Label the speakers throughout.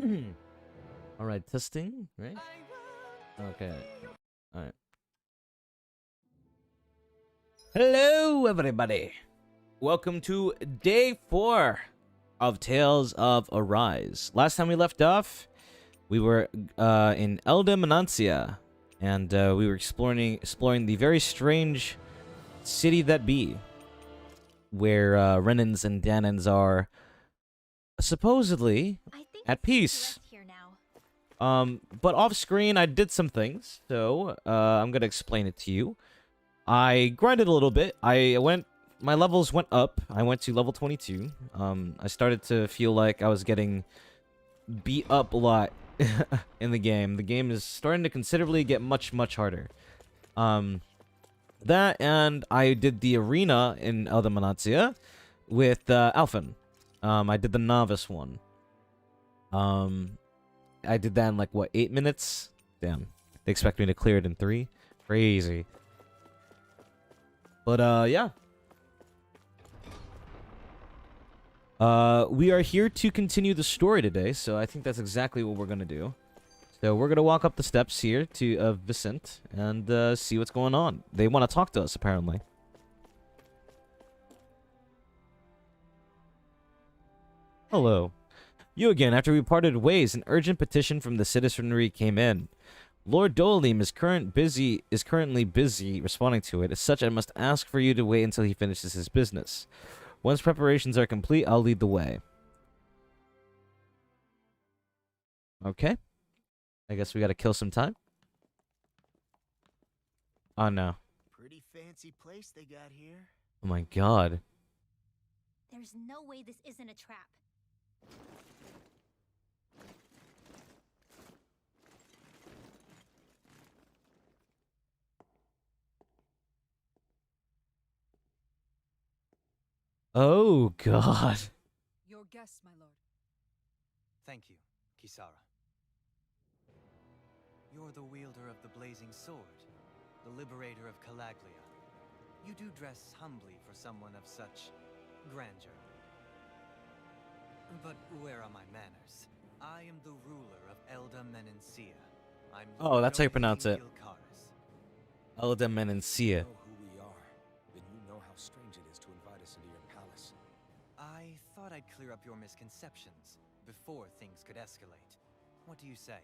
Speaker 1: All right, testing, right? Okay. All right. Hello, everybody. Welcome to day 4 of Tales of Arise. Last time we left off, we were in Elda Menancia, and we were exploring the very strange city that be, where Renans and Danans are supposedly
Speaker 2: I think
Speaker 1: at
Speaker 2: it's safe to
Speaker 1: peace.
Speaker 2: rest here now.
Speaker 1: But off screen, I did some things, so I'm gonna explain it to you. I grinded a little bit. My levels went up. I went to level 22. I started to feel like I was getting beat up a lot in the game. The game is starting to considerably get much, much harder. Um, that and I did the arena in Elda Manazia with Alphen. I did the novice one. I did that in like what, 8 minutes? Damn. They expect me to clear it in 3? Crazy. But yeah. We are here to continue the story today, so I think that's exactly what we're gonna do. So we're gonna walk up the steps here to Vicent and see what's going on. They want to talk to us, apparently. Hello. You again. After we parted ways, an urgent petition from the citizenry came in. Lord Dolim is currently busy responding to it. As such, I must ask for you to wait until he finishes his business. Once preparations are complete, I'll lead the way. Okay. I guess we gotta kill some time. Oh no.
Speaker 3: Pretty fancy place they got here.
Speaker 1: Oh my god.
Speaker 2: There's no way this isn't a trap.
Speaker 1: Oh god.
Speaker 4: Your guests, my lord.
Speaker 5: Thank you, Kisara. You're the wielder of the blazing sword, the liberator of Calaglia. You do dress humbly for someone of such grandeur. But where are my manners? I am the ruler of Elda Menancia. I'm
Speaker 1: Oh, that's how you
Speaker 5: Lord
Speaker 1: pronounce it.
Speaker 5: Ilkaris.
Speaker 1: Elda Menancia.
Speaker 6: Know who we are, then you know how strange it is to invite us into your palace.
Speaker 5: I thought I'd clear up your misconceptions before things could escalate. What do you say?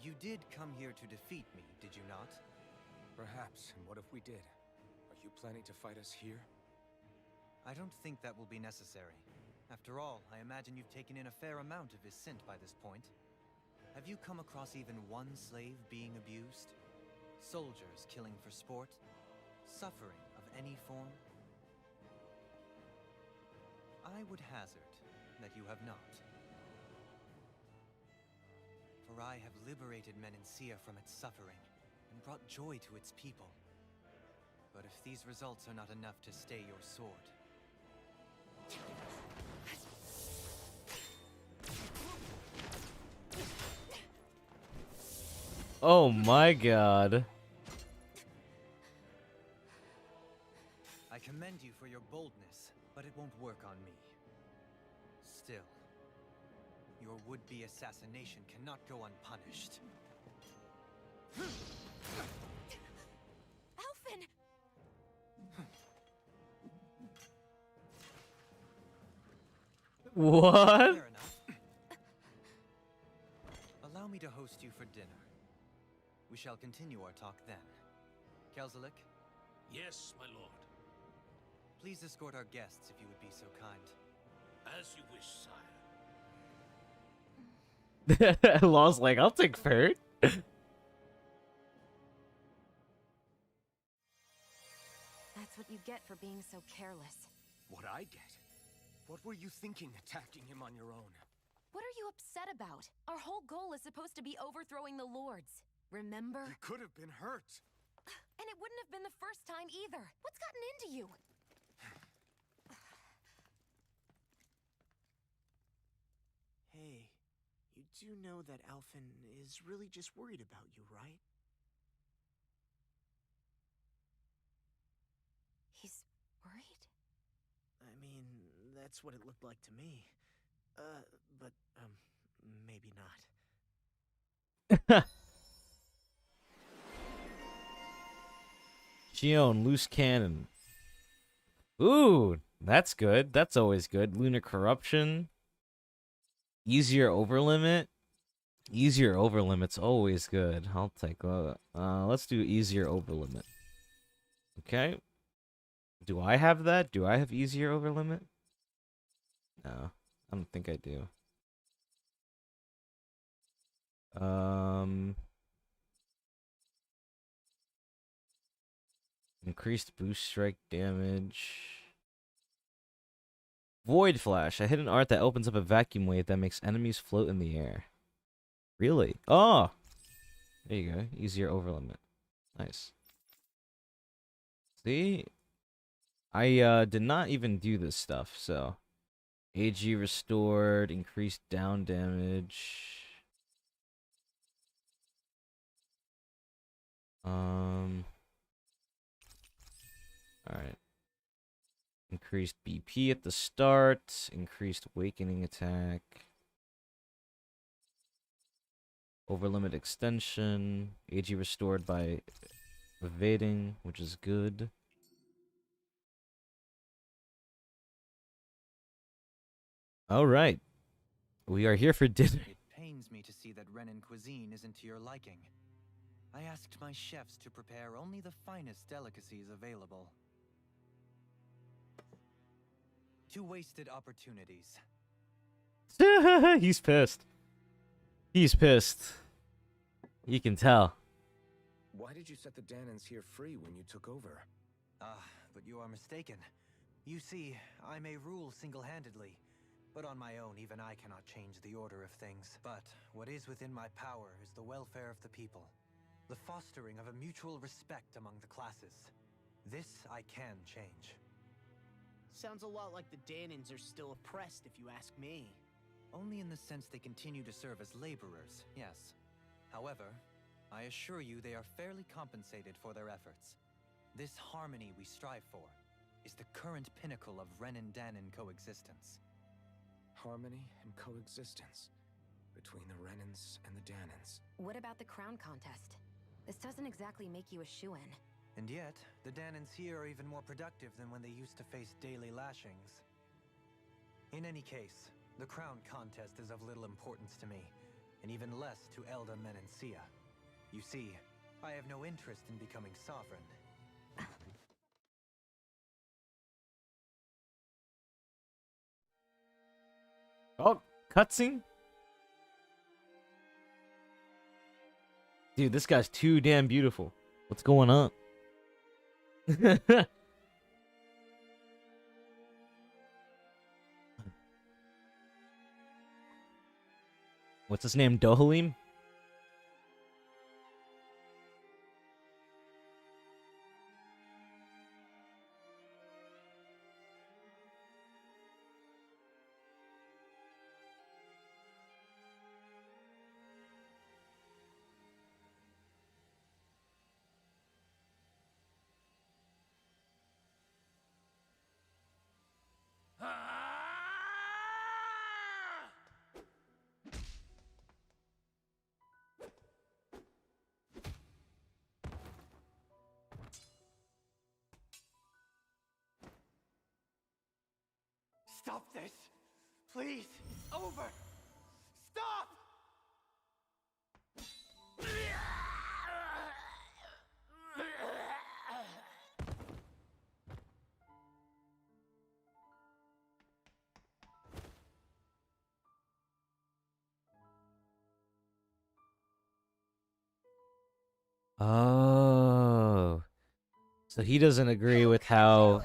Speaker 5: You did come here to defeat me, did you not?
Speaker 6: Perhaps, and what if we did? Are you planning to fight us here?
Speaker 5: I don't think that will be necessary. After all, I imagine you've taken in a fair amount of his scent by this point. Have you come across even one slave being abused? Soldiers killing for sport? Suffering of any form? I would hazard that you have not. For I have liberated Menancia from its suffering and brought joy to its people. But if these results are not enough to stay your sword,
Speaker 1: Oh my god.
Speaker 5: I commend you for your boldness, but it won't work on me. Still, your would-be assassination cannot go unpunished.
Speaker 2: Alphen!
Speaker 1: What?
Speaker 5: Fair enough. Allow me to host you for dinner. We shall continue our talk then. Kelzelik,
Speaker 7: Yes, my lord.
Speaker 5: please escort our guests if you would be so kind.
Speaker 7: As you wish, sire.
Speaker 1: Law's like, I'll take Ferd.
Speaker 2: That's what you get for being so careless.
Speaker 6: What I get? What were you thinking attacking him on your own?
Speaker 2: What are you upset about? Our whole goal is supposed to be overthrowing the lords. Remember?
Speaker 6: He could have been hurt.
Speaker 2: And it wouldn't have been the first time either. What's gotten into you?
Speaker 3: Hey, you do know that Alphen is really just worried about you, right?
Speaker 2: He's worried?
Speaker 3: I mean, that's what it looked like to me. But, maybe not.
Speaker 1: Gion, loose cannon. Ooh, that's good. That's always good. Lunar corruption. Easier over limit. Easier over limit's always good. I'll take that. Let's do easier over limit. Okay. Do I have that? Do I have easier over limit? No, I don't think I do. Increased boost strike damage. Void Flash, a hidden art that opens up a vacuum wave that makes enemies float in the air. Really? Oh! There you go. Easier over limit. Nice. See? I did not even do this stuff, so. AG restored, increased down damage. Alright. Increased BP at the start. Increased awakening attack. Over limit extension. AG restored by evading, which is good. Alright. We are here for dinner.
Speaker 5: It pains me to see that Renan cuisine isn't to your liking. I asked my chefs to prepare only the finest delicacies available. 2 wasted opportunities.
Speaker 1: He's pissed. He's pissed. You can tell.
Speaker 6: Why did you set the Danans here free when you took over?
Speaker 5: But you are mistaken. You see, I may rule single-handedly, but on my own even I cannot change the order of things. But what is within my power is the welfare of the people. The fostering of a mutual respect among the classes. This I can change.
Speaker 3: Sounds a lot like the Danans are still oppressed, if you ask me.
Speaker 5: Only in the sense they continue to serve as laborers, yes. However, I assure you they are fairly compensated for their efforts. This harmony we strive for is the current pinnacle of Renan-Danan coexistence.
Speaker 6: Harmony and coexistence between the Renans and the Danans.
Speaker 2: What about the crown contest? This doesn't exactly make you a shoo-in.
Speaker 5: And yet, the Danans here are even more productive than when they used to face daily lashings. In any case, the crown contest is of little importance to me, and even less to Elda Menencia. You see, I have no interest in becoming sovereign.
Speaker 1: Oh, cutscene? Dude, this guy's too damn beautiful. What's going on? What's his name? Dohalim?
Speaker 3: Stop this! Please! Over! Stop!
Speaker 1: Oh. So he doesn't agree with how...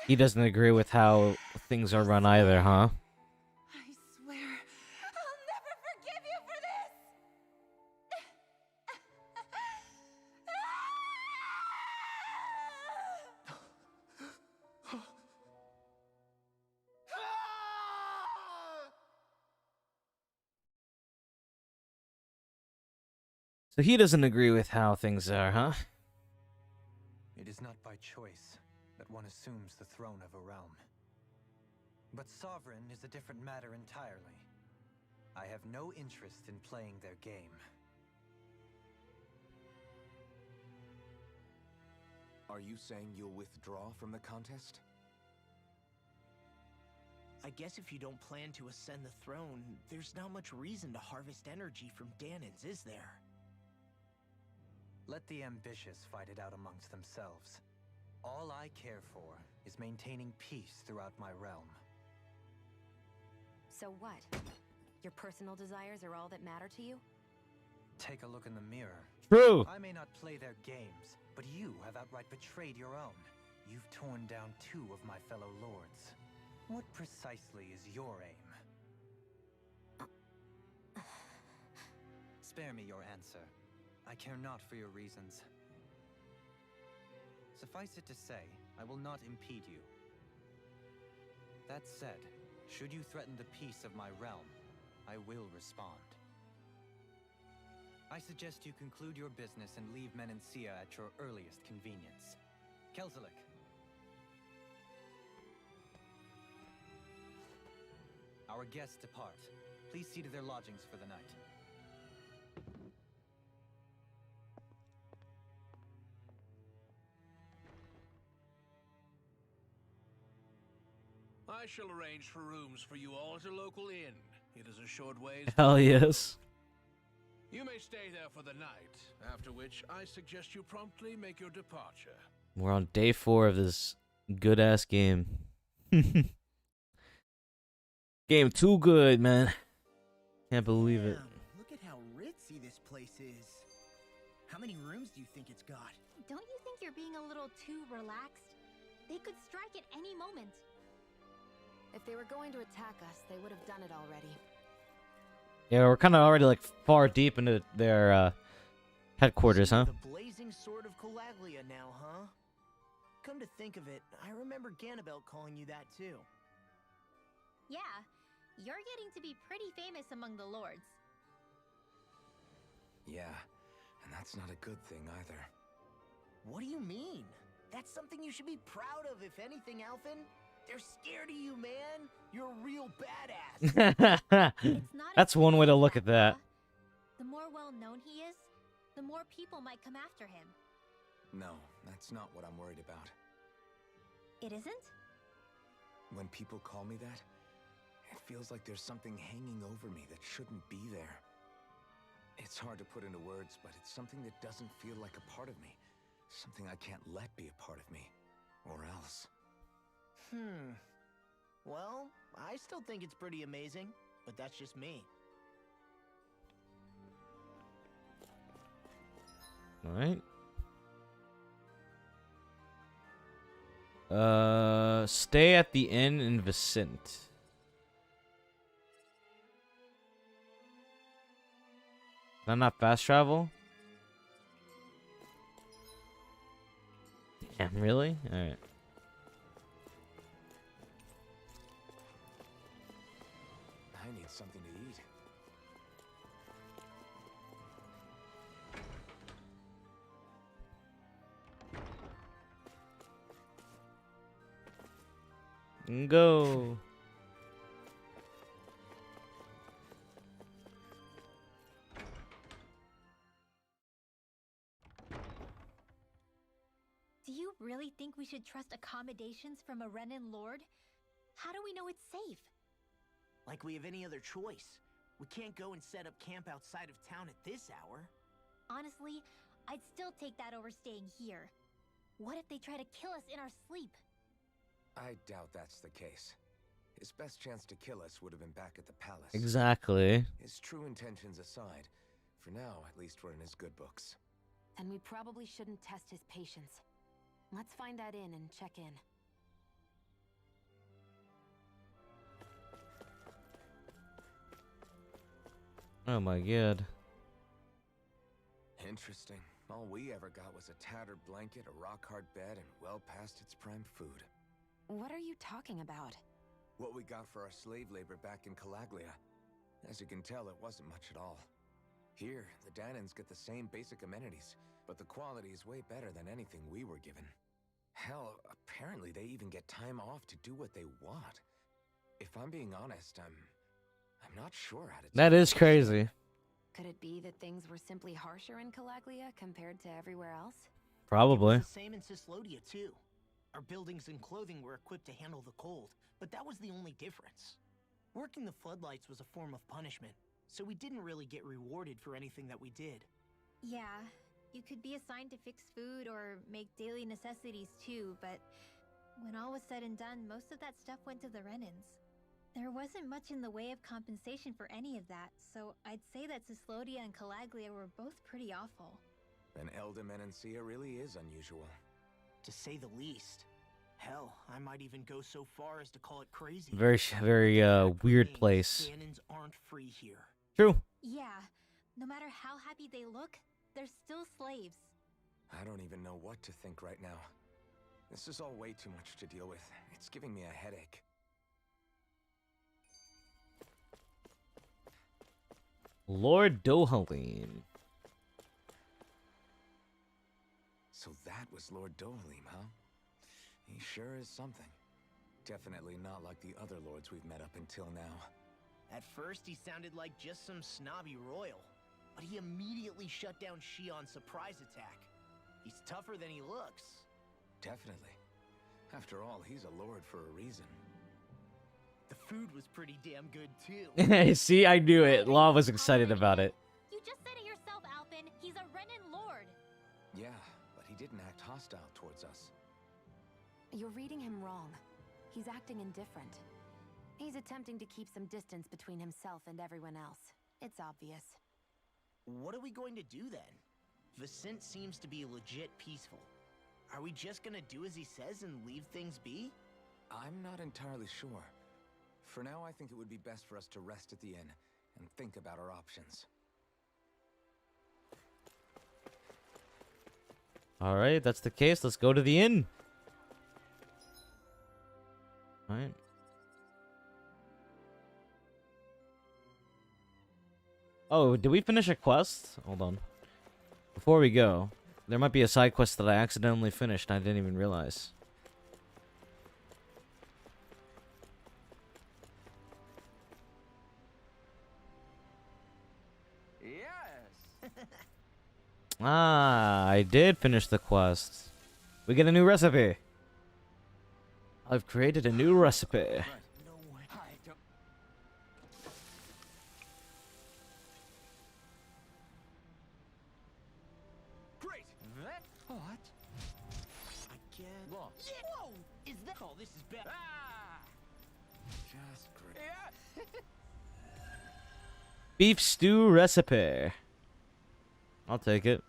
Speaker 1: He doesn't agree with how things are run either, huh?
Speaker 2: I swear, I'll never forgive you for this!
Speaker 1: So he doesn't agree with how things are, huh?
Speaker 5: It is not by choice that one assumes the throne of a realm. But Sovereign is a different matter entirely. I have no interest in playing their game.
Speaker 6: Are you saying you'll withdraw from the contest?
Speaker 3: I guess if you don't plan to ascend the throne, there's not much reason to harvest energy from Dahnans, is there?
Speaker 5: Let the ambitious fight it out amongst themselves. All I care for is maintaining peace throughout my realm.
Speaker 2: So what? Your personal desires are all that matter to you?
Speaker 5: Take a look in the mirror.
Speaker 1: True.
Speaker 5: I may not play their games, but you have outright betrayed your own. You've torn down 2 of my fellow lords. What precisely is your aim? Spare me your answer. I care not for your reasons. Suffice it to say, I will not impede you. That said, should you threaten the peace of my realm, I will respond. I suggest you conclude your business and leave Menancia at your earliest convenience. Kelzelik. Our guests depart. Please see to their lodgings for the night.
Speaker 7: I shall arrange for rooms for you all at a local inn. It is a short ways.
Speaker 1: Hell yes.
Speaker 7: You may stay there for the night, after which I suggest you promptly make your departure.
Speaker 1: We're on day 4 of this good ass game. Game too good, man. Can't believe it.
Speaker 3: Damn, look at how ritzy this place is. How many rooms do you think it's got?
Speaker 2: Don't you think you're being a little too relaxed? They could strike at any moment. If they were going to attack us, they would have done it already.
Speaker 1: Yeah, we're kind of already like far deep into their headquarters, huh?
Speaker 3: The blazing sword of Calaglia now, huh? Come to think of it, I remember Ganabelt calling you that too.
Speaker 8: Yeah, you're getting to be pretty famous among the lords.
Speaker 6: Yeah, and that's not a good thing either.
Speaker 3: What do you mean? That's something you should be proud of, if anything, Alphen. They're scared of you, man. You're a real badass.
Speaker 8: It's not
Speaker 1: That's
Speaker 8: as
Speaker 1: one way to
Speaker 8: simple as
Speaker 1: look at that.
Speaker 8: Bella. The more well-known he is, the more people might come after him.
Speaker 6: No, that's not what I'm worried about.
Speaker 8: It isn't?
Speaker 6: When people call me that, it feels like there's something hanging over me that shouldn't be there. It's hard to put into words, but it's something that doesn't feel like a part of me. Something I can't let be a part of me. Or else.
Speaker 3: Well, I still think it's pretty amazing, but that's just me.
Speaker 1: Alright. Stay at the inn in Vicent. Can I not fast travel? Damn, really? Alright.
Speaker 6: I need something to eat.
Speaker 1: Go.
Speaker 8: Do you really think we should trust accommodations from a Renan lord? How do we know it's safe?
Speaker 3: Like we have any other choice. We can't go and set up camp outside of town at this hour.
Speaker 8: Honestly, I'd still take that over staying here. What if they try to kill us in our sleep?
Speaker 6: I doubt that's the case. His best chance to kill us would have been back at the palace.
Speaker 1: Exactly.
Speaker 6: His true intentions aside, for now, at least we're in his good books.
Speaker 2: Then we probably shouldn't test his patience. Let's find that inn and check in.
Speaker 1: Oh my god.
Speaker 6: Interesting. All we ever got was a tattered blanket, a rock-hard bed, and well past its prime food.
Speaker 2: What are you talking about?
Speaker 6: What we got for our slave labor back in Calaglia. As you can tell, it wasn't much at all. Here, the Dahnans get the same basic amenities, but the quality is way better than anything we were given. Hell, apparently they even get time off to do what they want. If I'm being honest, I'm not sure how to.
Speaker 1: That is crazy.
Speaker 2: Could it be that things were simply harsher in Calaglia compared to everywhere else?
Speaker 1: Probably.
Speaker 3: It was the same in Cyslodia too. Our buildings and clothing were equipped to handle the cold, but that was the only difference. Working the floodlights was a form of punishment, so we didn't really get rewarded for anything that we did.
Speaker 8: Yeah, you could be assigned to fix food or make daily necessities too, but when all was said and done, most of that stuff went to the Renans. There wasn't much in the way of compensation for any of that, so I'd say that Cyslodia and Calaglia were both pretty awful.
Speaker 6: Then Elda Menancia really is unusual.
Speaker 3: To say the least. Hell, I might even go so far as to call it crazy.
Speaker 1: Very weird place.
Speaker 3: Cannons aren't free here.
Speaker 1: True.
Speaker 8: Yeah, no matter how happy they look, they're still slaves.
Speaker 6: I don't even know what to think right now. This is all way too much to deal with. It's giving me a headache.
Speaker 1: Lord Dohalim.
Speaker 6: So that was Lord Dohalim, huh? He sure is something. Definitely not like the other lords we've met up until now.
Speaker 3: At first, he sounded like just some snobby royal, but he immediately shut down Shion's surprise attack. He's tougher than he looks.
Speaker 6: Definitely. After all, he's a lord for a reason.
Speaker 3: The food was pretty damn good too.
Speaker 1: See, I knew it. Law was excited about it.
Speaker 8: You just said it yourself, Alphen. He's a Renan lord.
Speaker 6: Yeah, but he didn't act hostile towards us.
Speaker 2: You're reading him wrong. He's acting indifferent. He's attempting to keep some distance between himself and everyone else. It's obvious.
Speaker 3: What are we going to do then? Vicent seems to be legit peaceful. Are we just gonna do as he says and leave things be?
Speaker 6: I'm not entirely sure. For now, I think it would be best for us to rest at the inn and think about our options.
Speaker 1: Alright, if that's the case, let's go to the inn. Alright. Oh, did we finish a quest? Hold on. Before we go, there might be a side quest that I accidentally finished and I didn't even realize.
Speaker 3: Yes.
Speaker 1: Ah, I did finish the quest. We get a new recipe. I've created a new recipe.
Speaker 3: No way. I don't. Great. That what? I get. Look. Yeah. Whoa! Is that? Oh, this is bad. Ah!
Speaker 6: Just great.
Speaker 3: Yeah.
Speaker 1: Beef stew recipe. I'll take it.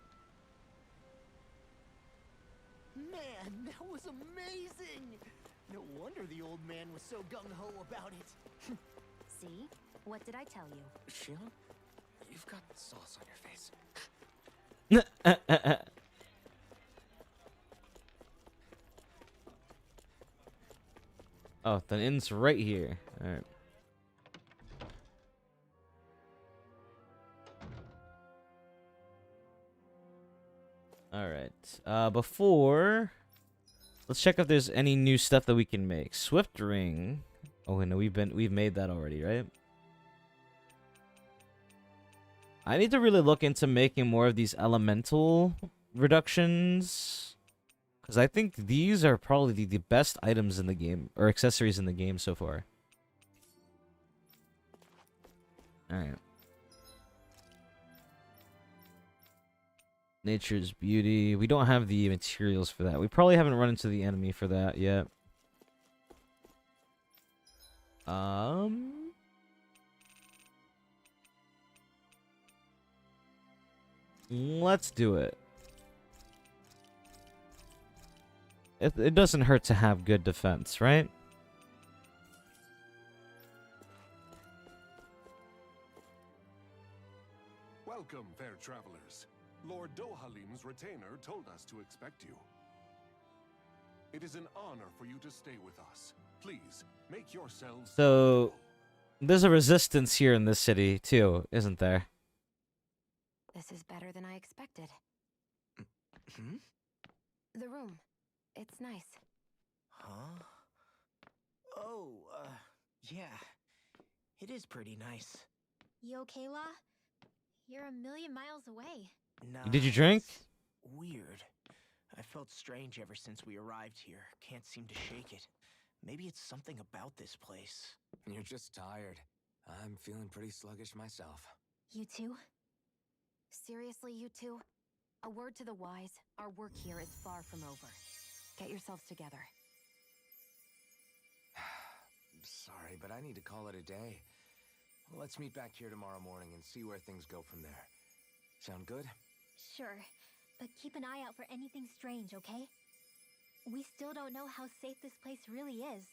Speaker 3: Man, that was amazing. No wonder the old man was so gung-ho about it.
Speaker 2: See? What did I tell you?
Speaker 6: Shion, you've got sauce on your face.
Speaker 1: Oh, the inn's right here. Alright. Alright. Before... Let's check if there's any new stuff that we can make. Swift ring. Oh, no, we've made that already, right? I need to really look into making more of these elemental reductions. Because I think these are probably the best items in the game, or accessories in the game so far. Alright. Nature's beauty. We don't have the materials for that. We probably haven't run into the enemy for that yet. Let's do it. It doesn't hurt to have good defense, right?
Speaker 7: Welcome, fair travelers. Lord Dohalim's retainer told us to expect you. It is an honor for you to stay with us. Please, make yourselves
Speaker 1: So, there's a resistance here in this city, too, isn't there?
Speaker 2: This is better than I expected.
Speaker 6: Hmm?
Speaker 2: The room. It's nice.
Speaker 3: Huh? Oh, Yeah, it is pretty nice.
Speaker 8: You okay, Law? You're a million miles away.
Speaker 3: Nah,
Speaker 1: Did you drink?
Speaker 3: it's weird. I felt strange ever since we arrived here. Can't seem to shake it. Maybe it's something about this place.
Speaker 6: You're just tired. I'm feeling pretty sluggish myself.
Speaker 2: You two? Seriously, you two? A word to the wise, our work here is far from over. Get yourselves together.
Speaker 6: Sorry, but I need to call it a day. Let's meet back here tomorrow morning and see where things go from there. Sound good?
Speaker 8: Sure, but keep an eye out for anything strange, okay? We still don't know how safe this place really is.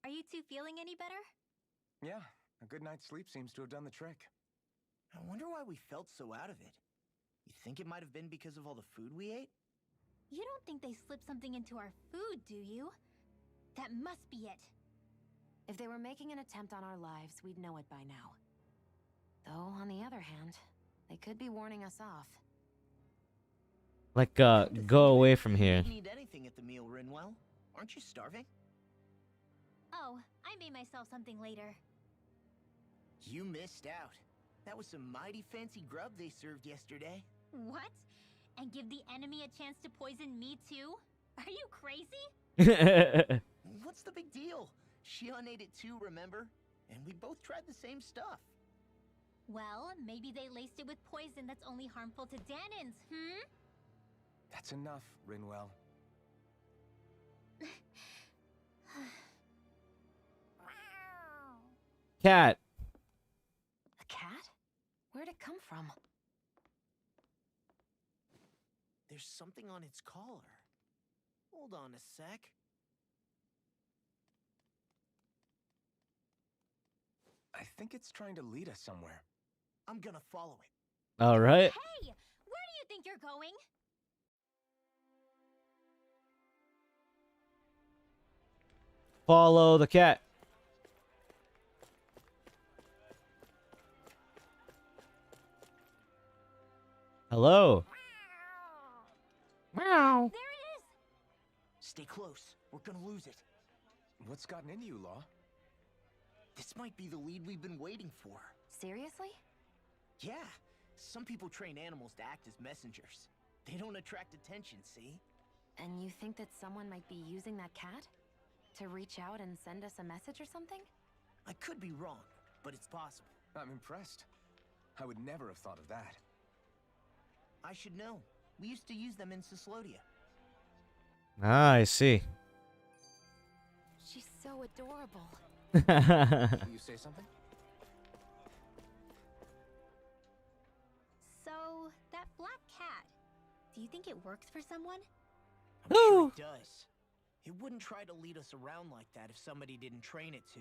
Speaker 8: Are you two feeling any better?
Speaker 6: Yeah, a good night's sleep seems to have done the trick.
Speaker 3: I wonder why we felt so out of it. You think it might have been because of all the food we ate?
Speaker 8: You don't think they slipped something into our food, do you? That must be it.
Speaker 2: If they were making an attempt on our lives, we'd know it by now. Though, on the other hand, they could be warning us off.
Speaker 1: Like, go away from here.
Speaker 3: You didn't eat anything at the meal, Rinwell. Aren't you starving?
Speaker 8: Oh, I made myself something later.
Speaker 3: You missed out. That was some mighty fancy grub they served yesterday.
Speaker 8: What? And give the enemy a chance to poison me too? Are you crazy?
Speaker 3: What's the big deal? Shion ate it too, remember? And we both tried the same stuff.
Speaker 8: Well, maybe they laced it with poison that's only harmful to Danins, hmm?
Speaker 6: That's enough, Rinwell.
Speaker 1: Cat.
Speaker 2: A cat? Where'd it come from?
Speaker 3: There's something on its collar. Hold on a sec.
Speaker 6: I think it's trying to lead us somewhere.
Speaker 3: I'm gonna follow it.
Speaker 1: All right.
Speaker 8: Hey! Where do you think you're going?
Speaker 1: Follow the cat. Hello. Meow.
Speaker 8: There it is!
Speaker 3: Stay close. We're gonna lose it.
Speaker 6: What's gotten into you, Law?
Speaker 3: This might be the lead we've been waiting for.
Speaker 2: Seriously?
Speaker 3: Yeah. Some people train animals to act as messengers. They don't attract attention, see?
Speaker 2: And you think that someone might be using that cat? To reach out and send us a message or something?
Speaker 3: I could be wrong, but it's possible.
Speaker 6: I'm impressed. I would never have thought of that.
Speaker 3: I should know. We used to use them in Cyslodia.
Speaker 1: Ah, I see.
Speaker 2: She's so adorable.
Speaker 6: You say something?
Speaker 8: So, that black cat, do you think it works for someone?
Speaker 3: I'm sure it does. It wouldn't try to lead us around like that if somebody didn't train it to.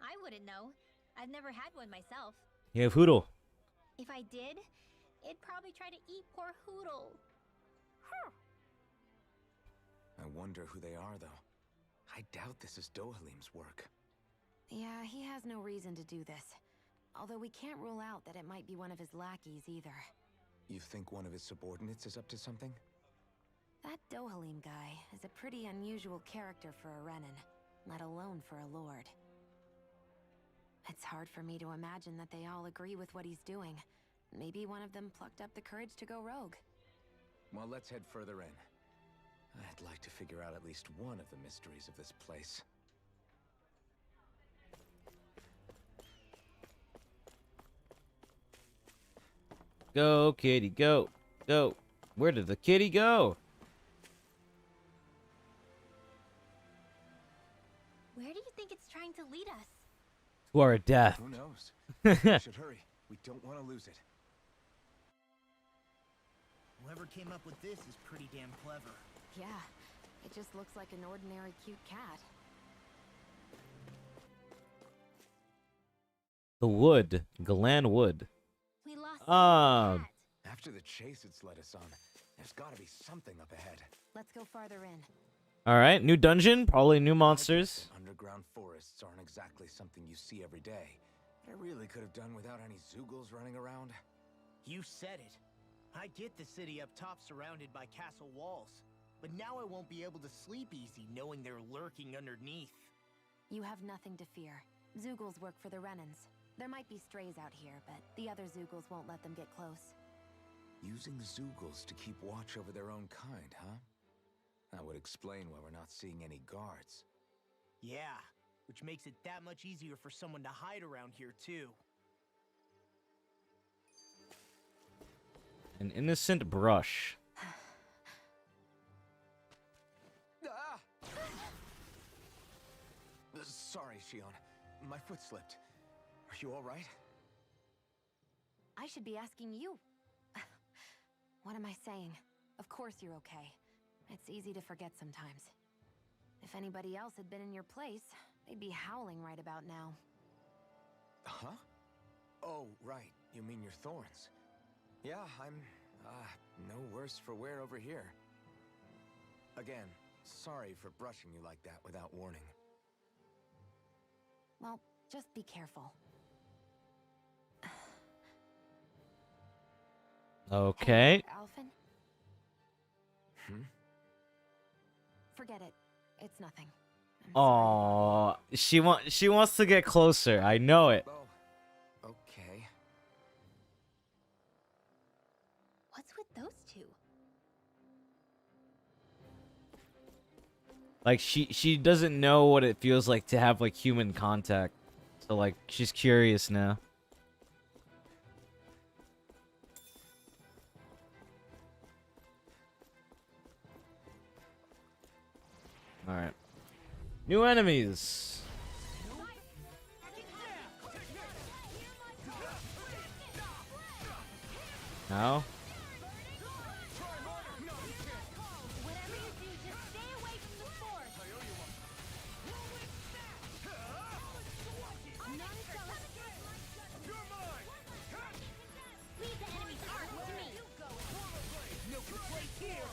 Speaker 8: I wouldn't know. I've never had one myself.
Speaker 1: You have Hoodle.
Speaker 8: If I did, it'd probably try to eat poor Hoodle.
Speaker 6: I wonder who they are, though. I doubt this is Dohalim's work.
Speaker 2: Yeah, he has no reason to do this. Although we can't rule out that it might be one of his lackeys either.
Speaker 6: You think one of his subordinates is up to something?
Speaker 2: That Dohalim guy is a pretty unusual character for a Renin, let alone for a lord. It's hard for me to imagine that they all agree with what he's doing. Maybe one of them plucked up the courage to go rogue.
Speaker 6: Well, let's head further in. I'd like to figure out at least one of the mysteries of this place.
Speaker 1: Go, kitty, go. Go. Where did the kitty go?
Speaker 8: Where do you think it's trying to lead us?
Speaker 1: To our death.
Speaker 6: Who knows? We should hurry. We don't want to lose it.
Speaker 3: Whoever came up with this is pretty damn clever.
Speaker 2: Yeah, it just looks like an ordinary cute cat.
Speaker 1: The wood. Galan Wood.
Speaker 8: We lost
Speaker 1: Um,
Speaker 8: the cat.
Speaker 6: After the chase it's led us on, there's got to be something up ahead.
Speaker 2: Let's go farther in.
Speaker 1: Alright, new dungeon. Probably new monsters.
Speaker 6: Underground forests aren't exactly something you see every day. I really could have done without any Zoogles running around.
Speaker 3: You said it. I get the city up top surrounded by castle walls, but now I won't be able to sleep easy knowing they're lurking underneath.
Speaker 2: You have nothing to fear. Zeugles work for the Renans. There might be strays out here, but the other Zeugles won't let them get close.
Speaker 6: Using Zeugles to keep watch over their own kind, huh? That would explain why we're not seeing any guards.
Speaker 3: Yeah, which makes it that much easier for someone to hide around here too.
Speaker 1: An innocent brush.
Speaker 6: Ah! Sorry, Shion. My foot slipped. Are you all right?
Speaker 2: I should be asking you. What am I saying? Of course you're okay. It's easy to forget sometimes. If anybody else had been in your place, they'd be howling right about now.
Speaker 6: Huh? Oh, right. You mean your thorns. Yeah, I'm, no worse for wear over here. Again, sorry for brushing you like that without warning.
Speaker 2: Well, just be careful.
Speaker 1: Okay.
Speaker 2: Hey, Alphen?
Speaker 6: Hmm?
Speaker 2: Forget it. It's nothing. I'm sorry.
Speaker 1: Aw, she wants to get closer. I know it.
Speaker 6: Oh, okay.
Speaker 8: What's with those two?
Speaker 1: Like she doesn't know what it feels like to have like human contact. So like she's curious now. All right. New enemies. Now.
Speaker 8: Whatever you do, just stay away from the force. Leave the enemy's arc to me.
Speaker 3: No place here!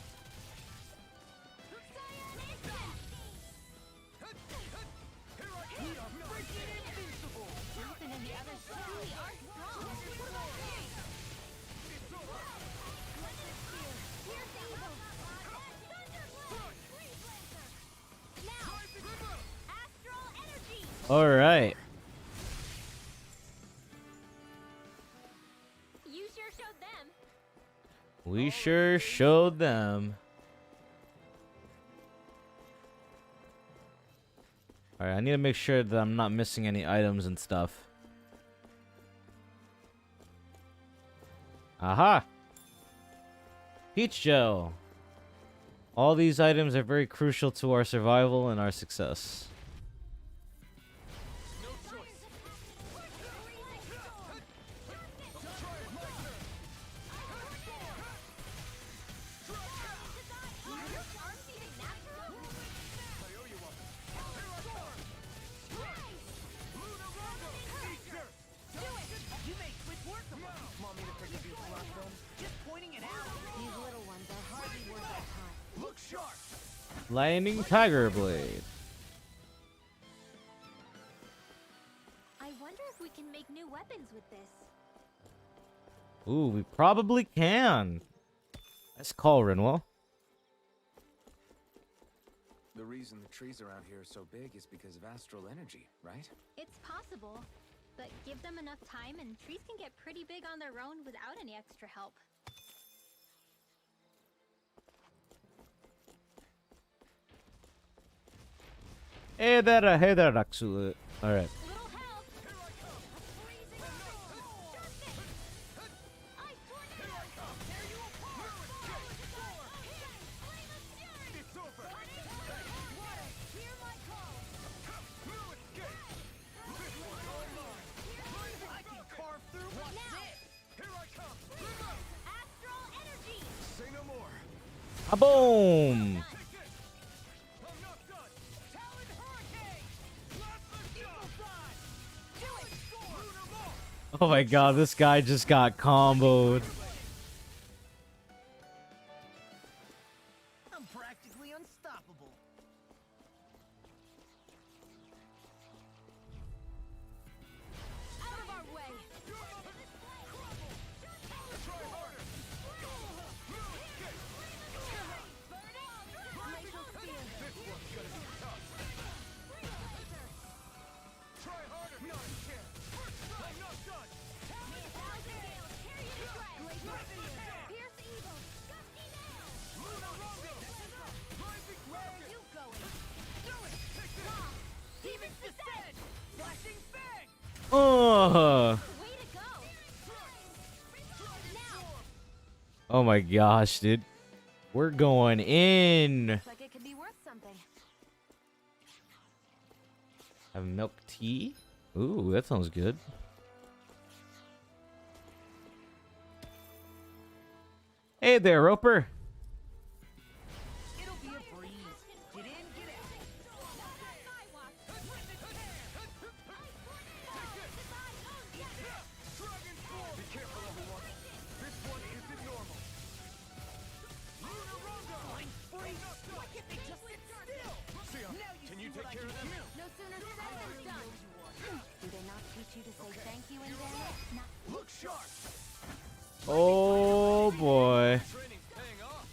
Speaker 8: Alphen and the others truly are strong. Here's evil. Now, astral energy.
Speaker 1: All right.
Speaker 8: You sure showed them.
Speaker 1: We sure showed them. Alright, I need to make sure that I'm not missing any items and stuff. Aha! Peach gel. All these items are very crucial to our survival and our success.
Speaker 3: You make quick work of them! Want me to pick a few fluff them? Just pointing it out!
Speaker 2: These little ones are hardly worth our time.
Speaker 3: Look sharp!
Speaker 1: Lightning Tiger Blade.
Speaker 8: I wonder if we can make new weapons with this.
Speaker 1: Ooh, we probably can. Nice call, Rinwell.
Speaker 6: The reason the trees around here are so big is because of astral energy, right?
Speaker 8: It's possible, but give them enough time and trees can get pretty big on their own without any extra help.
Speaker 1: Hey there, Raxu. Alright.
Speaker 8: Little help! Freezing cold! Ice tornado! Tear you apart! Flame of fury!
Speaker 3: It's over!
Speaker 8: Water, hear my call!
Speaker 3: I can carve through what's
Speaker 8: Now.
Speaker 3: it! Here I come!
Speaker 8: Astral energy!
Speaker 3: Say no more!
Speaker 1: A boom!
Speaker 3: I'm not done! Talon Hurricane! Blast Evil Side! Do it! Lunar Maw!
Speaker 1: Oh my god, this guy just got comboed.
Speaker 3: I'm practically unstoppable.
Speaker 8: Out of our way!
Speaker 3: Try harder!
Speaker 1: Oh my gosh, dude. We're going in.
Speaker 2: Looks like it could be worth something.
Speaker 1: Have milk tea? Ooh, that sounds good. Hey there, Roper.
Speaker 3: It'll be a breeze. Get in, get out.
Speaker 6: Be careful, everyone. This one isn't normal.
Speaker 3: Why can't they just sit still?
Speaker 6: Sion, can you take care of them?
Speaker 2: No sooner said than done. Do they not teach you to say thank you in Vanna?
Speaker 6: Look sharp!
Speaker 1: Oh boy.
Speaker 6: Training's paying off.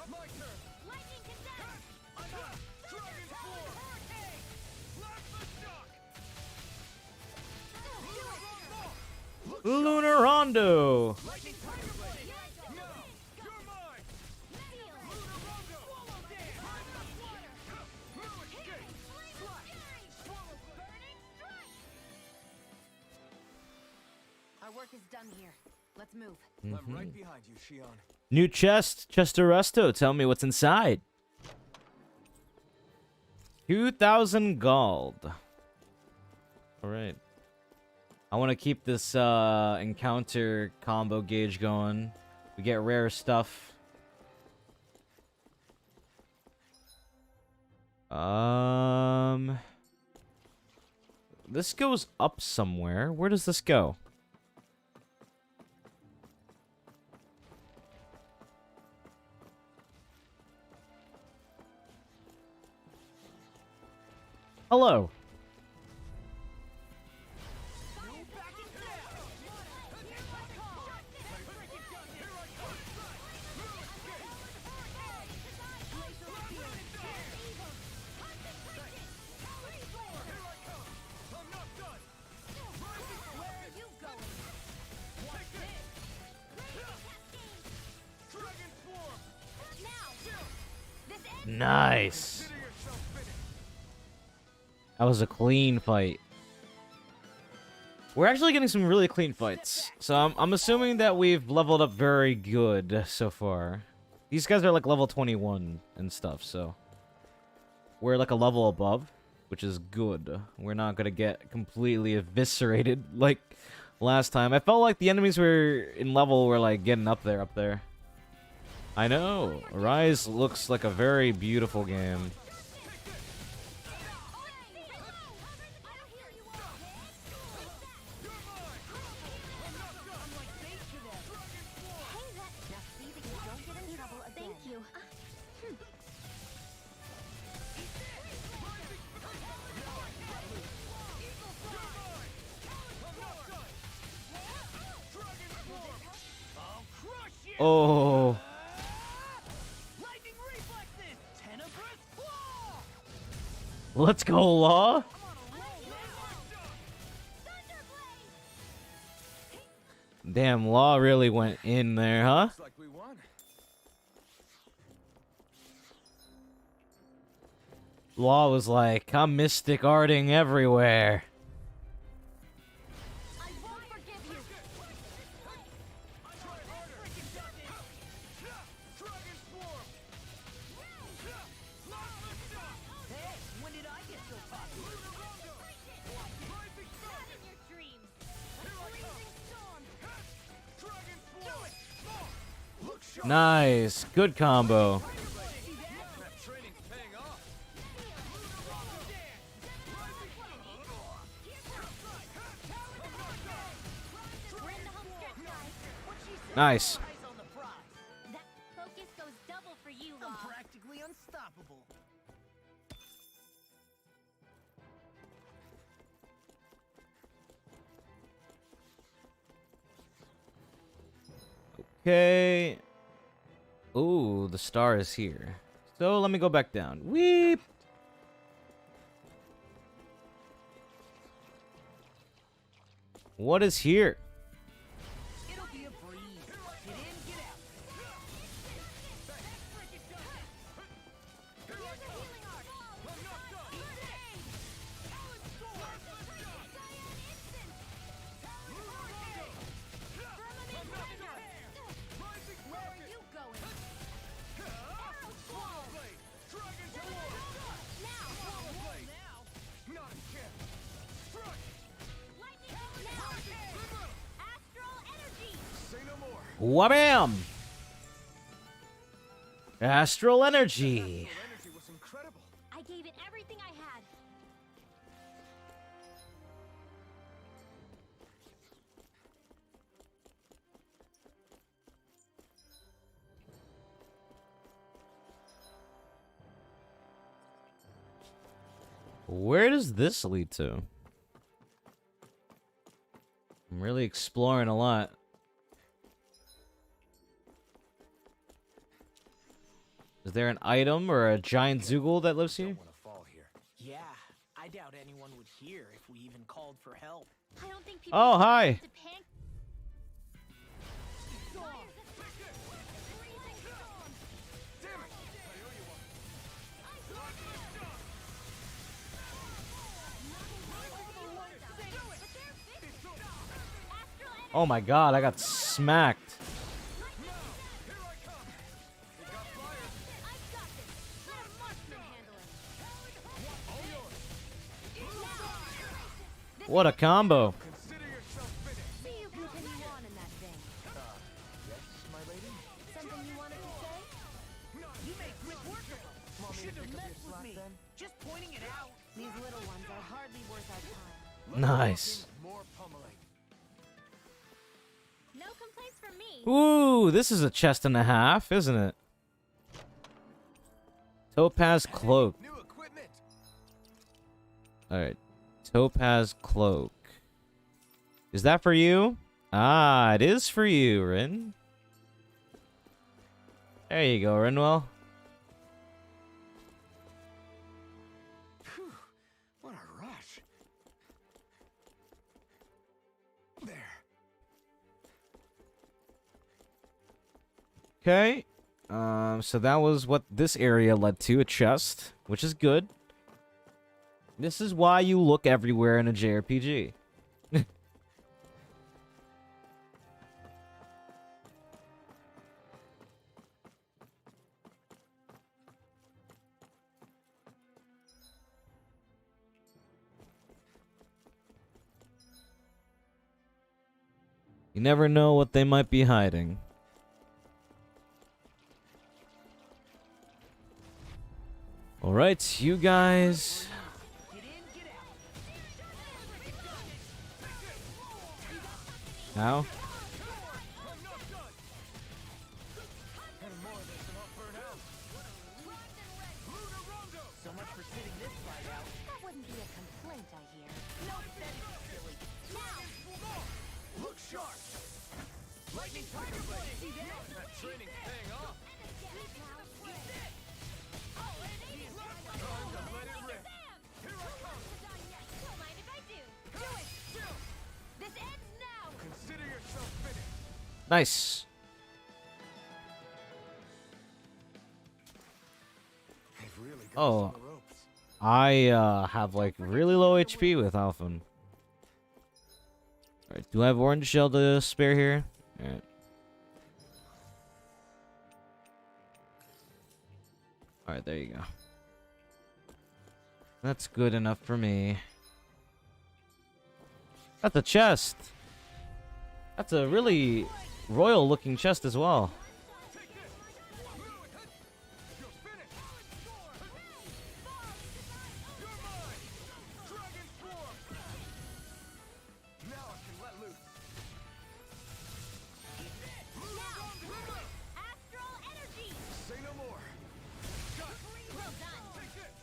Speaker 6: My turn. Dragon Form! Blast the shock!
Speaker 1: Lunar Rondo.
Speaker 6: Lightning Tiger Blade! No! You're mine! Lunar Rondo! Swallow dance! No escape! Slash! Swallow burning strike!
Speaker 2: Our work is done here. Let's move.
Speaker 6: I'm right behind you, Shion.
Speaker 1: New chest, Chesteresto. Tell me what's inside. 2,000 gold. All right. I want to keep this encounter combo gauge going. We get rare stuff. This goes up somewhere. Where does this go? Hello. Nice. That was a clean fight. We're actually getting some really clean fights. So I'm assuming that we've leveled up very good so far. These guys are like level 21 and stuff, so we're like a level above, which is good. We're not gonna get completely eviscerated like last time. I felt like the enemies were in level were like getting up there. I know. Rise looks like a very beautiful game.
Speaker 8: Thank you.
Speaker 1: Oh.
Speaker 3: Lightning reflexes! Tenebrous claw!
Speaker 1: Let's go, Law. Damn, Law really went in there, huh?
Speaker 6: Looks like we won.
Speaker 1: Law was like, I'm mystic arting everywhere.
Speaker 2: I won't forgive you.
Speaker 3: Hey, when did I get so popular?
Speaker 1: Nice. Good combo.
Speaker 6: That training's paying off.
Speaker 1: Nice.
Speaker 3: Eyes on the prize.
Speaker 8: That focus goes double for you,
Speaker 3: I'm
Speaker 8: Law.
Speaker 3: practically unstoppable.
Speaker 1: Okay. Ooh, the star is here. So let me go back down. Weep. What is here?
Speaker 3: It'll be a breeze. Get in, get out.
Speaker 1: Whabam! Astral energy.
Speaker 6: Energy was incredible.
Speaker 8: I gave it everything I had.
Speaker 1: Where does this lead to? I'm really exploring a lot. Is there an item or a giant Zoogle that lives here?
Speaker 6: Don't want to fall here.
Speaker 3: Yeah, I doubt anyone would hear if we even called for help.
Speaker 8: I don't think people.
Speaker 1: Oh, hi.
Speaker 8: to pan-
Speaker 1: Oh my god, I got smacked. What a combo.
Speaker 6: Consider yourself finished.
Speaker 2: See you continue on in that vein.
Speaker 6: Yes, my lady?
Speaker 2: Something you wanted to say?
Speaker 3: You made quick work of them.
Speaker 6: Want me to
Speaker 3: Shouldn't have
Speaker 6: pick up
Speaker 3: messed
Speaker 6: your
Speaker 3: with
Speaker 6: slack
Speaker 3: me.
Speaker 6: then?
Speaker 3: Just pointing it out.
Speaker 2: These little ones are hardly worth our time.
Speaker 1: Nice.
Speaker 6: More pummeling.
Speaker 8: No complaints from me.
Speaker 1: Ooh, this is a chest and a half, isn't it? Topaz cloak.
Speaker 6: New equipment.
Speaker 1: Alright. Topaz cloak. Is that for you? Ah, it is for you, Rin. There you go, Rinwell.
Speaker 6: Phew, what a rush. There.
Speaker 1: Okay. So that was what this area led to, a chest, which is good. This is why you look everywhere in a JRPG. You never know what they might be hiding. Alright, you guys. Now?
Speaker 3: So much for sitting this fight out.
Speaker 2: That wouldn't be a complaint, I hear. No sense, silly.
Speaker 6: Look sharp. Lightning Tiger Blade. See that training paying off. Let it rip. Here I come.
Speaker 8: Don't mind if I do. Do it. This ends now.
Speaker 6: Consider yourself finished.
Speaker 1: Nice.
Speaker 6: They've really got
Speaker 1: Oh.
Speaker 6: us on the ropes.
Speaker 1: I have like really low HP with Alphen. Alright, do I have orange shell to spare here? Alright. Alright, there you go. That's good enough for me. That's a chest. That's a really royal looking chest as well.
Speaker 6: You're finished. You're mine. Dragon form. Now I can let loose.
Speaker 8: Astral energy.
Speaker 6: Say no more.
Speaker 8: Well done.
Speaker 6: Take this.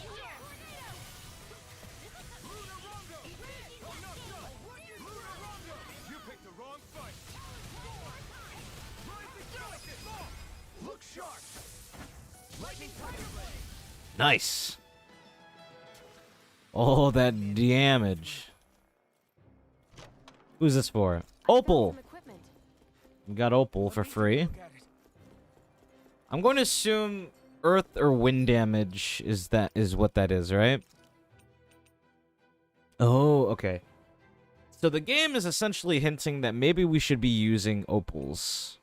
Speaker 8: In here.
Speaker 6: You picked the wrong fight. Look sharp. Lightning Tiger Blade.
Speaker 1: Nice. Oh, that damage. Who's this for? Opal.
Speaker 2: Some equipment.
Speaker 1: We got Opal for free.
Speaker 6: Look at it.
Speaker 1: I'm going to assume earth or wind damage is what that is, right? Oh, okay. So the game is essentially hinting that maybe we should be using opals.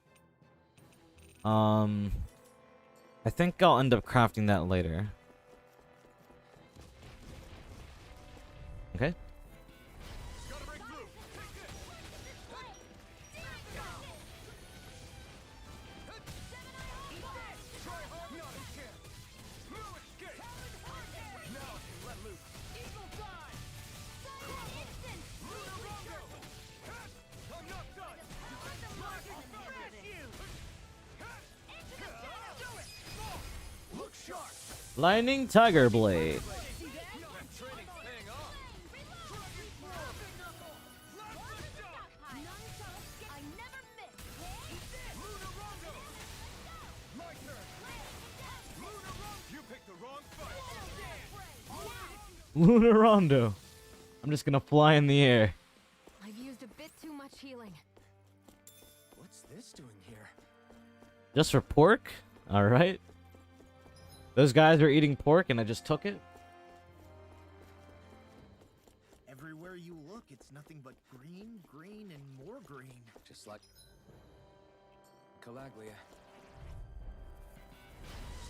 Speaker 1: I think I'll end up crafting that later. Okay.
Speaker 6: Gotta break through.
Speaker 1: Lightning Tiger Blade. Lunarondo. I'm just gonna fly in the air.
Speaker 2: I've used a bit too much healing.
Speaker 6: What's this doing here?
Speaker 1: Just for pork? Alright. Those guys were eating pork and I just took it?
Speaker 3: Everywhere you look, it's nothing but green, green, and more green.
Speaker 6: Just like Calaglia.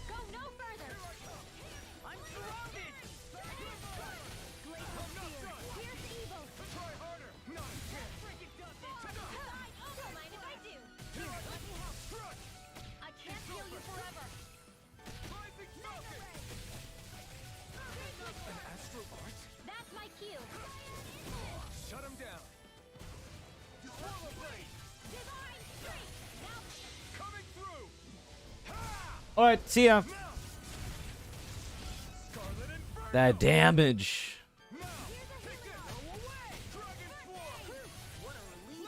Speaker 2: Go no further! I'm surrounded! Glacial Spear, here's evil!
Speaker 6: Try harder. Not a chance.
Speaker 8: Don't mind if I do.
Speaker 6: Here, let me help. Crush.
Speaker 8: I can't heal you forever.
Speaker 6: Rising Falcon. An astral art?
Speaker 8: That's my cue.
Speaker 6: Shut him down. Swallow blade.
Speaker 8: Divine strength. Now
Speaker 6: Coming through.
Speaker 1: Alright, see ya.
Speaker 6: Scarlet Inferno.
Speaker 1: That damage.
Speaker 6: Now. Take this. Go away. Dragon Swarm. What a relief.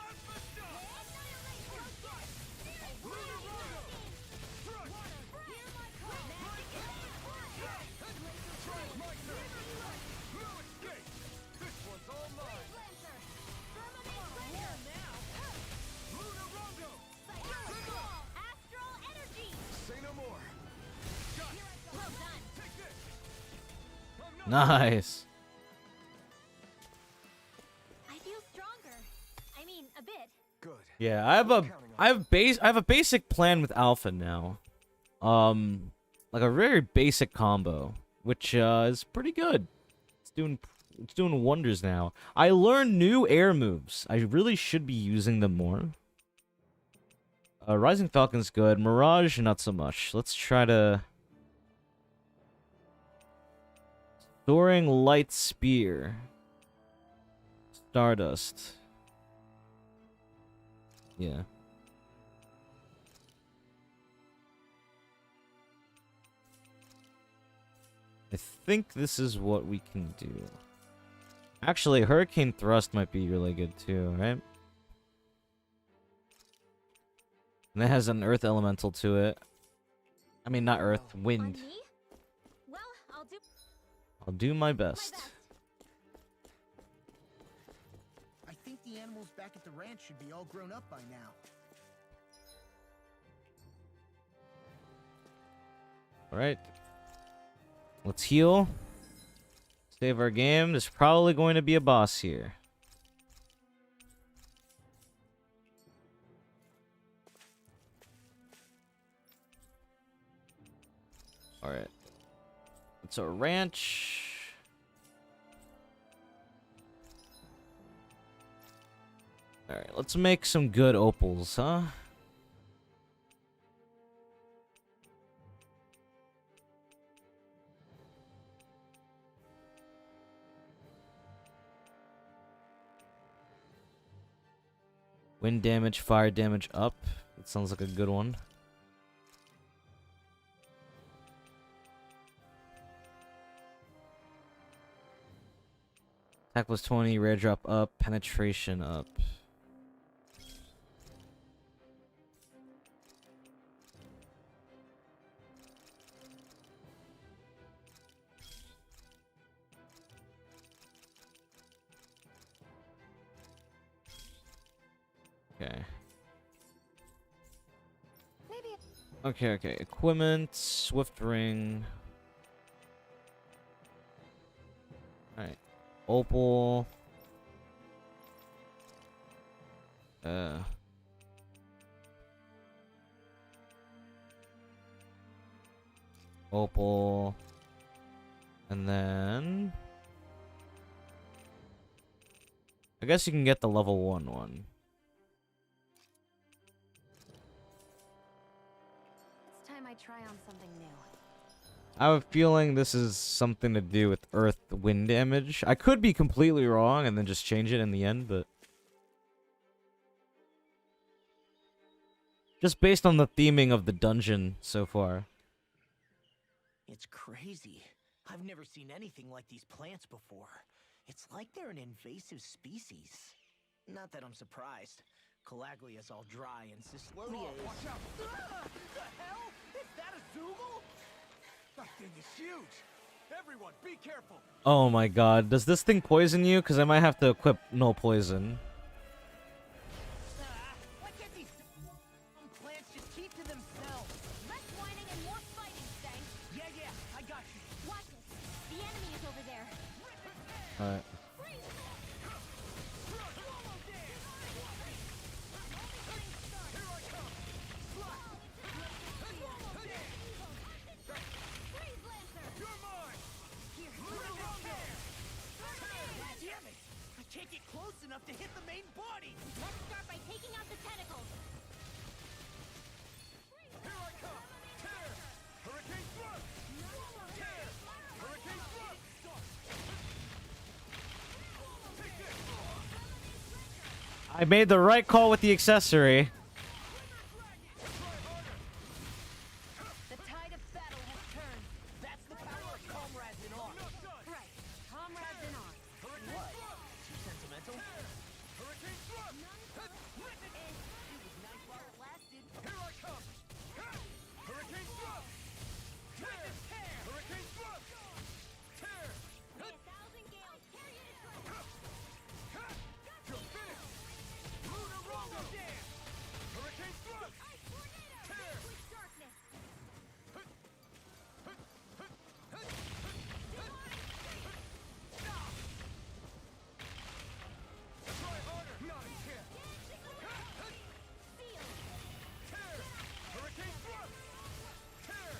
Speaker 8: astral energy.
Speaker 6: Say no more.
Speaker 8: Well done.
Speaker 6: Take this.
Speaker 1: Nice.
Speaker 8: I feel stronger. I mean, a bit.
Speaker 6: Good.
Speaker 1: Yeah, I have a basic plan with Alpha now. Like a very basic combo, which is pretty good. It's doing wonders now. I learned new air moves. I really should be using them more. Rising Falcon's good. Mirage, not so much. Let's try to... Soaring Light Spear. Stardust. Yeah. I think this is what we can do. Actually, Hurricane Thrust might be really good too, right? And it has an Earth Elemental to it. I mean, not Earth, Wind.
Speaker 8: On me? Well,
Speaker 1: I'll do my best.
Speaker 3: I think the animals back at the ranch should be all grown up by now.
Speaker 1: Alright. Let's heal. Save our game. There's probably going to be a boss here. Alright. It's a ranch. Alright, let's make some good opals, huh? Wind damage, fire damage up. That sounds like a good one. Attack plus 20, rare drop up, penetration up. Okay. Okay. Equipment, Swift Ring. Alright. Opal. Opal. And then... I guess you can get the level 1 one.
Speaker 2: It's time I try on something new.
Speaker 1: I have a feeling this is something to do with earth wind damage. I could be completely wrong and then just change it in the end, but... just based on the theming of the dungeon so far.
Speaker 3: It's crazy. I've never seen anything like these plants before. It's like they're an invasive species. Not that I'm surprised. Calaglia is all dry and Cyslodia is...
Speaker 6: Watch out!
Speaker 3: Ah! The hell? Is that a Zoogle?
Speaker 6: That thing is huge! Everyone, be careful!
Speaker 1: Oh my god, does this thing poison you? Because I might have to equip no poison.
Speaker 3: Why can't these plants just keep to themselves?
Speaker 8: Less whining and more fighting, Stank.
Speaker 3: Yeah, I got you.
Speaker 8: Watch it. The enemy is over there.
Speaker 1: Alright.
Speaker 3: Damn it! I can't get close enough to hit the main body!
Speaker 8: Let's start by taking out the tentacles.
Speaker 6: Here I come! Tear! Hurricane thrust! Tear! Hurricane thrust! Take this!
Speaker 1: I made the right call with the accessory.
Speaker 3: The tide of battle has turned. That's the power of comrades in arms.
Speaker 2: Right. Comrades in arms.
Speaker 3: What? Too sentimental?
Speaker 6: Hurricane thrust!
Speaker 3: It was nice while it lasted.
Speaker 6: Here I come! Hurricane thrust! Tear! Hurricane thrust! Tear! You're finished! Lunar Rondo Dance! Hurricane thrust! Tear! Try harder! Not a chance! Tear! Hurricane thrust! Tear!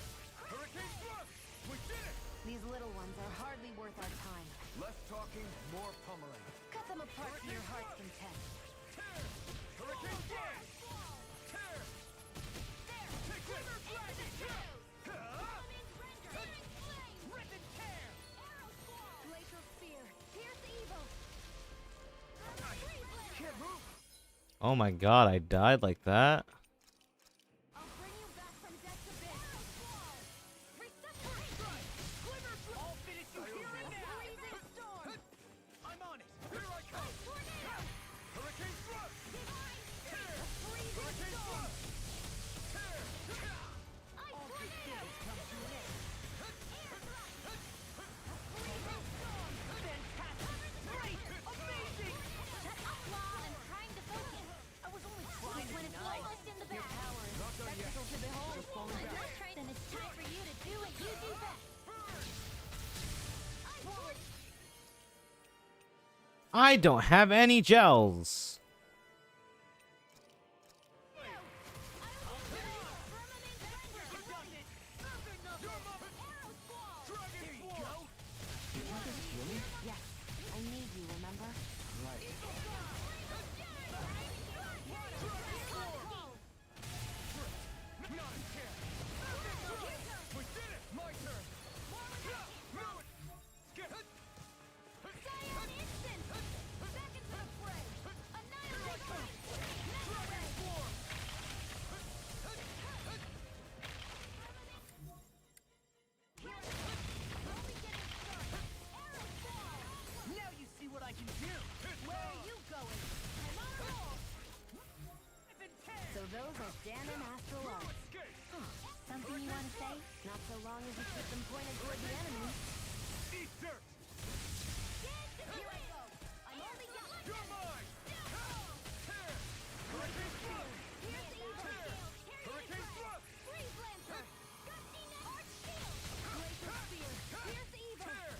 Speaker 6: Hurricane thrust! We did it!
Speaker 2: These little ones are hardly worth our time.
Speaker 6: Less talking, more pummeling.
Speaker 2: Cut them apart to your heart's content.
Speaker 6: Tear! Hurricane thrust! Tear! Take this!
Speaker 3: Rip and tear!
Speaker 2: Glacial Spear. Pierce evil.
Speaker 6: Can't move!
Speaker 1: Oh my god, I died like that?
Speaker 2: I'll bring you back from death to bed.
Speaker 3: I'll finish you here and now!
Speaker 2: Freezing storm.
Speaker 3: I'm on it!
Speaker 6: Here I come! Hurricane thrust! Tear! Hurricane thrust! Tear!
Speaker 3: All good things come to an end. Fantastic! Great! Amazing!
Speaker 8: Shut up, Law. I'm trying to focus.
Speaker 3: I was only trying
Speaker 8: When
Speaker 3: to
Speaker 8: it's
Speaker 3: deny.
Speaker 8: almost in the
Speaker 3: Your
Speaker 8: bag.
Speaker 3: power is spectacle to behold.
Speaker 8: I'm not trying, then it's time for you to do what you do best.
Speaker 1: I don't have any gels.
Speaker 3: There you go!
Speaker 2: Yes. I need you, remember?
Speaker 6: We did it! My turn! Get hit!
Speaker 8: Scion instant! Back into the fray! Annihilation! Dragon
Speaker 6: Form!
Speaker 3: Now you see what I can do! Where are you going?
Speaker 8: I'm on a roll!
Speaker 3: Rip and tear!
Speaker 2: So those are Dan and Astral Arts.
Speaker 8: Something you want to say?
Speaker 2: Not so long as you keep them pointed toward the enemy.
Speaker 6: Eat dirt!
Speaker 8: Here I go! I'm only getting
Speaker 6: You're mine! Tear! Hurricane thrust!
Speaker 8: Here's the evil scales!
Speaker 6: Hurricane thrust!
Speaker 8: Freeze Lancer! Gusty Arch Shield!
Speaker 2: Glacial Spear. Pierce evil.
Speaker 6: Tear!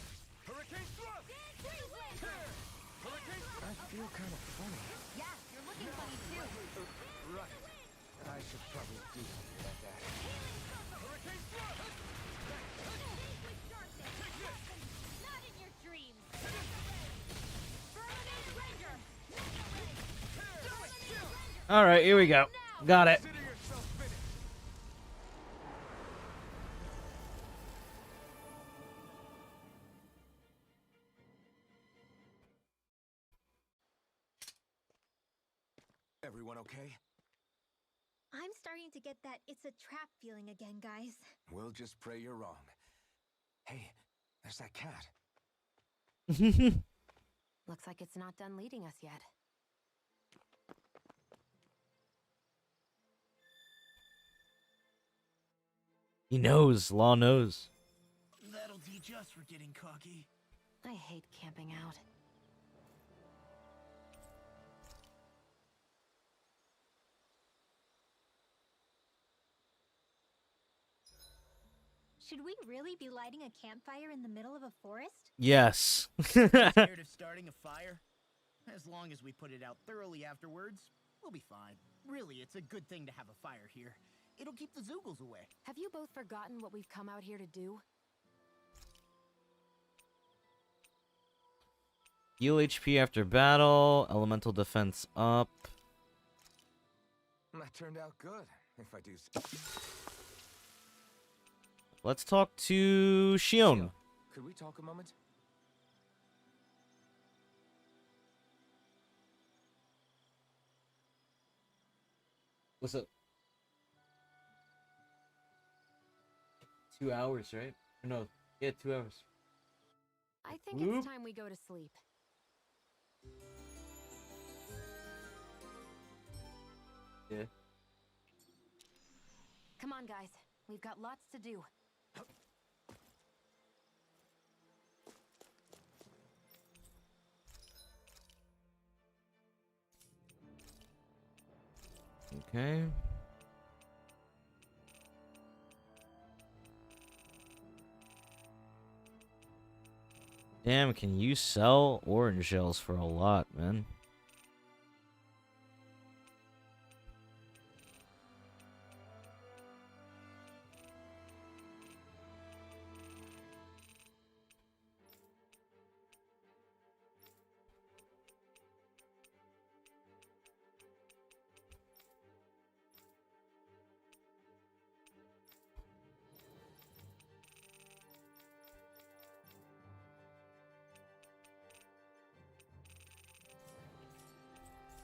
Speaker 6: Hurricane thrust!
Speaker 8: Freeze Lancer!
Speaker 6: Tear! Hurricane thrust! I feel kind of funny.
Speaker 2: Yeah, you're looking funny too.
Speaker 6: Right. I should probably do something about that. Hurricane thrust!
Speaker 8: With darkness! Not in your dreams! Firmament Ranger!
Speaker 1: Alright, here we go. Got it.
Speaker 6: Consider yourself finished. Everyone okay?
Speaker 8: I'm starting to get that it's a trap feeling again, guys.
Speaker 6: We'll just pray you're wrong. Hey, there's that cat.
Speaker 2: Looks like it's not done leading us yet.
Speaker 1: He knows. Law knows.
Speaker 3: That'll teach us for getting cocky.
Speaker 2: I hate camping out.
Speaker 8: Should we really be lighting a campfire in the middle of a forest?
Speaker 1: Yes.
Speaker 3: Scared of starting a fire? As long as we put it out thoroughly afterwards, we'll be fine. Really, it's a good thing to have a fire here. It'll keep the Zoogles away.
Speaker 2: Have you both forgotten what we've come out here to do?
Speaker 1: Heal HP after battle. Elemental defense up.
Speaker 6: That turned out good, if I do.
Speaker 1: Let's talk to Shion.
Speaker 6: Could we talk a moment?
Speaker 1: What's up? 2 hours, right? Or no, yeah, 2 hours.
Speaker 2: I think
Speaker 1: Whoop.
Speaker 2: it's time we go to sleep.
Speaker 1: Yeah.
Speaker 2: Come on, guys. We've got lots to do.
Speaker 1: Okay. Damn, can you sell orange shells for a lot, man?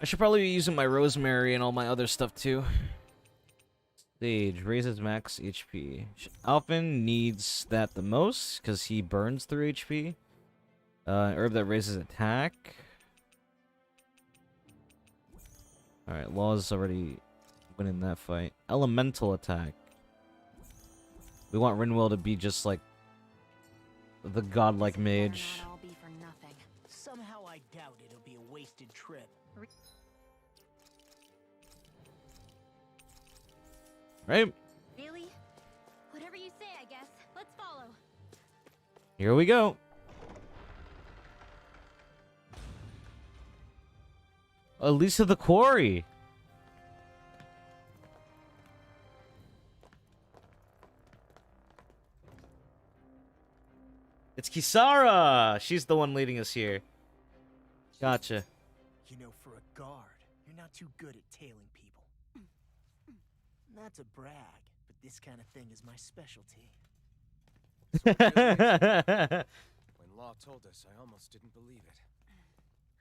Speaker 1: I should probably be using my rosemary and all my other stuff too. Sage raises max HP. Alphen needs that the most because he burns through HP. Herb that raises attack. Alright, Law's already winning that fight. Elemental attack. We want Rinwell to be just like the godlike
Speaker 2: This better
Speaker 1: mage.
Speaker 2: not all be for nothing.
Speaker 3: Somehow I doubt it'll be a wasted trip.
Speaker 1: Right?
Speaker 8: Really? Whatever you say, I guess. Let's follow.
Speaker 1: Here we go. Elisa the Quarry. It's Kisara. She's the one leading us here. Gotcha.
Speaker 3: You know, for a guard, you're not too good at tailing people. Not to brag, but this kind of thing is my specialty.
Speaker 6: When Law told us, I almost didn't believe it.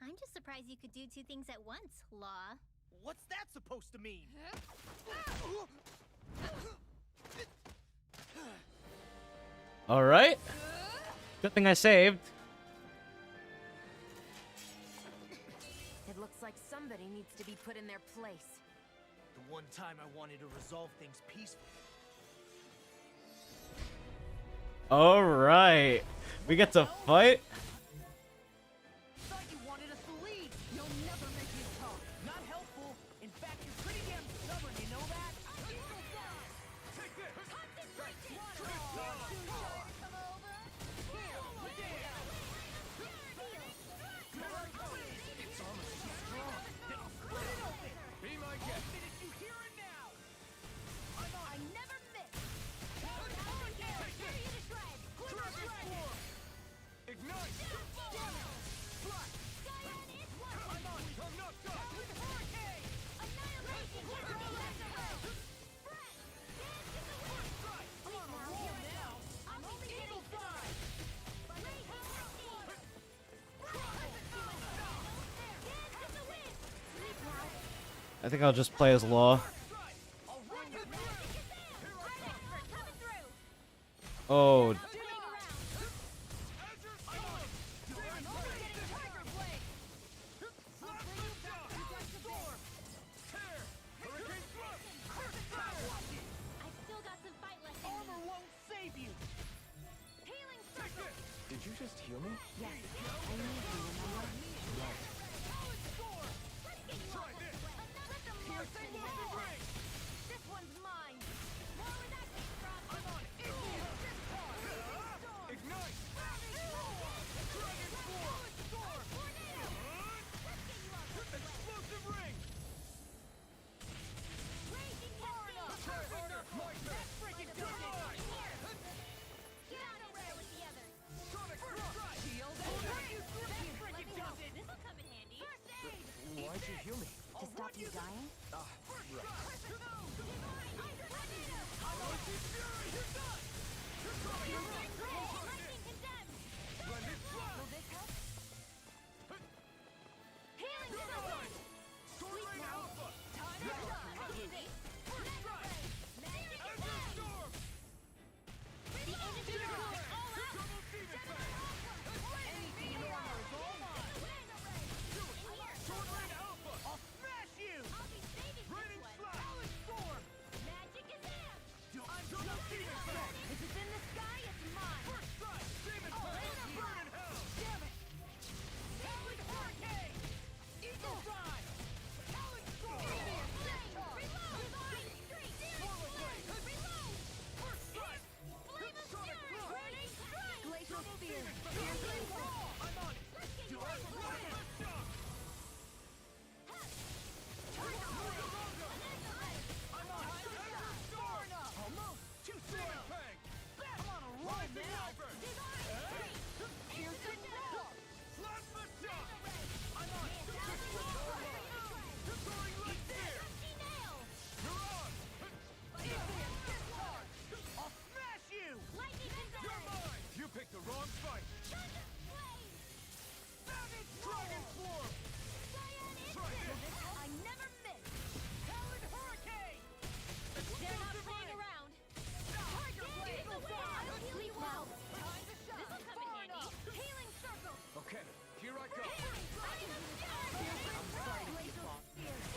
Speaker 8: I'm just surprised you could do two things at once, Law.
Speaker 3: What's that supposed to mean?
Speaker 1: All right. Good thing I saved.
Speaker 2: It looks like somebody needs to be put in their place.
Speaker 3: The one time I wanted to resolve things peacefully.
Speaker 1: All right. We get to fight.
Speaker 3: Thought you wanted us to lead. You'll never make me talk. Not helpful. In fact, you're pretty damn stubborn. You know that? Take this. It's almost too strong. Then split it open. Be my guest. Did you hear it now? I never miss. Ignite!
Speaker 1: I think I'll just play as Law. Oh,
Speaker 6: heal me?
Speaker 2: Yes, I need you, remember? This one's mine. Where would that come from? I'm on it.
Speaker 6: Ignite! Explosive ring!
Speaker 2: Raging cascade.
Speaker 6: Nightmare!
Speaker 2: Freaking goodness. Get out of there with the others.
Speaker 6: Sonic Strike!
Speaker 2: Shield. This'll come in handy. First aid.
Speaker 6: Why'd you heal me?
Speaker 2: To stop you dying? Lightning condemned. Will this help? Healing discipline.
Speaker 6: Sword Rain Alpha!
Speaker 2: Easy. Magic attack. The energy is going all out.
Speaker 6: Double Demon Fang!
Speaker 2: Anything in armor is all mine.
Speaker 6: Sword Rain Alpha! I'll smash you!
Speaker 2: I'll be saving
Speaker 6: Raining
Speaker 2: this one.
Speaker 6: Slash! Talon Storm!
Speaker 2: Magic is amped.
Speaker 6: I'm Double Demon Fang!
Speaker 2: If it's in the sky, it's mine.
Speaker 6: First strike! Demon Fang! Burn in hell!
Speaker 2: Damn it.
Speaker 6: Talon Hurricane! Eagle Drive! Talon Storm! Swallow Blade! First strike! Sonic Rush!
Speaker 2: Glacial Spear.
Speaker 6: I'm on it! Plasma Shock! I'm on it! Tiger Storm! Almost! Two Demon Fang! I'm on a roll now!
Speaker 2: Fearsome Roar.
Speaker 6: Plasma Shock! I'm on it! Soaring Light Spear! You're on! I'll smash you! You're mine! You picked the wrong fight! Savage Dragon Form! Try this!
Speaker 2: I never miss.
Speaker 6: Talon Hurricane!
Speaker 2: They're not playing around.
Speaker 6: Tiger Blade!
Speaker 2: I'll heal you out. This'll come in handy. Healing circle.
Speaker 6: Okay, here I go!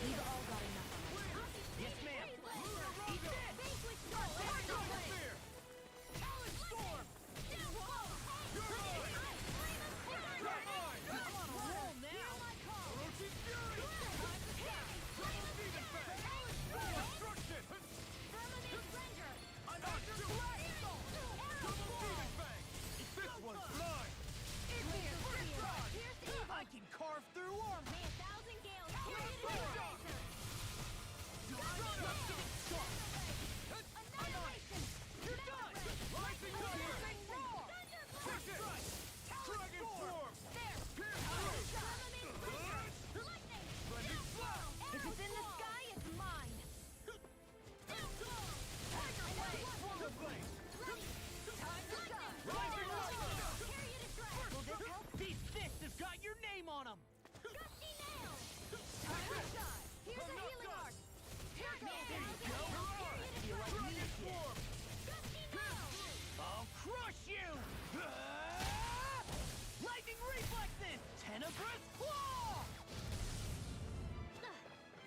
Speaker 2: We've all got enough of it.
Speaker 6: Yes, ma'am! Eat this!
Speaker 2: Vanquish
Speaker 6: Tiger
Speaker 2: Dark.
Speaker 6: Spear! Talon Storm! You're mine! You're mine! I'm on a roll now! Orochi Fury! Double Demon Fang! Destruction! I'm on to Double Demon Fang! This one's mine! I can carve through armor! You're done! Rising Thunder! Push it! Dragon Form! Splendid Slash!
Speaker 2: If it's in the sky, it's mine.
Speaker 6: Tiger Blade! Swallow Blade! Time to shine! Rising Thunder!
Speaker 2: Will this help?
Speaker 3: These fists have got your name on them!
Speaker 2: Gusty nail. Time to shine. Here's a healing arc.
Speaker 6: Dragon Form!
Speaker 3: I'll crush you! Lightning reflexes! Tenebrous claw!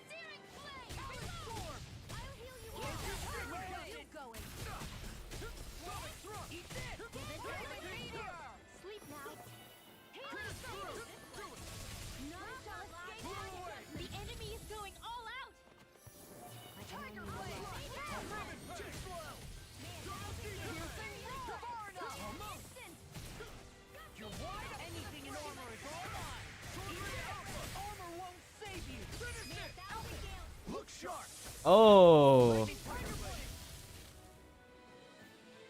Speaker 2: Searing flame. I'll heal you all. Where are you going?
Speaker 6: Sonic Thrust!
Speaker 2: Eat this. Sleep now. Healing circle. None shall escape. The enemy is going all out.
Speaker 6: Tiger Blade! Ribbon Too slow! Double Demon Fang! Almost!
Speaker 3: You're wide. Anything in armor is all mine! Armor won't save you!
Speaker 6: Finish it! Look sharp!
Speaker 1: Oh,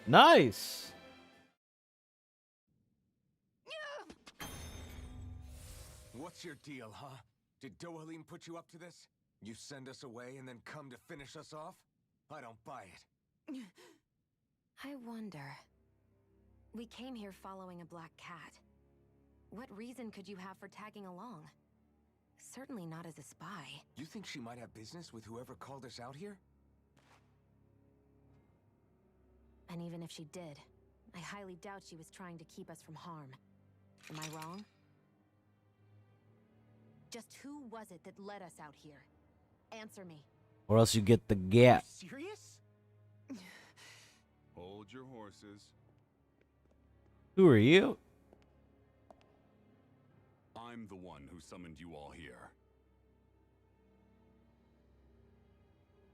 Speaker 1: nice.
Speaker 6: What's your deal, huh? Did Dohalim put you up to this? You send us away and then come to finish us off? I don't buy it.
Speaker 2: I wonder. We came here following a black cat. What reason could you have for tagging along? Certainly not as a spy.
Speaker 6: You think she might have business with whoever called us out here?
Speaker 2: And even if she did, I highly doubt she was trying to keep us from harm. Am I wrong? Just who was it that led us out here? Answer me.
Speaker 1: Or else you get the gap.
Speaker 3: Serious?
Speaker 7: Hold your horses.
Speaker 1: Who are you?
Speaker 9: I'm the one who summoned you all here.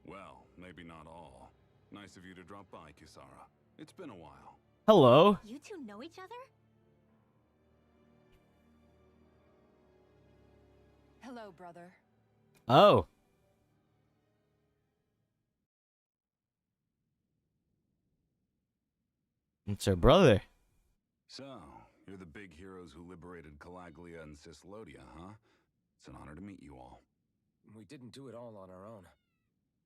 Speaker 9: Well, maybe not all. Nice of you to drop by, Kisara. It's been a while.
Speaker 1: Hello.
Speaker 8: You two know each other?
Speaker 4: Hello, brother.
Speaker 1: Oh. It's her brother.
Speaker 9: So, you're the big heroes who liberated Calaglia and Cislodia, huh? It's an honor to meet you all.
Speaker 6: We didn't do it all on our own.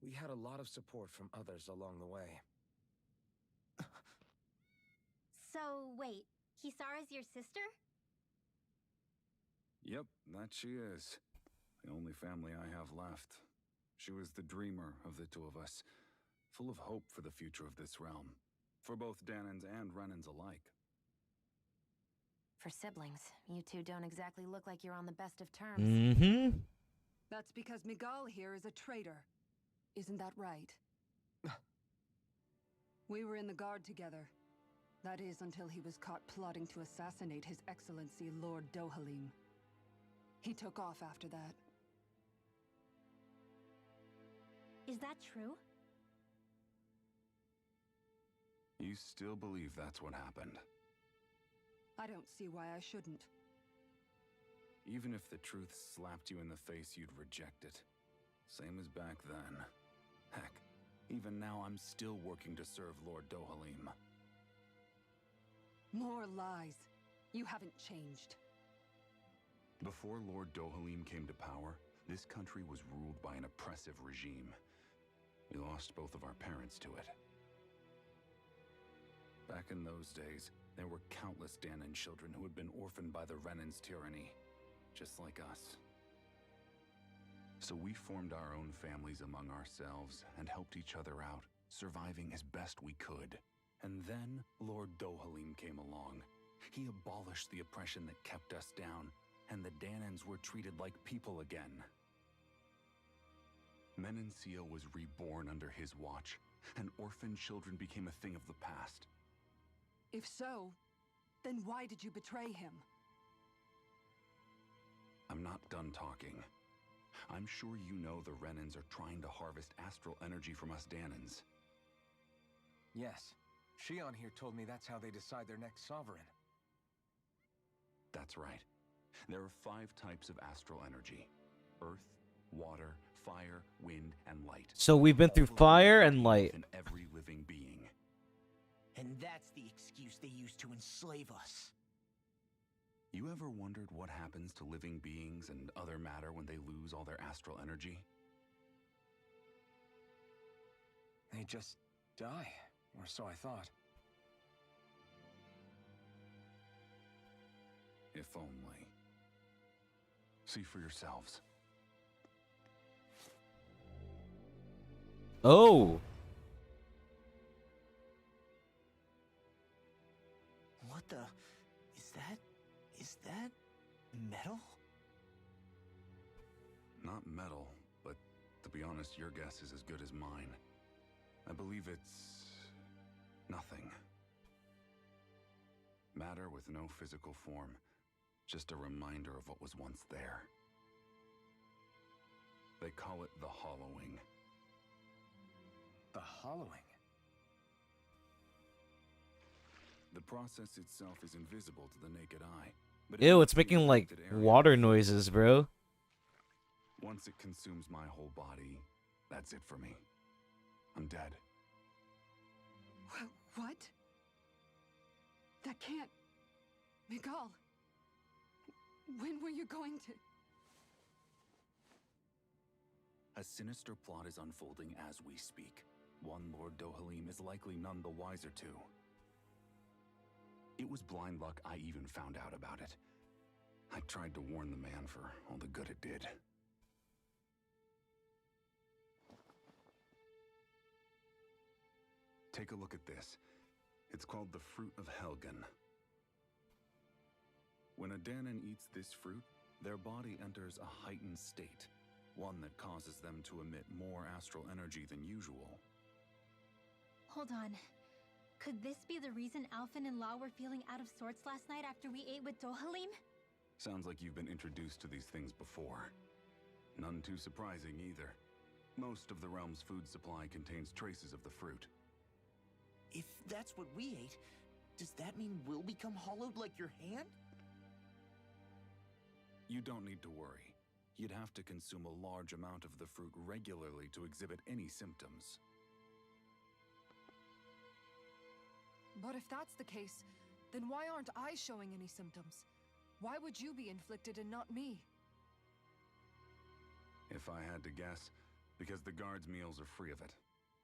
Speaker 6: We had a lot of support from others along the way.
Speaker 8: So, wait. Kisara's your sister?
Speaker 9: Yep, that she is. The only family I have left. She was the dreamer of the two of us, full of hope for the future of this realm, for both Danans and Renans alike.
Speaker 2: For siblings, you two don't exactly look like you're on the best of terms.
Speaker 1: Mm-hmm.
Speaker 4: That's because Miguel here is a traitor. Isn't that right? We were in the Guard together. That is, until he was caught plotting to assassinate His Excellency Lord Dohalim. He took off after that.
Speaker 8: Is that true?
Speaker 9: You still believe that's what happened?
Speaker 4: I don't see why I shouldn't.
Speaker 9: Even if the truth slapped you in the face, you'd reject it. Same as back then. Heck, even now I'm still working to serve Lord Dohalim.
Speaker 4: More lies. You haven't changed.
Speaker 9: Before Lord Dohalim came to power, this country was ruled by an oppressive regime. We lost both of our parents to it. Back in those days, there were countless Danan children who had been orphaned by the Renan's tyranny, just like us. So we formed our own families among ourselves and helped each other out, surviving as best we could. And then Lord Dohalim came along. He abolished the oppression that kept us down, and the Danans were treated like people again. Menencia was reborn under his watch, and orphan children became a thing of the past.
Speaker 4: If so, then why did you betray him?
Speaker 9: I'm not done talking. I'm sure you know the Renans are trying to harvest astral energy from us Danans.
Speaker 6: Yes. Shion here told me that's how they decide their next sovereign.
Speaker 9: That's right. There are 5 types of astral energy: earth, water, fire, wind, and light.
Speaker 1: So we've been through fire and light.
Speaker 9: In every living being.
Speaker 3: And that's the excuse they use to enslave us.
Speaker 9: You ever wondered what happens to living beings and other matter when they lose all their astral energy?
Speaker 6: They just die, or so I thought.
Speaker 9: If only. See for yourselves.
Speaker 1: Oh.
Speaker 3: What the... Is that metal?
Speaker 9: Not metal, but to be honest, your guess is as good as mine. I believe it's... nothing. Matter with no physical form. Just a reminder of what was once there. They call it the hollowing.
Speaker 6: The hollowing?
Speaker 9: The process itself is invisible to the naked eye. But
Speaker 1: Ew, it's making like water noises, bro.
Speaker 9: Once it consumes my whole body, that's it for me. I'm dead.
Speaker 4: What? That can't... Miguel, when were you going to...
Speaker 9: A sinister plot is unfolding as we speak. One Lord Dohalim is likely none the wiser to. It was blind luck I even found out about it. I tried to warn the man for all the good it did. Take a look at this. It's called the Fruit of Helgen. When a Danan eats this fruit, their body enters a heightened state, one that causes them to emit more astral energy than usual.
Speaker 8: Hold on. Could this be the reason Alphen and Law were feeling out of sorts last night after we ate with Dohalim?
Speaker 9: Sounds like you've been introduced to these things before. None too surprising either. Most of the realm's food supply contains traces of the fruit.
Speaker 3: If that's what we ate, does that mean we'll become hollowed like your hand?
Speaker 9: You don't need to worry. You'd have to consume a large amount of the fruit regularly to exhibit any symptoms.
Speaker 4: But if that's the case, then why aren't I showing any symptoms? Why would you be inflicted and not me?
Speaker 9: If I had to guess, because the guards' meals are free of it.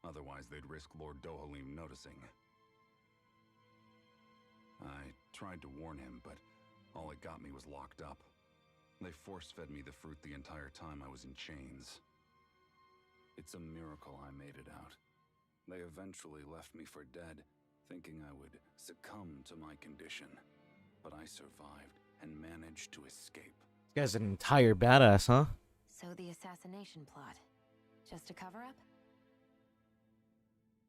Speaker 9: Otherwise, they'd risk Lord Dohalim noticing. I tried to warn him, but all it got me was locked up. They force-fed me the fruit the entire time I was in chains. It's a miracle I made it out. They eventually left me for dead, thinking I would succumb to my condition. But I survived and managed to escape.
Speaker 1: This guy's an entire badass, huh?
Speaker 2: So the assassination plot. Just a cover-up?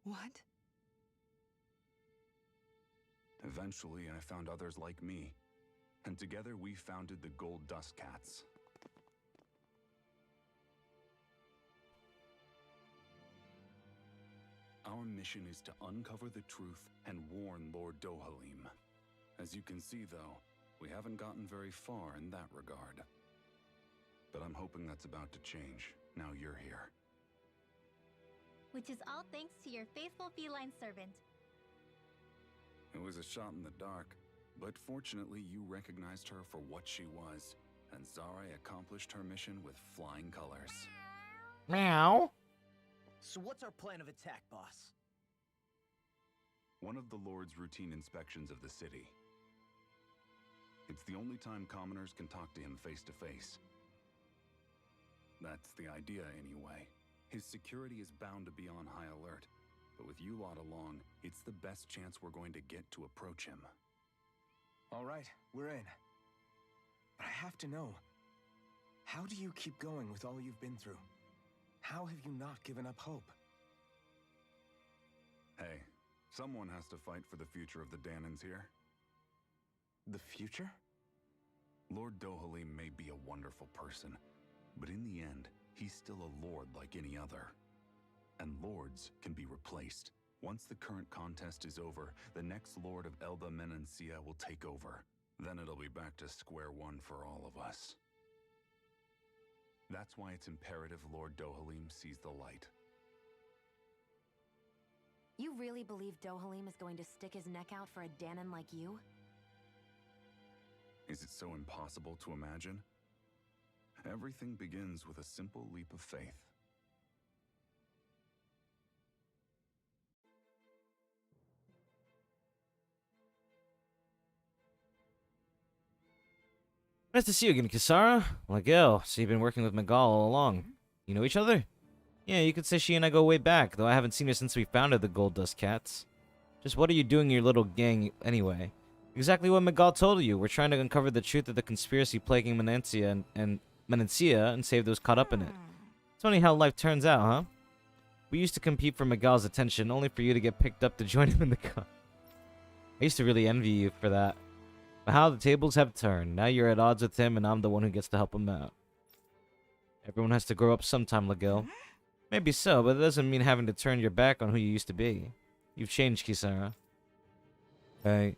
Speaker 4: What?
Speaker 9: Eventually, I found others like me. And together we founded the Gold Dust Cats. Our mission is to uncover the truth and warn Lord Dohalim. As you can see, though, we haven't gotten very far in that regard. But I'm hoping that's about to change, now you're here.
Speaker 8: Which is all thanks to your faithful feline servant.
Speaker 9: It was a shot in the dark, but fortunately you recognized her for what she was, and Zare accomplished her mission with flying colors.
Speaker 1: Meow.
Speaker 3: So what's our plan of attack, boss?
Speaker 9: One of the Lord's routine inspections of the city. It's the only time commoners can talk to him face to face. That's the idea, anyway. His security is bound to be on high alert, but with you lot along, it's the best chance we're going to get to approach him.
Speaker 6: All right, we're in. But I have to know, how do you keep going with all you've been through? How have you not given up hope?
Speaker 9: Hey, someone has to fight for the future of the Danans here.
Speaker 6: The future?
Speaker 9: Lord Dohalim may be a wonderful person, but in the end, he's still a lord like any other. And lords can be replaced. Once the current contest is over, the next lord of Elda Menancia will take over. Then it'll be back to square one for all of us. That's why it's imperative Lord Dohalim sees the light.
Speaker 2: You really believe Dohalim is going to stick his neck out for a Danan like you?
Speaker 9: Is it so impossible to imagine? Everything begins with a simple leap of faith.
Speaker 1: Nice to see you again, Kisara. Miguel, so you've been working with Miguel all along. You know each other? Yeah, you could say she and I go way back, though I haven't seen her since we founded the Gold Dust Cats. Just what are you doing in your little gang anyway? Exactly what Miguel told you. We're trying to uncover the truth of the conspiracy plaguing Menancia and save those caught up in it. It's funny how life turns out, huh? We used to compete for Miguel's attention, only for you to get picked up to join him in the cup. I used to really envy you for that. But how the tables have turned. Now you're at odds with him, and I'm the one who gets to help him out. Everyone has to grow up sometime, Miguel. Maybe so, but it doesn't mean having to turn your back on who you used to be. You've changed, Kisara. I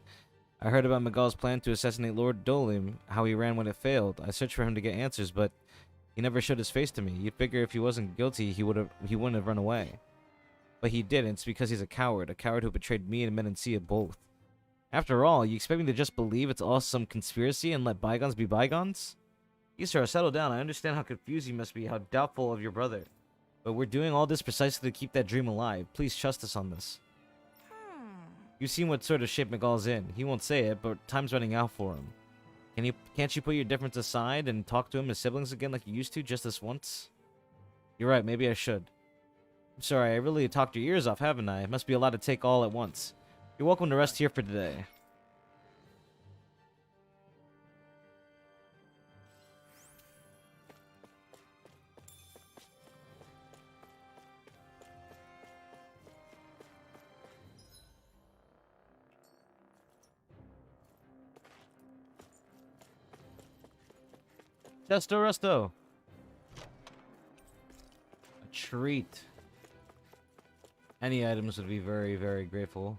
Speaker 1: heard about Miguel's plan to assassinate Lord Dohalim, how he ran when it failed. I searched for him to get answers, but he never showed his face to me. You'd figure if he wasn't guilty, he wouldn't have run away. But he didn't. It's because he's a coward who betrayed me and Menancia both. After all, you expect me to just believe it's all some conspiracy and let bygones be bygones? Kisara, settle down. I understand how confused you must be, how doubtful of your brother. But we're doing all this precisely to keep that dream alive. Please trust us on this. You've seen what sort of shape Miguel's in. He won't say it, but time's running out for him. Can't you put your difference aside and talk to him as siblings again like you used to just this once? You're right, maybe I should. I'm sorry, I really talked your ears off, haven't I? It must be a lot to take all at once. You're welcome to rest here for today. Chesto Resto. A treat. Any items would be very, very grateful.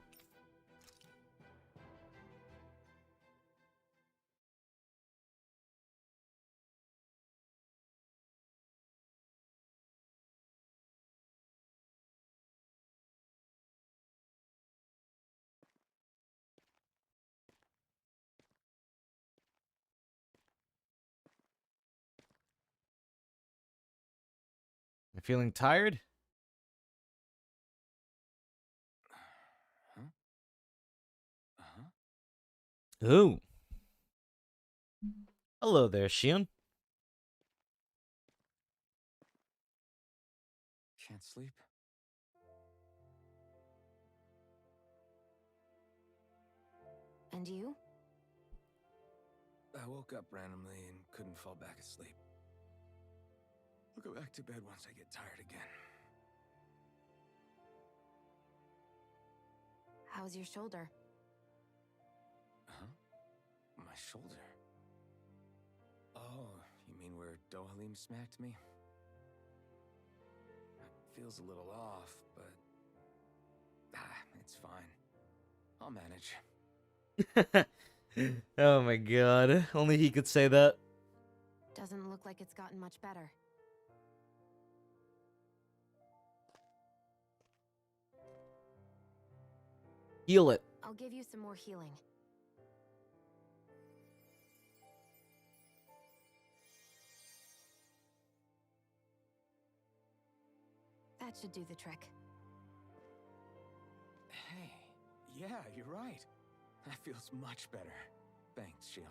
Speaker 1: You feeling tired?
Speaker 6: Huh? Uh-huh.
Speaker 1: Ooh. Hello there, Shion.
Speaker 6: Can't sleep?
Speaker 2: And you?
Speaker 6: I woke up randomly and couldn't fall back asleep. I'll go back to bed once I get tired again.
Speaker 2: How's your shoulder?
Speaker 6: Huh? My shoulder? Oh, you mean where Dohalim smacked me? It feels a little off, but... it's fine. I'll manage.
Speaker 1: Oh my god. Only he could say that.
Speaker 2: Doesn't look like it's gotten much better.
Speaker 1: Heal it.
Speaker 2: I'll give you some more healing. That should do the trick.
Speaker 6: Hey, yeah, you're right. That feels much better. Thanks, Shion.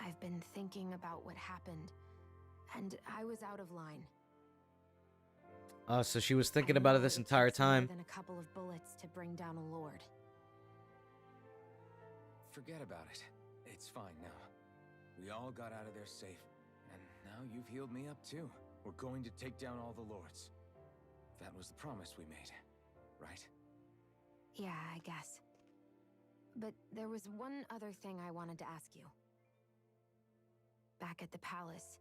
Speaker 2: I've been thinking about what happened, and I was out of line.
Speaker 1: So she was thinking
Speaker 2: I
Speaker 1: about it
Speaker 2: know
Speaker 1: this entire
Speaker 2: takes more
Speaker 1: time.
Speaker 2: than a couple of bullets to bring down a lord.
Speaker 6: Forget about it. It's fine now. We all got out of there safe, and now you've healed me up too. We're going to take down all the lords. That was the promise we made, right?
Speaker 2: Yeah, I guess. But there was one other thing I wanted to ask you. Back at the palace,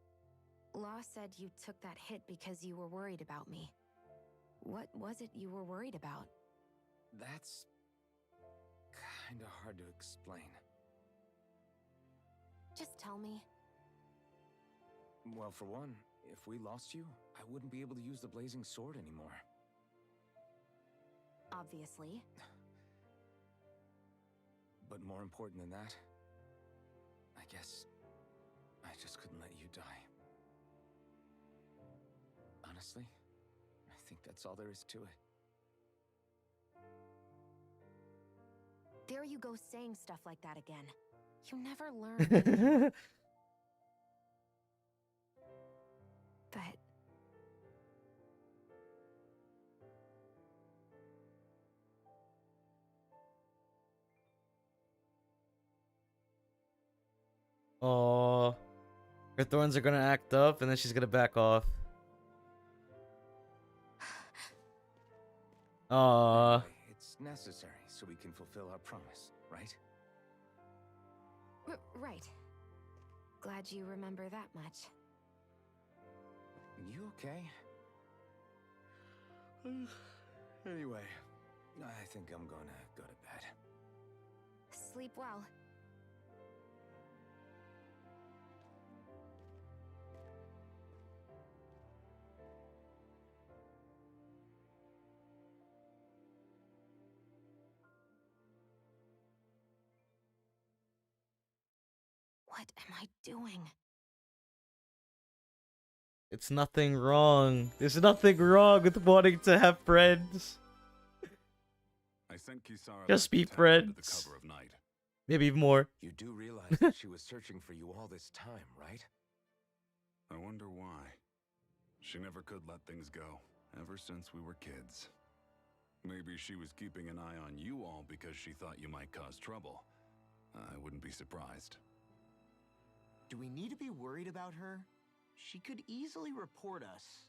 Speaker 2: Law said you took that hit because you were worried about me. What was it you were worried about?
Speaker 6: That's... kinda hard to explain.
Speaker 2: Just tell me.
Speaker 6: Well, for one, if we lost you, I wouldn't be able to use the blazing sword anymore.
Speaker 2: Obviously.
Speaker 6: But more important than that, I guess I just couldn't let you die. Honestly, I think that's all there is to it.
Speaker 2: There you go saying stuff like that again. You never learn. But...
Speaker 1: Aww. Her thorns are gonna act up and then she's gonna back off. Aww.
Speaker 6: Anyway, it's necessary so we can fulfill our promise, right?
Speaker 2: Right. Glad you remember that much.
Speaker 6: You okay? Anyway, I think I'm gonna go to bed.
Speaker 2: Sleep well. What am I doing?
Speaker 1: It's nothing wrong. There's nothing wrong with wanting to have friends.
Speaker 9: I sent Kisara
Speaker 1: Just
Speaker 9: back to
Speaker 1: be
Speaker 9: town under the
Speaker 1: friends.
Speaker 9: cover of night.
Speaker 1: Maybe more.
Speaker 6: You do realize that she was searching for you all this time, right?
Speaker 9: I wonder why. She never could let things go, ever since we were kids. Maybe she was keeping an eye on you all because she thought you might cause trouble. I wouldn't be surprised.
Speaker 3: Do we need to be worried about her? She could easily report us.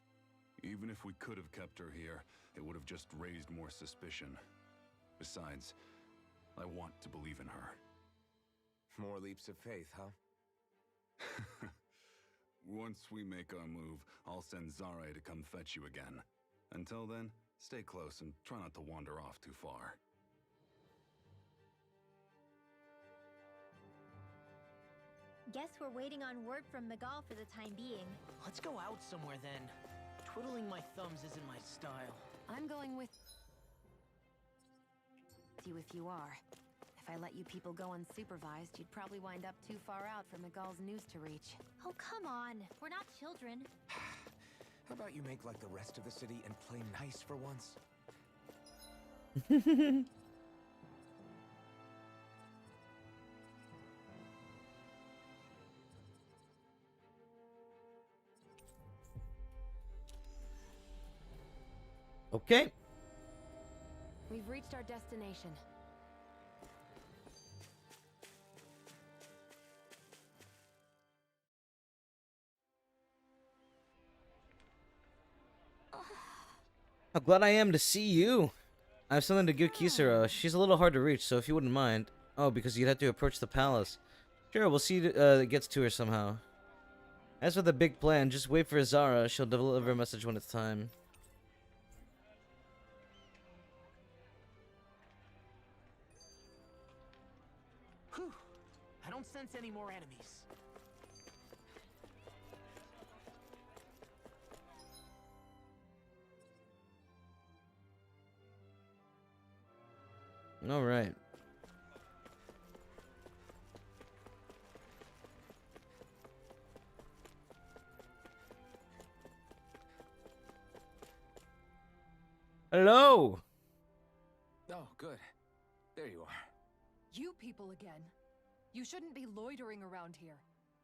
Speaker 9: Even if we could have kept her here, it would have just raised more suspicion. Besides, I want to believe in her.
Speaker 6: More leaps of faith, huh?
Speaker 9: Once we make our move, I'll send Zare to come fetch you again. Until then, stay close and try not to wander off too far.
Speaker 8: Guess we're waiting on word from Miguel for the time being.
Speaker 3: Let's go out somewhere then. Twiddling my thumbs isn't my style.
Speaker 2: I'm going with you if you are. If I let you people go unsupervised, you'd probably wind up too far out for Miguel's news to reach.
Speaker 8: Oh, come on. We're not children.
Speaker 6: How about you make like the rest of the city and play nice for once?
Speaker 1: Okay.
Speaker 2: We've reached our destination.
Speaker 1: How glad I am to see you. I have something to give Kisara. She's a little hard to reach, so if you wouldn't mind. Oh, because you'd have to approach the palace. Sure, we'll see it gets to her somehow. As for the big plan, just wait for Zara. She'll deliver a message when it's time.
Speaker 3: Whew. I don't sense any more enemies.
Speaker 1: All right. Hello.
Speaker 6: Oh, good. There you are.
Speaker 4: You people again. You shouldn't be loitering around here.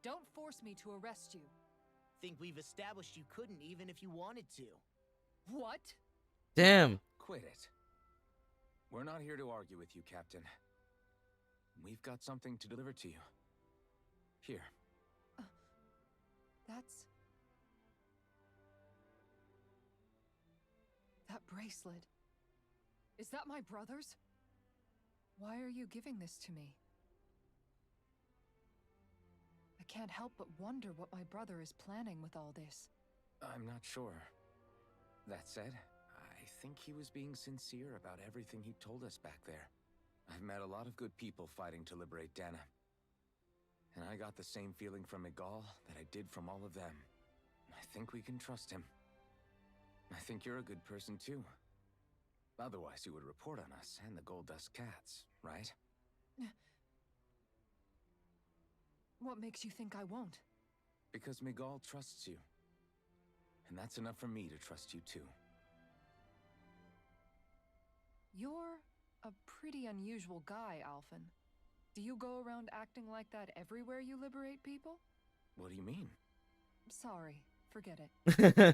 Speaker 4: Don't force me to arrest you.
Speaker 3: Think we've established you couldn't even if you wanted to.
Speaker 4: What?
Speaker 1: Damn.
Speaker 6: Quit it. We're not here to argue with you, Captain. We've got something to deliver to you. Here.
Speaker 4: That's... That bracelet. Is that my brother's? Why are you giving this to me? I can't help but wonder what my brother is planning with all this.
Speaker 6: I'm not sure. That said, I think he was being sincere about everything he told us back there. I've met a lot of good people fighting to liberate Dana. And I got the same feeling from Miguel that I did from all of them. I think we can trust him. I think you're a good person too. Otherwise you would report on us and the Gold Dust Cats, right?
Speaker 4: What makes you think I won't?
Speaker 6: Because Miguel trusts you. And that's enough for me to trust you too.
Speaker 4: You're a pretty unusual guy, Alphen. Do you go around acting like that everywhere you liberate people?
Speaker 6: What do you mean?
Speaker 4: Sorry, forget it.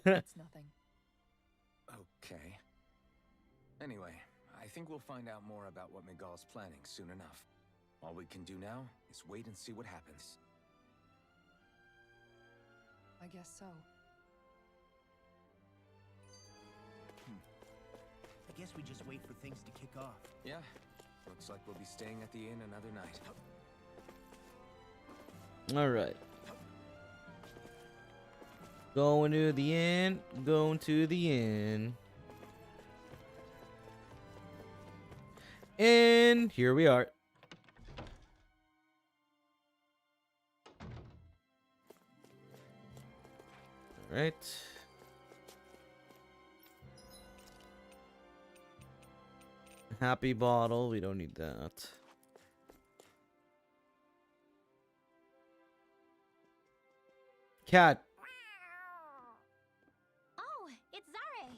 Speaker 4: It's nothing.
Speaker 6: Okay. Anyway, I think we'll find out more about what Miguel's planning soon enough. All we can do now is wait and see what happens.
Speaker 4: I guess so.
Speaker 3: I guess we just wait for things to kick off.
Speaker 6: Yeah, looks like we'll be staying at the inn another night.
Speaker 1: All right. Going to the inn. Going to the inn. And here we are. All right. Happy bottle. We don't need that. Cat.
Speaker 8: Oh, it's Zare.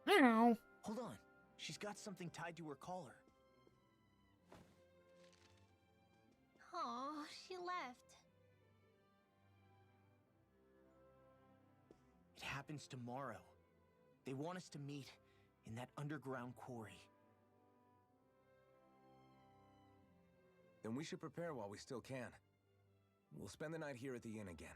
Speaker 1: Meow.
Speaker 3: Hold on. She's got something tied to her collar.
Speaker 8: Oh, she left.
Speaker 3: It happens tomorrow. They want us to meet in that underground quarry.
Speaker 6: Then we should prepare while we still can. We'll spend the night here at the inn again.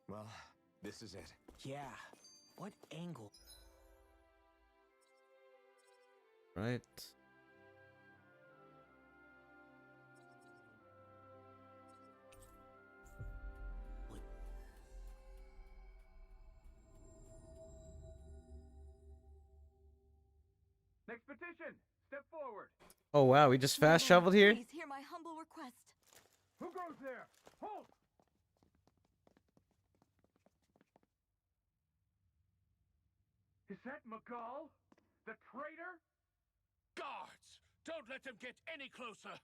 Speaker 6: Well, This is it.
Speaker 3: Yeah. What angle?
Speaker 1: Right.
Speaker 10: Next petition! Step forward!
Speaker 1: Oh wow, we just fast traveled here?
Speaker 11: Please hear my humble request.
Speaker 10: Who goes there? Halt! Is that Magal? The traitor?
Speaker 12: Guards! Don't let them get any closer!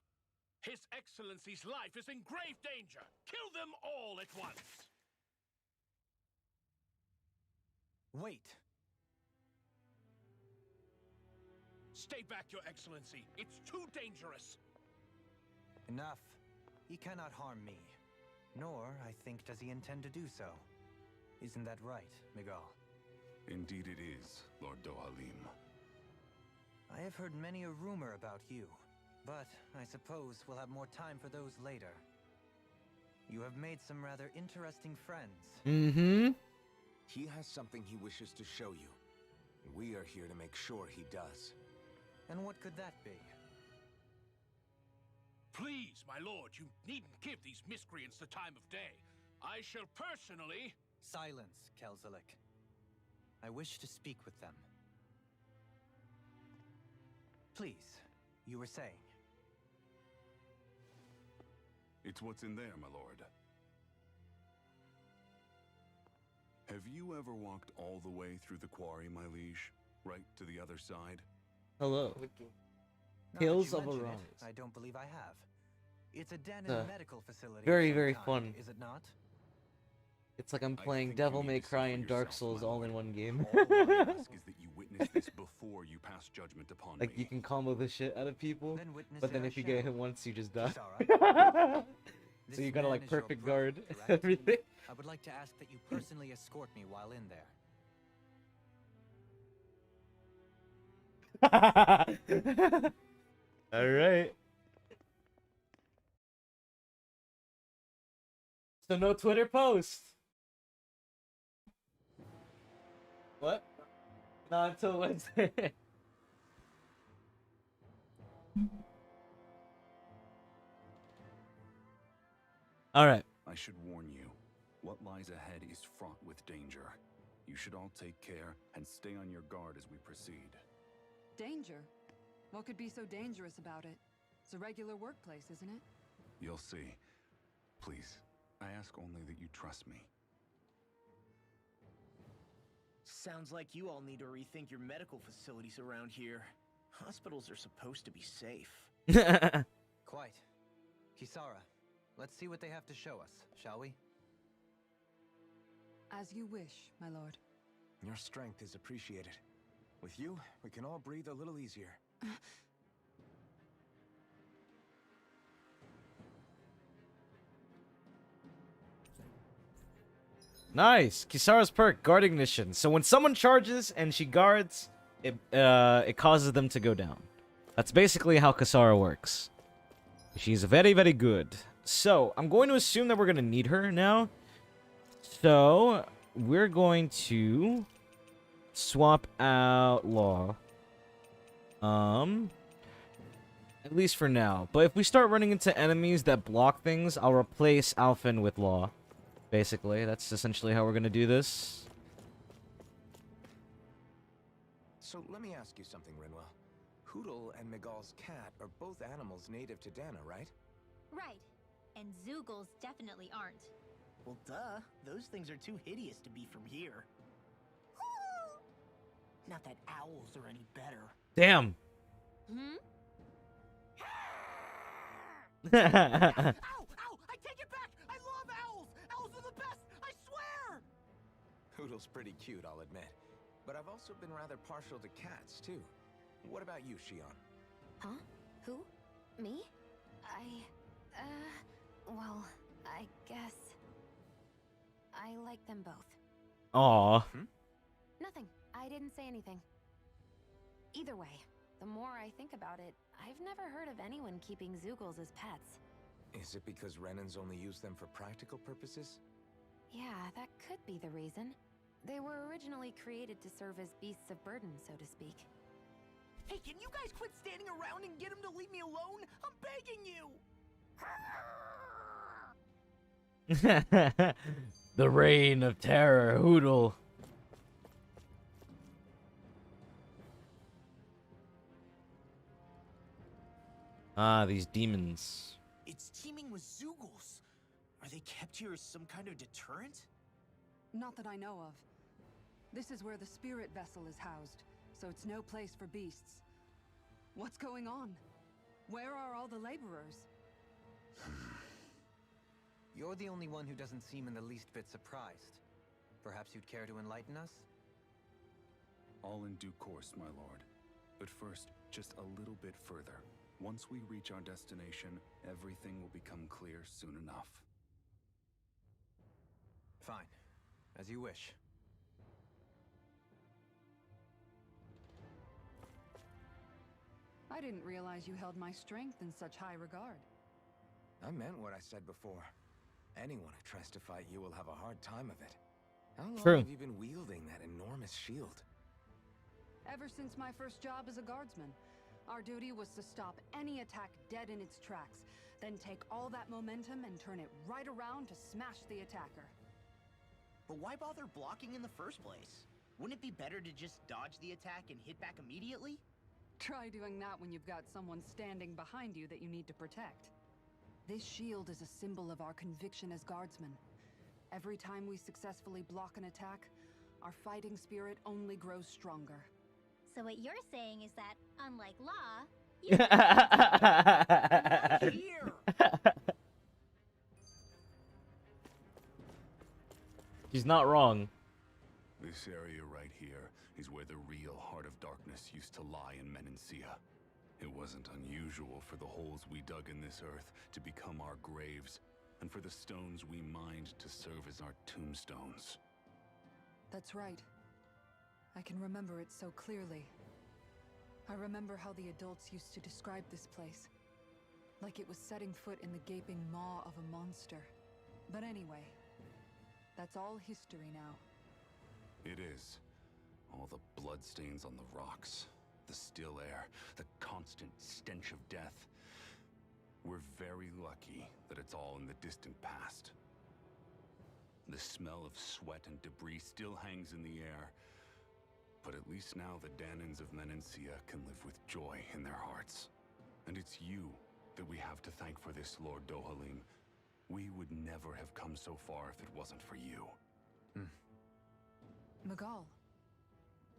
Speaker 12: His Excellency's life is in grave danger! Kill them all at once!
Speaker 5: Wait.
Speaker 12: Stay back, Your Excellency. It's too dangerous.
Speaker 5: Enough. He cannot harm me. Nor, I think, does he intend to do so. Isn't that right, Miguel?
Speaker 9: Indeed it is, Lord Dohalim.
Speaker 5: I have heard many a rumor about you, but I suppose we'll have more time for those later. You have made some rather interesting friends.
Speaker 1: Mm-hmm.
Speaker 6: He has something he wishes to show you. We are here to make sure he does.
Speaker 5: And what could that be?
Speaker 12: Please, my lord, you needn't give these miscreants the time of day. I shall personally...
Speaker 5: Silence, Kelzelik. I wish to speak with them. Please, you were saying.
Speaker 9: It's what's in there, my lord. Have you ever walked all the way through the quarry, my liege? Right to the other side?
Speaker 1: Hello.
Speaker 5: Now that
Speaker 1: Tales
Speaker 5: you
Speaker 1: of
Speaker 5: mention it,
Speaker 1: Arise.
Speaker 5: I don't believe I have. It's a Danon medical facility.
Speaker 1: Very,
Speaker 5: of some
Speaker 1: very
Speaker 5: kind,
Speaker 1: fun.
Speaker 5: Is it not?
Speaker 1: It's like I'm
Speaker 9: I
Speaker 1: playing
Speaker 9: think you
Speaker 1: Devil
Speaker 9: need
Speaker 1: May
Speaker 9: to see
Speaker 1: Cry
Speaker 9: for
Speaker 1: and Dark
Speaker 9: yourself,
Speaker 1: Souls
Speaker 9: my
Speaker 1: all
Speaker 9: lord.
Speaker 1: in one game.
Speaker 9: All I ask is that you witness this before you pass judgment upon
Speaker 1: Like
Speaker 9: me.
Speaker 1: you can combo the shit out of people,
Speaker 5: Then witness
Speaker 1: but then
Speaker 5: it I
Speaker 1: if you get hit
Speaker 5: shall.
Speaker 1: once, you just die.
Speaker 5: Kisara,
Speaker 1: So
Speaker 5: this
Speaker 1: you gotta
Speaker 5: man
Speaker 1: like
Speaker 5: is your
Speaker 1: perfect
Speaker 5: brother,
Speaker 1: guard
Speaker 5: correct?
Speaker 1: everything.
Speaker 5: I would like to ask that you personally escort me while in there.
Speaker 1: All right. So no Twitter post. What? Not until Wednesday. All right.
Speaker 9: I should warn you, what lies ahead is fraught with danger. You should all take care and stay on your guard as we proceed.
Speaker 4: Danger? What could be so dangerous about it? It's a regular workplace, isn't it?
Speaker 9: You'll see. Please, I ask only that you trust me.
Speaker 3: Sounds like you all need to rethink your medical facilities around here. Hospitals are supposed to be safe.
Speaker 5: Quite. Kisara, let's see what they have to show us, shall we?
Speaker 4: As you wish, my lord.
Speaker 6: Your strength is appreciated. With you, we can all breathe a little easier.
Speaker 1: Nice. Kisara's perk, guard ignition. So when someone charges and she guards, it causes them to go down. That's basically how Kisara works. She's very, very good. So I'm going to assume that we're going to need her now. So we're going to swap out Law. At least for now. But if we start running into enemies that block things, I'll replace Alphen with Law. Basically, that's essentially how we're gonna do this.
Speaker 6: So let me ask you something, Rinwell. Hootle and Miguel's cat are both animals native to Dana, right?
Speaker 8: Right. And Zoogles definitely aren't.
Speaker 3: Well, duh. Those things are too hideous to be from here. Not that owls are any better.
Speaker 1: Damn.
Speaker 8: Hmm?
Speaker 3: Ow! Ow! I take it back! I love owls! Owls are the best! I swear!
Speaker 6: Hootle's pretty cute, I'll admit. But I've also been rather partial to cats, too. What about you, Shion?
Speaker 2: Huh? Who? Me? Well, I guess... I like them both.
Speaker 1: Aw.
Speaker 2: Nothing. I didn't say anything. Either way, the more I think about it, I've never heard of anyone keeping Zoogles as pets.
Speaker 6: Is it because Renans only use them for practical purposes?
Speaker 2: Yeah, that could be the reason. They were originally created to serve as beasts of burden, so to speak.
Speaker 3: Hey, can you guys quit standing around and get him to leave me alone? I'm begging you!
Speaker 1: The reign of terror, Hootle. Ah, these demons.
Speaker 3: It's teeming with Zeugles. Are they kept here as some kind of deterrent?
Speaker 4: Not that I know of. This is where the spirit vessel is housed, so it's no place for beasts. What's going on? Where are all the laborers?
Speaker 5: You're the only one who doesn't seem in the least bit surprised. Perhaps you'd care to enlighten us?
Speaker 9: All in due course, my lord. But first, just a little bit further. Once we reach our destination, everything will become clear soon enough.
Speaker 5: Fine. As you wish.
Speaker 4: I didn't realize you held my strength in such high regard.
Speaker 6: I meant what I said before. Anyone who tries to fight you will have a hard time of it. How long
Speaker 1: True.
Speaker 6: have you been wielding that enormous shield?
Speaker 4: Ever since my first job as a guardsman, our duty was to stop any attack dead in its tracks, then take all that momentum and turn it right around to smash the attacker.
Speaker 3: But why bother blocking in the first place? Wouldn't it be better to just dodge the attack and hit back immediately?
Speaker 4: Try doing that when you've got someone standing behind you that you need to protect. This shield is a symbol of our conviction as guardsmen. Every time we successfully block an attack, our fighting spirit only grows stronger.
Speaker 8: So what you're saying is that, unlike Law,
Speaker 3: Here!
Speaker 1: She's not wrong.
Speaker 9: This area right here is where the real heart of darkness used to lie in Menancia. It wasn't unusual for the holes we dug in this earth to become our graves, and for the stones we mined to serve as our tombstones.
Speaker 4: That's right. I can remember it so clearly. I remember how the adults used to describe this place. Like it was setting foot in the gaping maw of a monster. But anyway, that's all history now.
Speaker 9: It is. All the bloodstains on the rocks, the still air, the constant stench of death. We're very lucky that it's all in the distant past. The smell of sweat and debris still hangs in the air. But at least now the Danans of Menancia can live with joy in their hearts. And it's you that we have to thank for this, Lord Dohalim. We would never have come so far if it wasn't for you.
Speaker 4: Magal,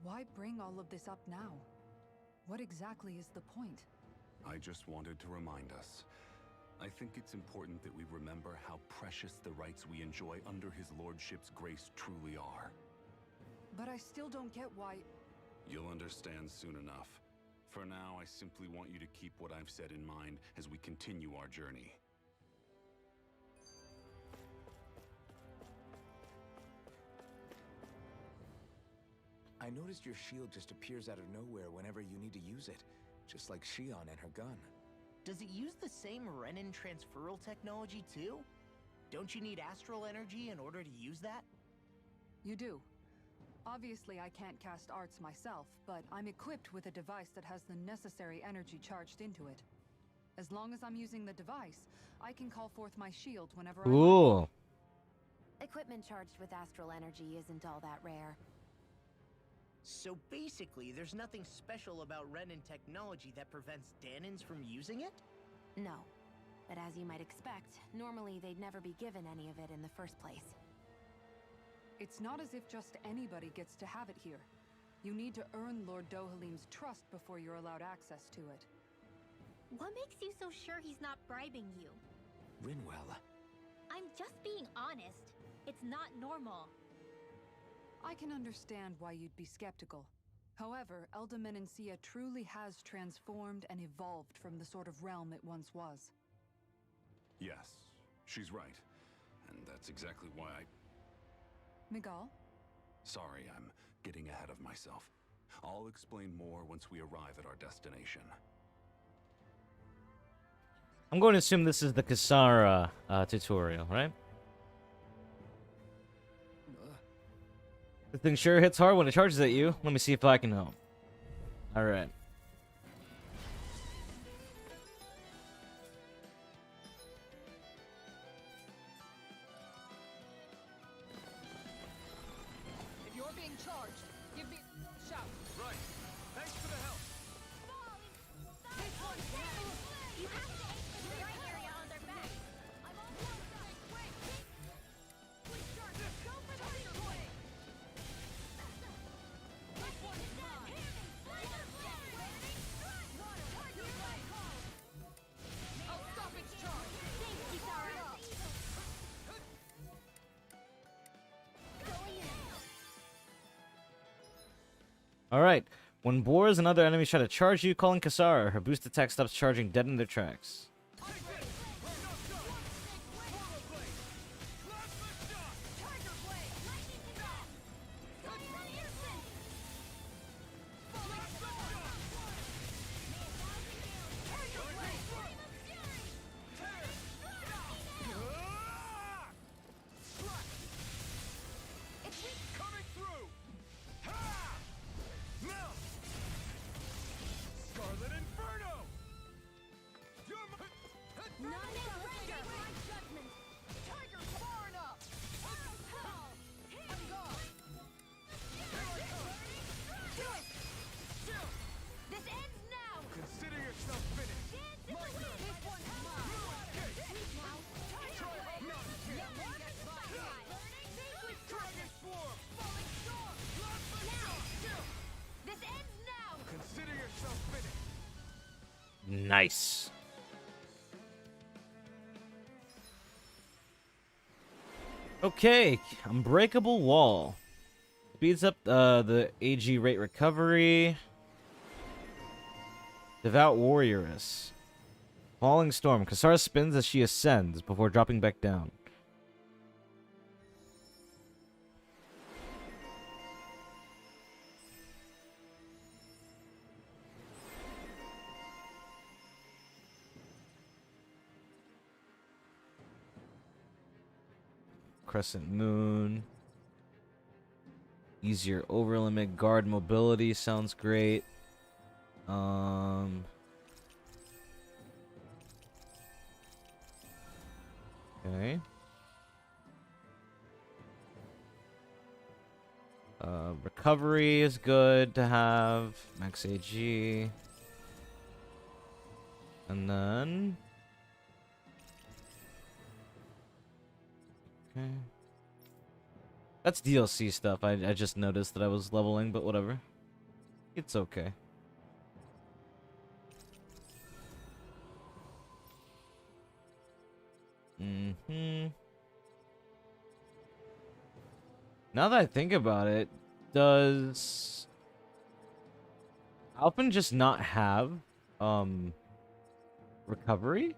Speaker 4: why bring all of this up now? What exactly is the point?
Speaker 9: I just wanted to remind us. I think it's important that we remember how precious the rights we enjoy under his lordship's grace truly are.
Speaker 4: But I still don't get why...
Speaker 9: You'll understand soon enough. For now, I simply want you to keep what I've said in mind as we continue our journey.
Speaker 6: I noticed your shield just appears out of nowhere whenever you need to use it, just like Shion and her gun.
Speaker 3: Does it use the same Renin transferal technology too? Don't you need astral energy in order to use that?
Speaker 4: You do. Obviously, I can't cast arts myself, but I'm equipped with a device that has the necessary energy charged into it. As long as I'm using the device, I can call forth my shield whenever I want.
Speaker 1: Ooh.
Speaker 2: Equipment charged with astral energy isn't all that rare.
Speaker 3: So basically, there's nothing special about Renin technology that prevents Danans from using it?
Speaker 2: No. But as you might expect, normally they'd never be given any of it in the first place.
Speaker 4: It's not as if just anybody gets to have it here. You need to earn Lord Dohalim's trust before you're allowed access to it.
Speaker 8: what makes you so sure he's not bribing you?
Speaker 6: Rinwell.
Speaker 8: I'm just being honest. It's not normal.
Speaker 4: I can understand why you'd be skeptical. However, Elda Menancia truly has transformed and evolved from the sort of realm it once was.
Speaker 9: Yes, she's right. And that's exactly why
Speaker 4: Miguel?
Speaker 9: Sorry, I'm getting ahead of myself. I'll explain more once we arrive at our destination.
Speaker 1: I'm going to assume this is the Kisara tutorial, right? This thing sure hits hard when it charges at you. Let me see if I can help. Alright.
Speaker 4: If you're being charged, give me a shout.
Speaker 10: Right. Thanks for the help.
Speaker 8: You have to aim for the right area on their back. I'm all for that. Wait. Quick charge. Go for the big boy. This one's mine.
Speaker 4: I'll stop its charge.
Speaker 8: Thanks, Kisara. Going in.
Speaker 1: Alright. When boars and other enemies try to charge you, calling Kasara. Her boost attack stops charging dead in their tracks.
Speaker 10: Coming through. Ha! Now. Scarlet Inferno.
Speaker 8: This ends now.
Speaker 10: Consider yourself finished.
Speaker 8: This one's This ends now.
Speaker 10: Consider yourself finished.
Speaker 1: Nice. Okay, Unbreakable Wall. Speeds up the AG rate recovery. Devout Warrioress. Falling Storm. Kasara spins as she ascends before dropping back down. Crescent Moon. Easier overlimit. Guard mobility sounds great. Okay. Recovery is good to have. Max AG. And then... Okay. That's DLC stuff. I just noticed that I was leveling, but whatever. It's okay. Now that I think about it, does Alphen just not have recovery?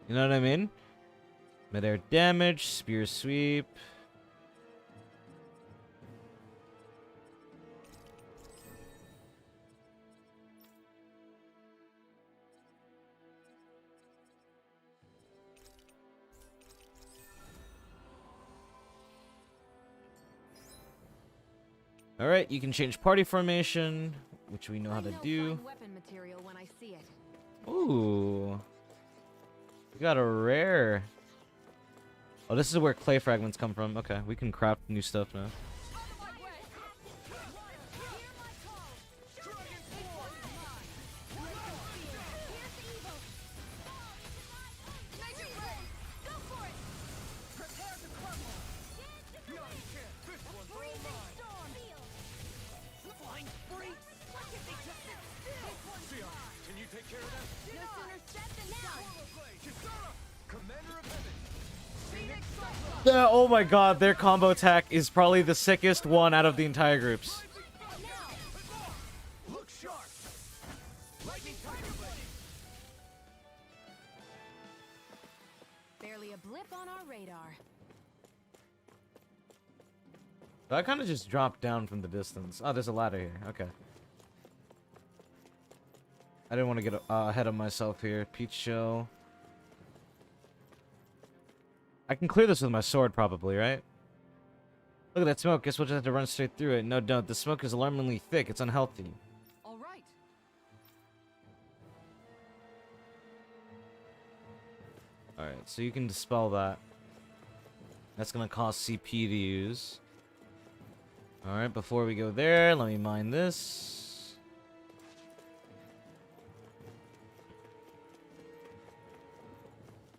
Speaker 1: You know what I mean? Mid-air damage, spear sweep. Alright, you can change party formation, which we know how to do.
Speaker 2: Weapon material when I see it.
Speaker 1: Ooh. We got a rare. Oh, this is where clay fragments come from. Okay, we can craft new stuff now.
Speaker 10: Can you take care of that?
Speaker 2: No sooner said than done.
Speaker 10: Kisara, Commander of Heaven.
Speaker 1: Oh my god, their combo attack is probably the sickest one out of the entire groups.
Speaker 10: Look sharp. Lightning Tiger Blade.
Speaker 2: Barely a blip on our radar.
Speaker 1: I kind of just dropped down from the distance. Oh, there's a ladder here. Okay. I didn't want to get ahead of myself here. Peach shell. I can clear this with my sword, probably, right? Look at that smoke. Guess we'll just have to run straight through it. No, don't. The smoke is alarmingly thick. It's unhealthy.
Speaker 4: All right.
Speaker 1: Alright, so you can dispel that. That's gonna cost CP to use. Alright, before we go there, let me mine this.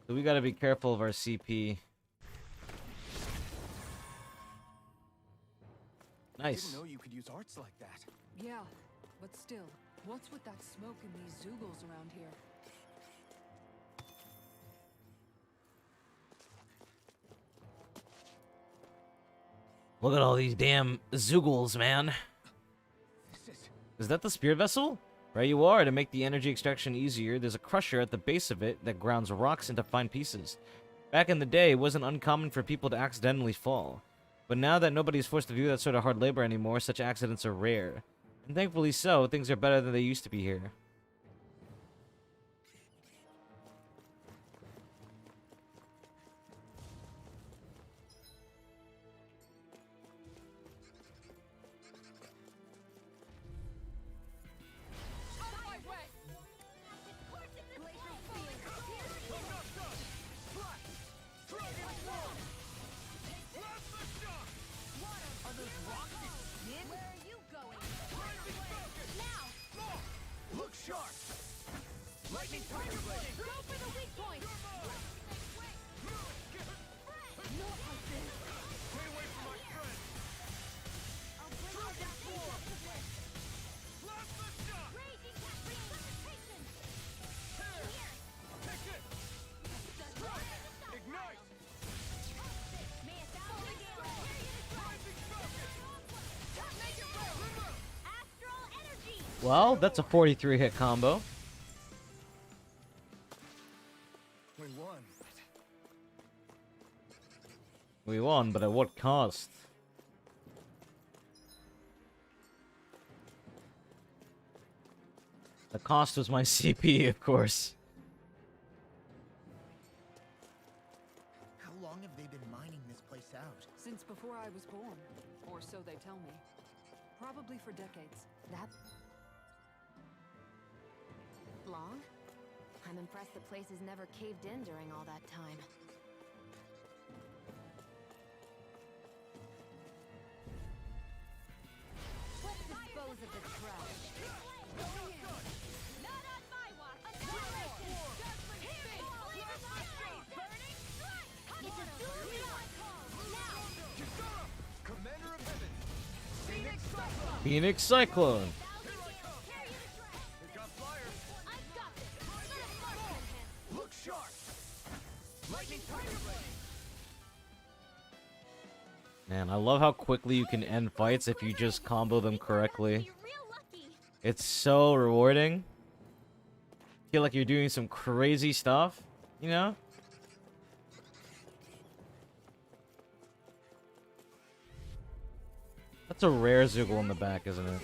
Speaker 1: So we gotta be careful of our CP. Nice.
Speaker 6: Didn't know you could use arts like that.
Speaker 4: Yeah, but still, what's with that smoke and these Zoogles around here?
Speaker 1: Look at all these damn Zoogles, man. Is that the spirit vessel? Right you are. To make the energy extraction easier, there's a crusher at the base of it that grounds rocks into fine pieces. Back in the day, it wasn't uncommon for people to accidentally fall. But now that nobody's forced to do that sort of hard labor anymore, such accidents are rare. And thankfully so, things are better than they used to be here.
Speaker 10: Look sharp! Lightning Tiger Blade!
Speaker 2: Go for the weak point!
Speaker 10: Stay away from my friend! Dragon Form! Plasma Shock! Take it! Ignite!
Speaker 1: Well, that's a 43 hit combo.
Speaker 6: We won.
Speaker 1: We won, but at what cost? The cost was my CP, of course.
Speaker 3: How long have they been mining this place out?
Speaker 4: Since before I was born, or so they tell me. Probably for decades.
Speaker 2: That long? I'm impressed the place has never caved in during all that time. Let's dispose of the trash. Not on my watch. Annihilation. Judgment Fist. Burning strike. It's a now.
Speaker 10: Kisara! Commander of Heaven! Phoenix Cyclone!
Speaker 1: Phoenix Cyclone.
Speaker 10: We've got flyers! Look sharp! Lightning Tiger Blade!
Speaker 1: Man, I love how quickly you can end fights if you just combo them correctly. It's so rewarding. Feel like you're doing some crazy stuff, you know? That's a rare Zoogle in the back, isn't it?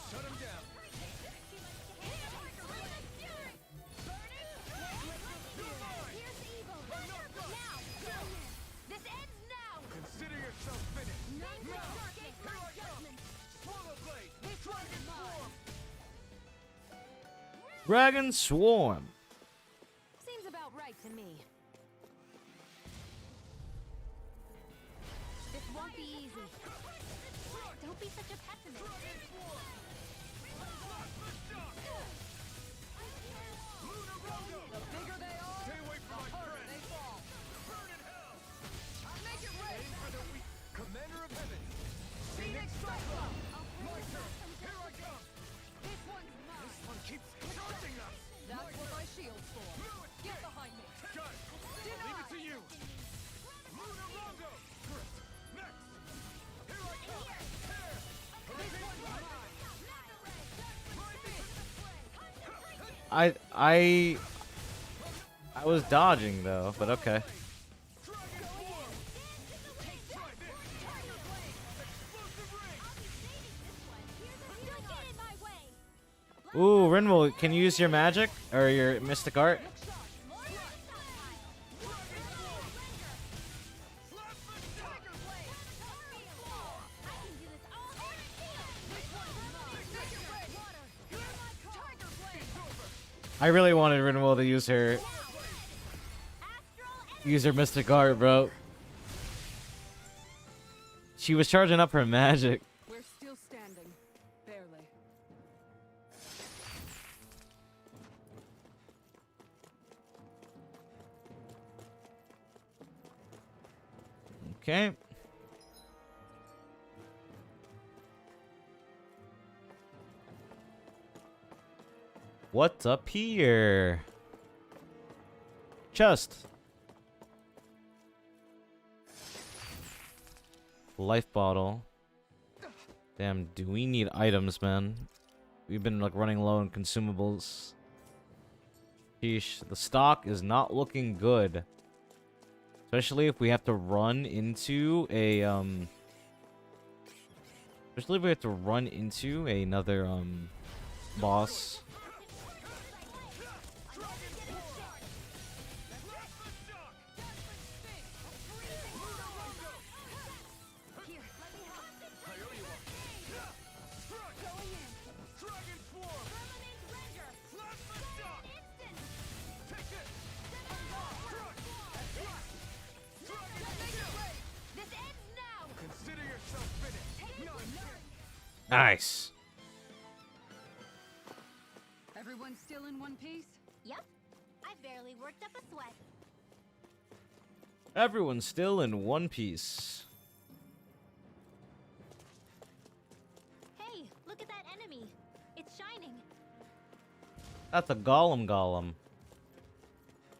Speaker 10: Shut him down! Consider yourself finished! Now! Here I come! Swallow Blade! Dragon Form!
Speaker 1: Dragon Swarm.
Speaker 2: Seems about right to me. This won't be easy. Don't be such a pessimist.
Speaker 4: The bigger they are,
Speaker 10: Stay away from my
Speaker 4: harder
Speaker 10: friend!
Speaker 4: they fall.
Speaker 10: Burn in hell!
Speaker 4: Make it rain!
Speaker 10: Aim for the weak! Commander of Heaven! Phoenix Cyclone! My turn! Here I come!
Speaker 4: This one's mine.
Speaker 10: This one keeps charging us!
Speaker 4: That's what my shield's for. Get behind me.
Speaker 10: Got it! Leave it to you! Lunarongo! Next! Here I come! Tear!
Speaker 4: This one's mine.
Speaker 1: I was dodging though, but okay. Ooh, Rinwell, can you use your magic or your mystic art? I really wanted Rinwell to use her mystic art, bro. She was charging up her magic.
Speaker 4: We're still standing. Barely.
Speaker 1: Okay. What's up here? Chest. Life bottle. Damn, do we need items, man? We've been like running low on consumables. Sheesh, the stock is not looking good. Especially if we have to run into a especially if we have to run into another boss. Nice.
Speaker 4: Everyone still in one piece?
Speaker 8: Yep. I barely worked up a sweat.
Speaker 1: Everyone's still in one piece.
Speaker 8: Hey, look at that enemy. It's shining.
Speaker 1: That's a golem.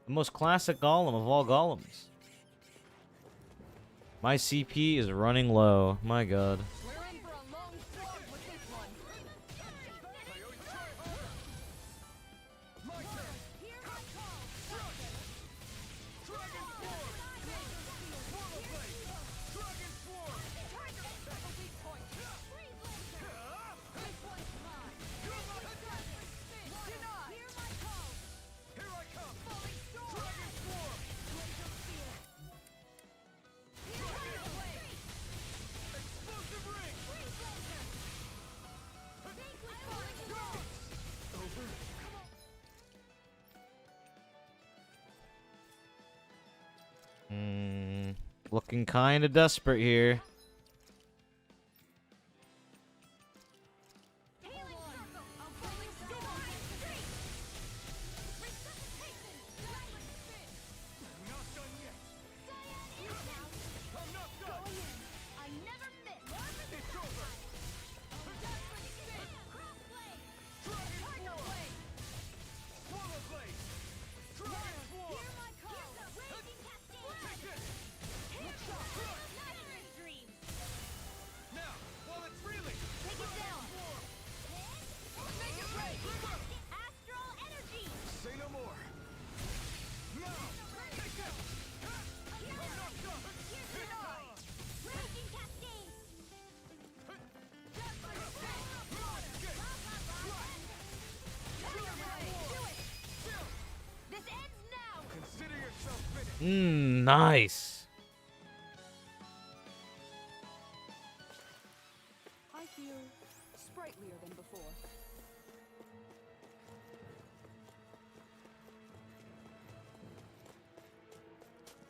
Speaker 1: The most classic golem of all golems. My CP is running low. My god.
Speaker 4: We're in for a long slog with this one.
Speaker 1: Looking kind of desperate here. Nice.
Speaker 4: I feel sprightlier than before.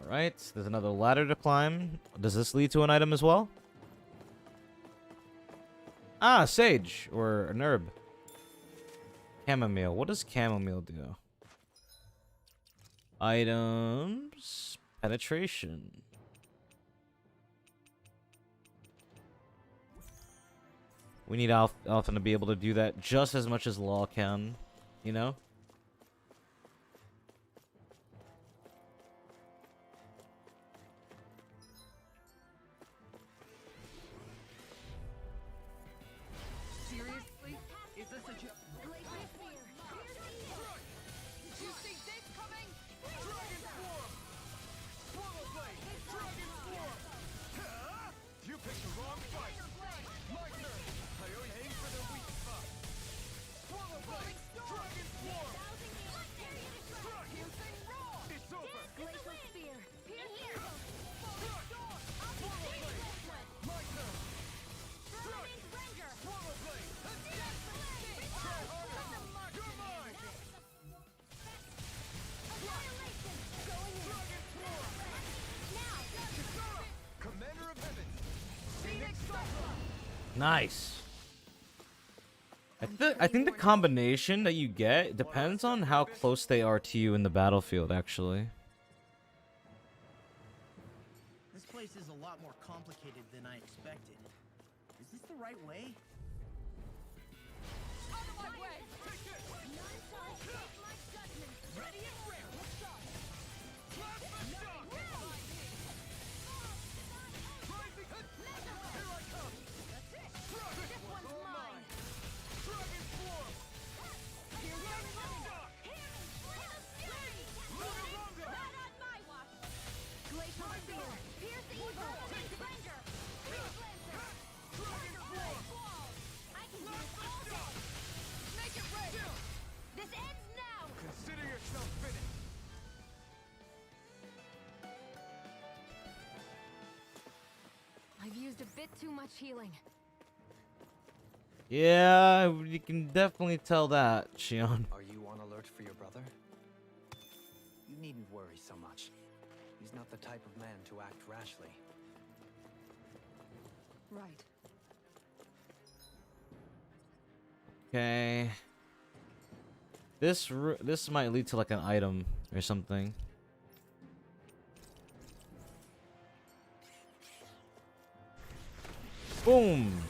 Speaker 1: Alright, there's another ladder to climb. Does this lead to an item as well? Ah, sage, or an herb. Chamomile. What does chamomile do? Items. Penetration. We need Alphen to be able to do that just as much as Law can, you know?
Speaker 4: Seriously? Is this a joke?
Speaker 1: Nice. I think the combination that you get depends on how close they are to you in the battlefield, actually.
Speaker 3: This place is a lot more complicated than I expected. Is this the right way?
Speaker 10: Out of my way! Take this! Ready and rare! What's up? Plasma shock! Rising hood! Here I come! That's it! This one's mine! Dragon swarm! Plasma shock!
Speaker 8: Not on my watch! Glacial Spear! Pierce Evil! Take Ranger! Freeze Lancer!
Speaker 10: Dragon swarm!
Speaker 8: I can do this all day!
Speaker 10: Make it rain!
Speaker 8: This ends now!
Speaker 10: Consider yourself finished!
Speaker 4: I've used a bit too much healing.
Speaker 1: Yeah, you can definitely tell that, Shion.
Speaker 5: Are you on alert for your brother? You needn't worry so much. He's not the type of man to act rashly.
Speaker 4: Right.
Speaker 1: Okay. This might lead to like an item or something. Boom.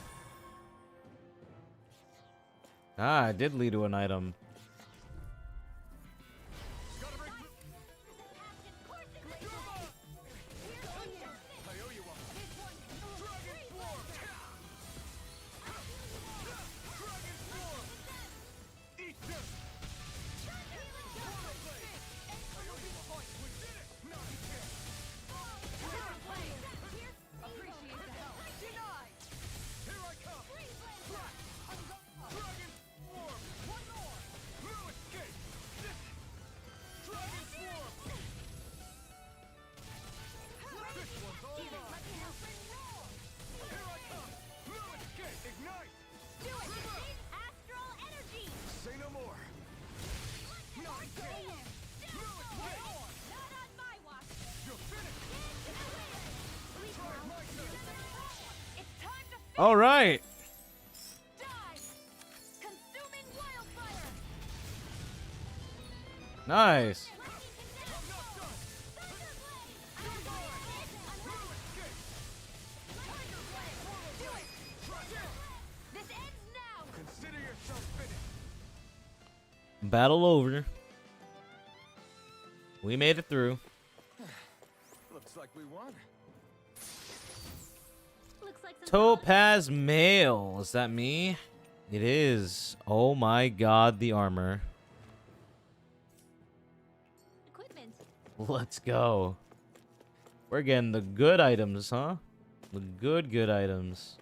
Speaker 1: Ah, it did lead to an item.
Speaker 10: I owe you one. Dragon swarm! Dragon swarm! Eat this! Portal blade! I owe you one. We did it! Not again!
Speaker 4: Appreciate the help.
Speaker 10: Denied! Here I come! Flash! Dragon swarm! One more! No escape! This! Dragon swarm! This one's all mine! Here I come! No escape! Ignite!
Speaker 8: Do it! Astral Energy!
Speaker 10: Say no more! Not again! No escape!
Speaker 8: Not on my watch!
Speaker 10: You're finished! Try my turn!
Speaker 8: It's time to
Speaker 1: All right.
Speaker 8: die! Consuming wildfire!
Speaker 1: Nice.
Speaker 10: I'm not done!
Speaker 8: This ends now!
Speaker 10: Consider yourself finished!
Speaker 1: Battle over. We made it through.
Speaker 6: Looks like we won.
Speaker 8: Looks like some
Speaker 1: Topaz Mail. Is that me? It is. Oh my god, the armor.
Speaker 8: equipment.
Speaker 1: Let's go. We're getting the good items, huh? The good items.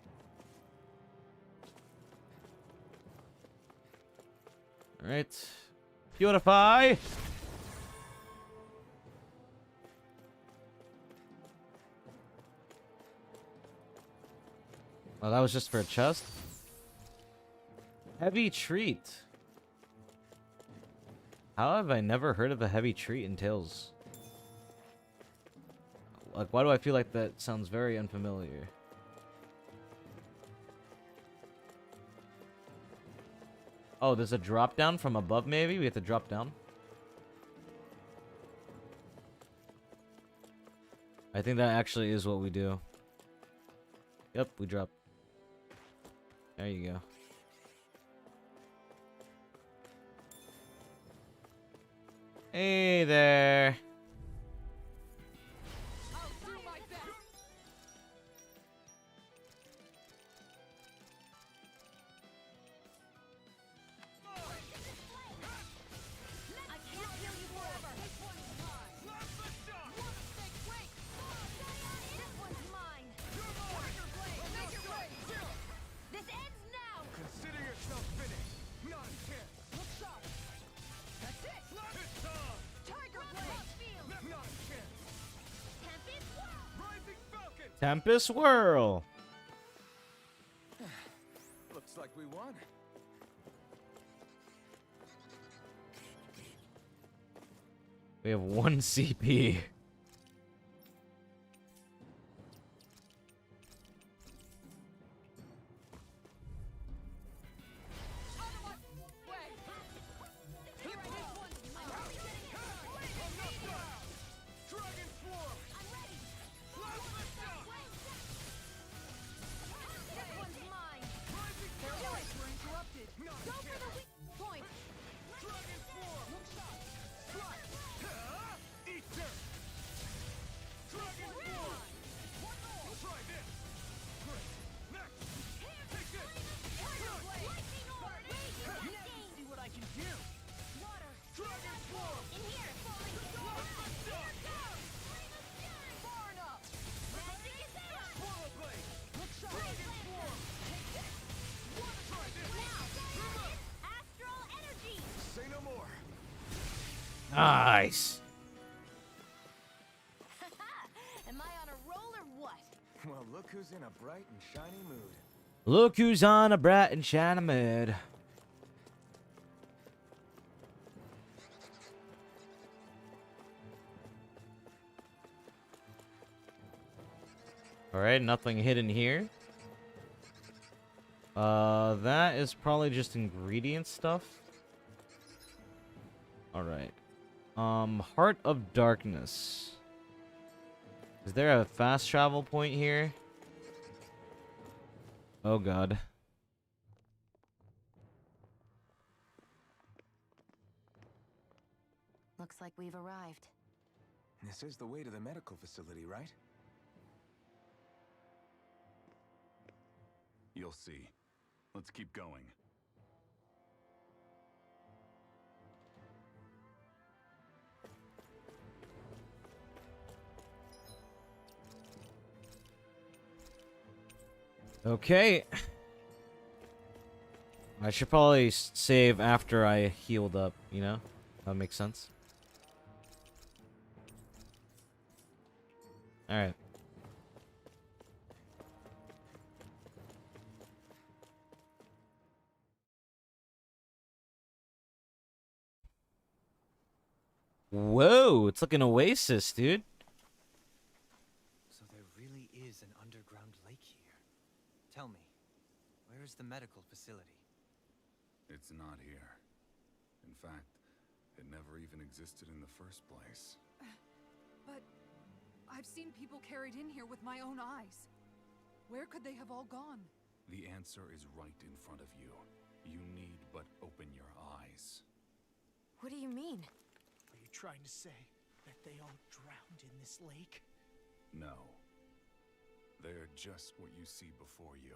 Speaker 1: Alright. Purify! Oh, that was just for a chest? Heavy treat. How have I never heard of a heavy treat in Tales? Like, why do I feel like that sounds very unfamiliar? Oh, there's a drop down from above, maybe? We have to drop down? I think that actually is what we do. Yep, we drop. There you go. Hey there.
Speaker 10: I'll do my best!
Speaker 8: I can't heal you forever. This one's mine.
Speaker 10: Plasma shock!
Speaker 8: One mistake, wait. This one's mine.
Speaker 10: Tiger blade! Make it rain!
Speaker 8: This ends now.
Speaker 10: Consider yourself finished! Not a chance! Look sharp! That's it! It's on!
Speaker 8: Tiger blade. Field.
Speaker 10: Not a chance!
Speaker 8: Tempest Whirl.
Speaker 10: Rising Falcon!
Speaker 1: Tempest Whirl.
Speaker 6: Looks like we won.
Speaker 1: We have 1 CP. Nice.
Speaker 2: Am I on a roll or what?
Speaker 6: Well, look who's in a bright and shiny mood.
Speaker 1: Look who's on a bright and shiny mood. Alright, nothing hidden here. That is probably just ingredient stuff. Alright. Heart of Darkness. Is there a fast travel point here? Oh god.
Speaker 2: Looks like we've arrived.
Speaker 6: This is the way to the medical facility, right?
Speaker 9: You'll see. Let's keep going.
Speaker 1: Okay. I should probably save after I healed up, you know? That makes sense. Alright. Whoa, it's like an oasis, dude.
Speaker 5: So there really is an underground lake here. Tell me, where is the medical facility?
Speaker 9: It's not here. In fact, it never even existed in the first place.
Speaker 4: But I've seen people carried in here with my own eyes. Where could they have all gone?
Speaker 9: The answer is right in front of you. You need but open your eyes.
Speaker 2: What do you mean?
Speaker 3: Are you trying to say that they all drowned in this lake?
Speaker 9: No. They're just what you see before you.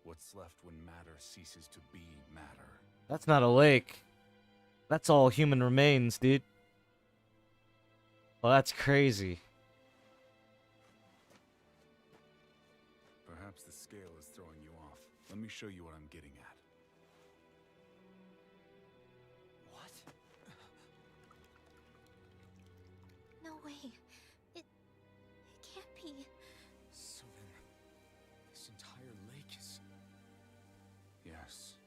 Speaker 9: What's left when matter ceases to be matter.
Speaker 1: That's not a lake. That's all human remains, dude. Well, that's crazy.
Speaker 9: Perhaps the scale is throwing you off. Let me show you what I'm getting at.
Speaker 5: What?
Speaker 8: No way. It can't be.
Speaker 6: So then, this entire lake is...
Speaker 9: Yes.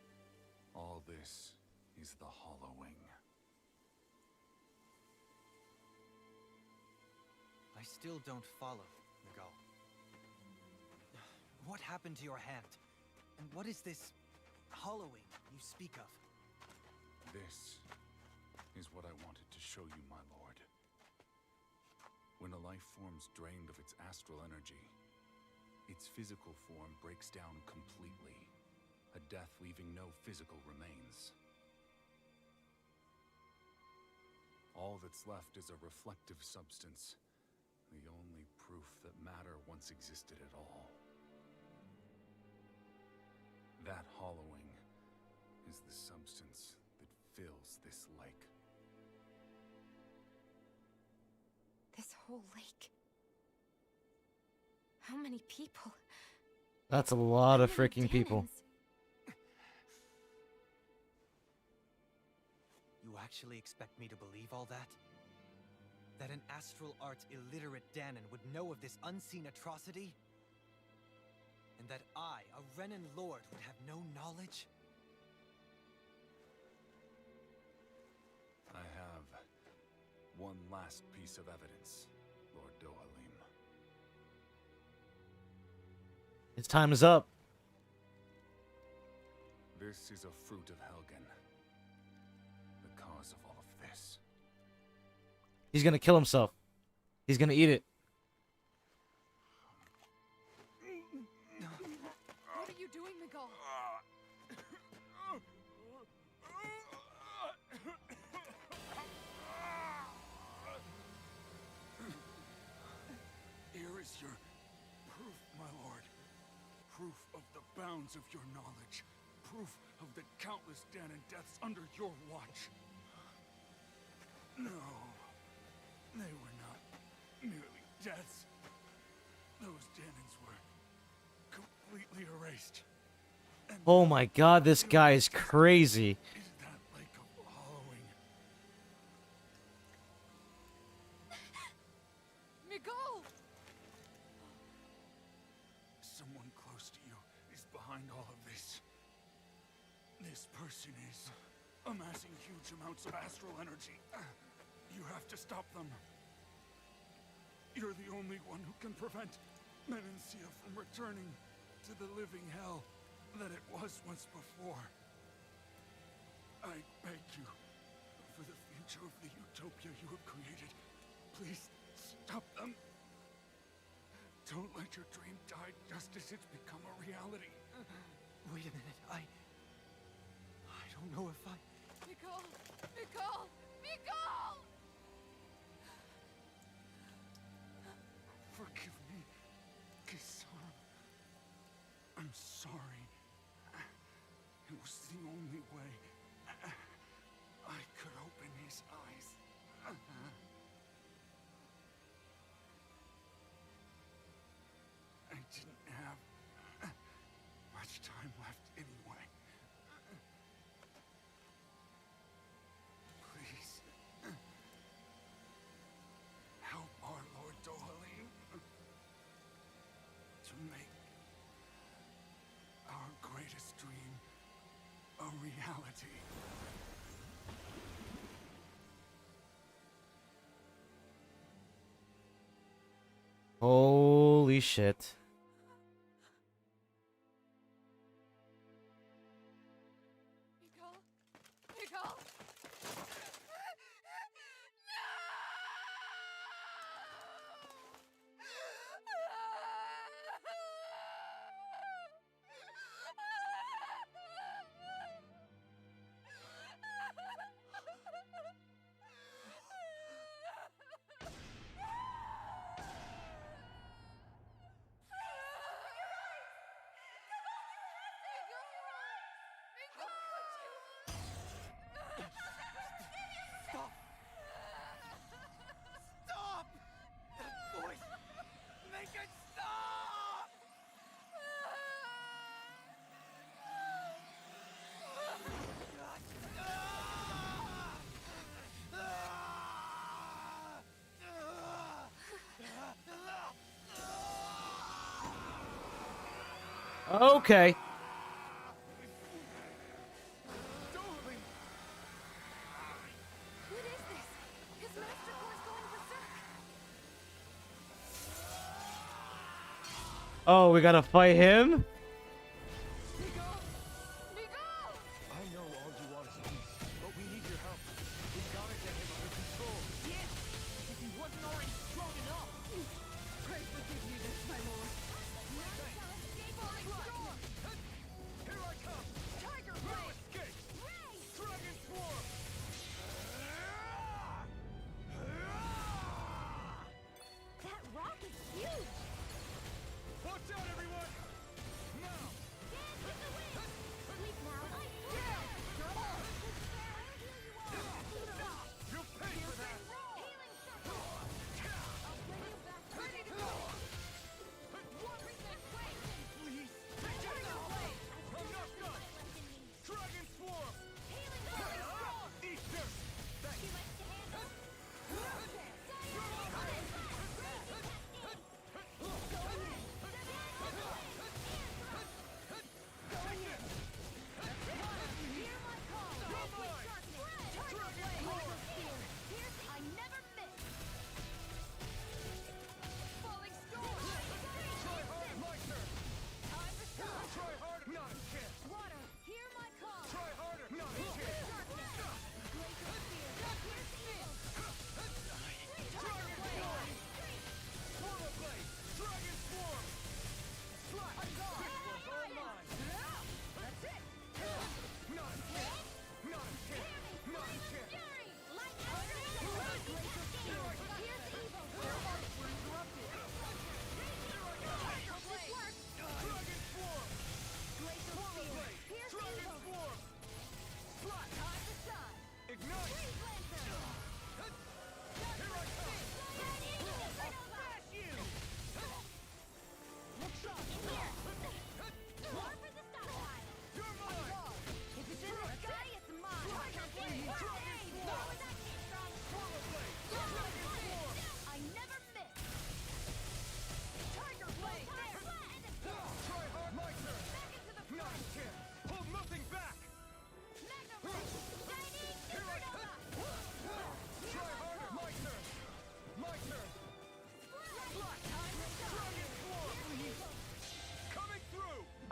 Speaker 9: All this is the hollowing.
Speaker 5: I still don't follow, Miguel. What happened to your hand? And what is this hollowing you speak of?
Speaker 9: This is what I wanted to show you, my lord. When a life form's drained of its astral energy, its physical form breaks down completely, a death leaving no physical remains. All that's left is a reflective substance, the only proof that matter once existed at all. That hollowing is the substance that fills this lake.
Speaker 2: This whole lake. How many people?
Speaker 1: That's a lot of
Speaker 2: How many
Speaker 1: freaking people.
Speaker 2: Danans?
Speaker 5: You actually expect me to believe all that? That an astral arts illiterate Danon would know of this unseen atrocity? And that I, a Renan lord, would have no knowledge?
Speaker 9: I have one last piece of evidence, Lord Dohalim.
Speaker 1: His time is up.
Speaker 9: This is a fruit of Helgen. The cause of all of this.
Speaker 1: He's gonna kill himself. He's gonna eat it.
Speaker 4: What are you doing, Miguel?
Speaker 7: Here is your proof, my lord. Proof of the bounds of your knowledge. Proof of the countless Danon deaths under your watch. No. They were not merely deaths. Those Danons were completely erased. And
Speaker 1: Oh my god, this guy is crazy.
Speaker 7: is that lake of hollowing. Someone close to you is behind all of this. This person is amassing huge amounts of astral energy. You have to stop them. You're the only one who can prevent Menancia from returning to the living hell that it was once before. I beg you, for the future of the utopia you have created, please stop them. Don't let your dream die just as it's become a reality.
Speaker 5: Wait a minute, I don't know if I...
Speaker 4: Nicole! Nicole! Nicole!
Speaker 7: Forgive me, Kisara. I'm sorry. It was the only way I could open his eyes. I didn't have much time left anyway. Please, help our Lord Dohalim to make our greatest dream a reality.
Speaker 1: Holy shit.
Speaker 4: Nicole! Nicole!
Speaker 5: Stop! Stop! That voice! Make it stop!
Speaker 1: Okay.
Speaker 2: What is this? His master core's going berserk.
Speaker 1: Oh, we gotta fight him?
Speaker 6: I know all you want is peace, but we need your help. We gotta get him under control.
Speaker 10: Yes, if he wasn't already strong enough.
Speaker 4: Pray forgive me this, my lord.
Speaker 10: Here I come! Tiger Ray! Escape! Dragon Swarm!
Speaker 2: That rock is huge.
Speaker 10: Watch out, everyone!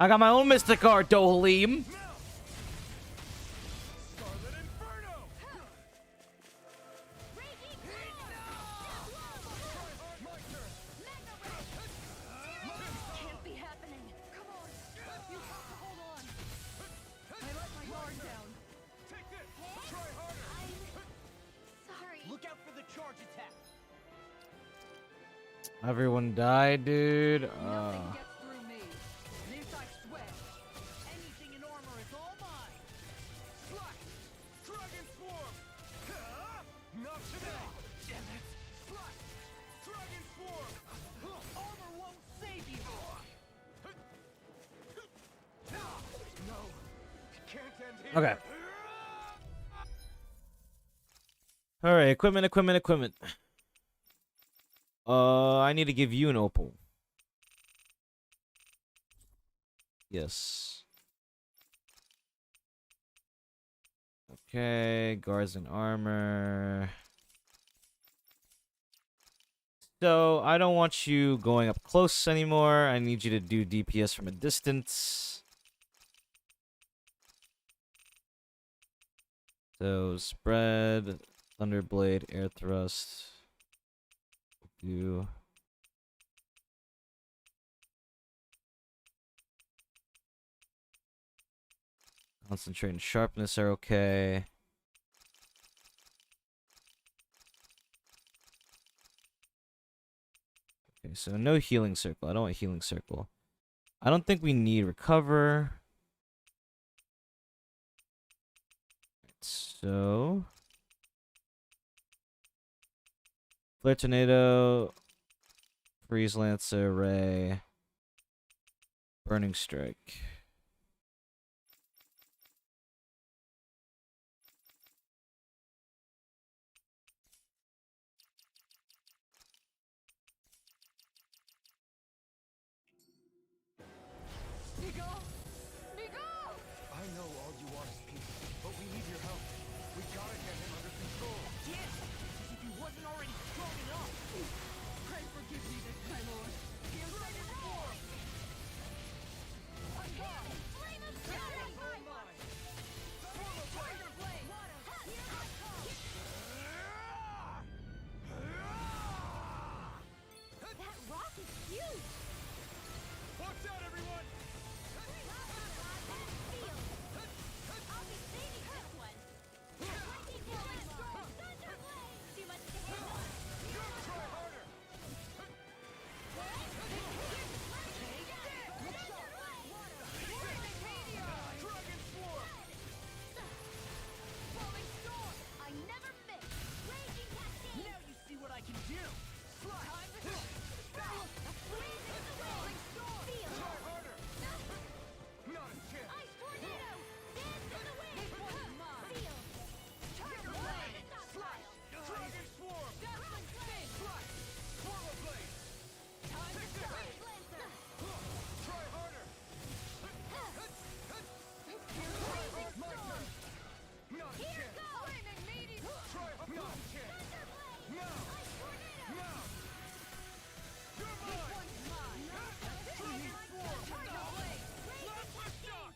Speaker 1: I got my own Mystic Art, Dohalim.
Speaker 10: Scarlet Inferno!
Speaker 4: Can't be happening. Come on. You have to hold on. I let my guard down.
Speaker 10: Take this! Try harder!
Speaker 8: Sorry.
Speaker 3: Look out for the charge attack.
Speaker 1: Everyone died, dude.
Speaker 4: Nothing gets through me. This I swear.
Speaker 3: Anything in armor is all mine.
Speaker 10: Slash! Dragon Swarm! Not today! Damn it! Slash! Dragon Swarm!
Speaker 3: Armor won't save you.
Speaker 10: No! Can't end here!
Speaker 1: Okay. All right, equipment. I need to give you an opal. Yes. Okay, guards and armor. So, I don't want you going up close anymore. I need you to do DPS from a distance. So, spread, Thunderblade, Air Thrust. Do concentrate and sharpness are okay. Okay, so no healing circle. I don't want healing circle. I don't think we need recover. So Flare Tornado, Freeze Lancer, Ray, Burning Strike.
Speaker 4: Miguel! Miguel!
Speaker 6: I know all you want is peace, but we need your help. We gotta get him under control.
Speaker 3: Yes, if he wasn't already strong enough.
Speaker 4: Pray forgive me this, my lord.
Speaker 3: Here's Dragon Swarm.
Speaker 8: Flame of Fury!
Speaker 3: Tiger Blade.
Speaker 8: That rock is huge!
Speaker 10: Watch out, everyone!
Speaker 8: I'll be saving this one! Lightning Blade! Thunderblade! Too much to handle!
Speaker 10: Try harder! Dragon Swarm!
Speaker 8: Falling Storm! I never miss! Raging Cascade!
Speaker 3: Now you see what I can do.
Speaker 8: Freezing Falling Storm! Feel!
Speaker 10: Try harder! Not a chance!
Speaker 8: Ice Tornado! Dance in the wind!
Speaker 4: This one's mine.
Speaker 8: Feel!
Speaker 10: Tiger Blade! Slash! Dragon Swarm! Slash! Swallow Blade! Take this! Try harder! My turn! Not a chance! Try harder! Not a chance! No! No! You're mine! Dragon Swarm! Lava Shock!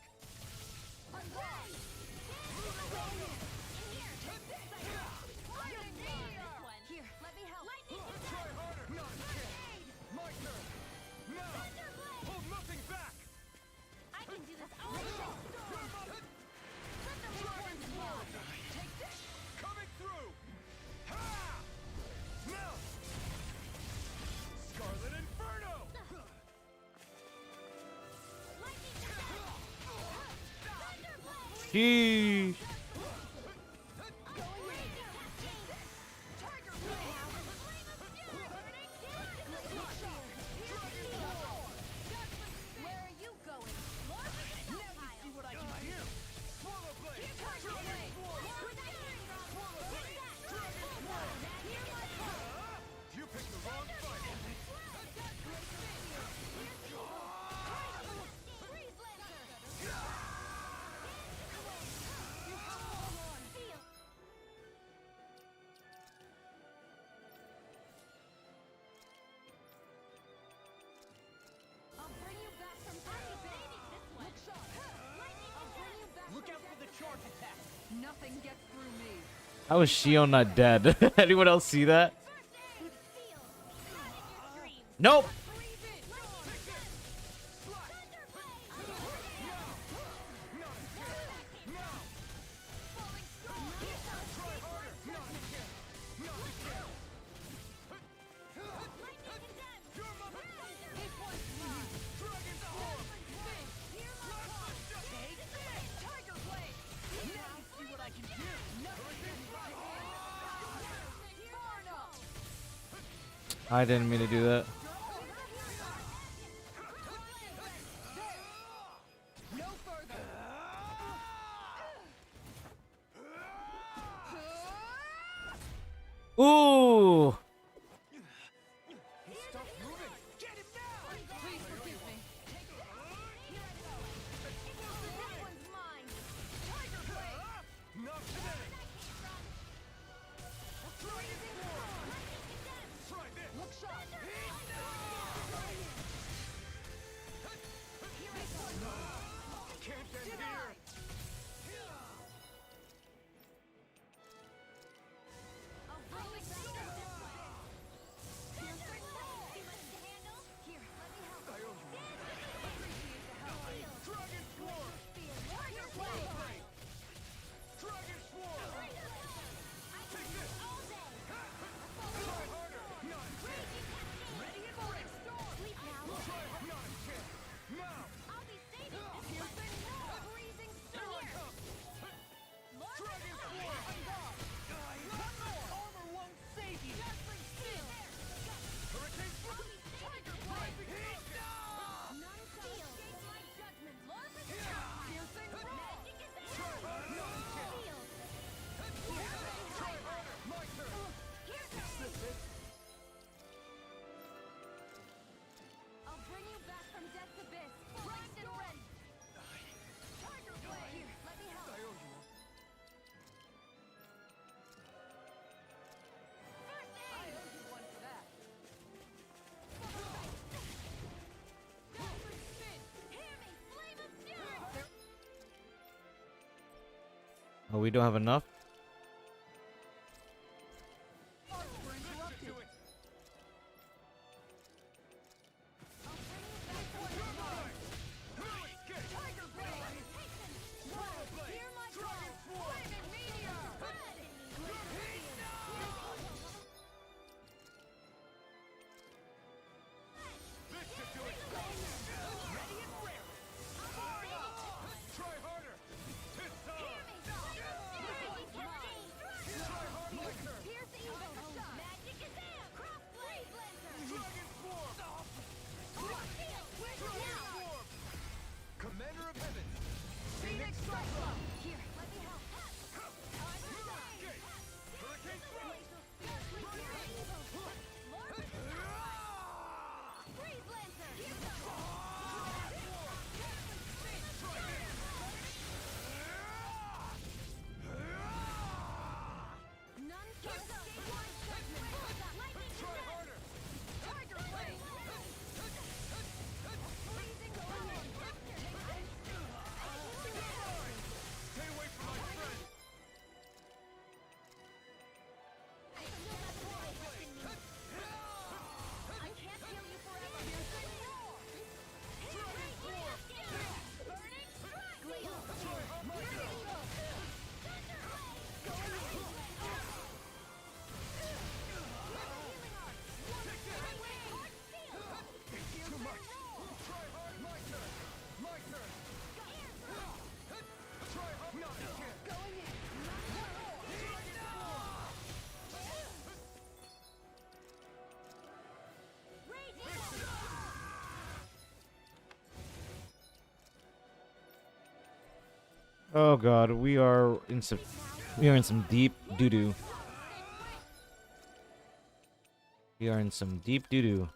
Speaker 8: Here, let me help.
Speaker 10: Try harder! Not a chance! My turn! No! Hold nothing back!
Speaker 8: I can do this all day.
Speaker 10: Dragon Swarm! Take this! Coming through! Ha! Now! Scarlet Inferno!
Speaker 1: Sheesh.
Speaker 8: Where are you going?
Speaker 3: Now you see what I can do.
Speaker 10: Swallow Blade! Dragon Swarm! You picked the wrong fight!
Speaker 4: Nothing gets through me.
Speaker 1: How is Shion not dead? Anyone else see that? Nope. I didn't mean to do that. Ooh. Oh, we don't have enough? Oh god, we are in some deep doo-doo. We are in some deep doo-doo.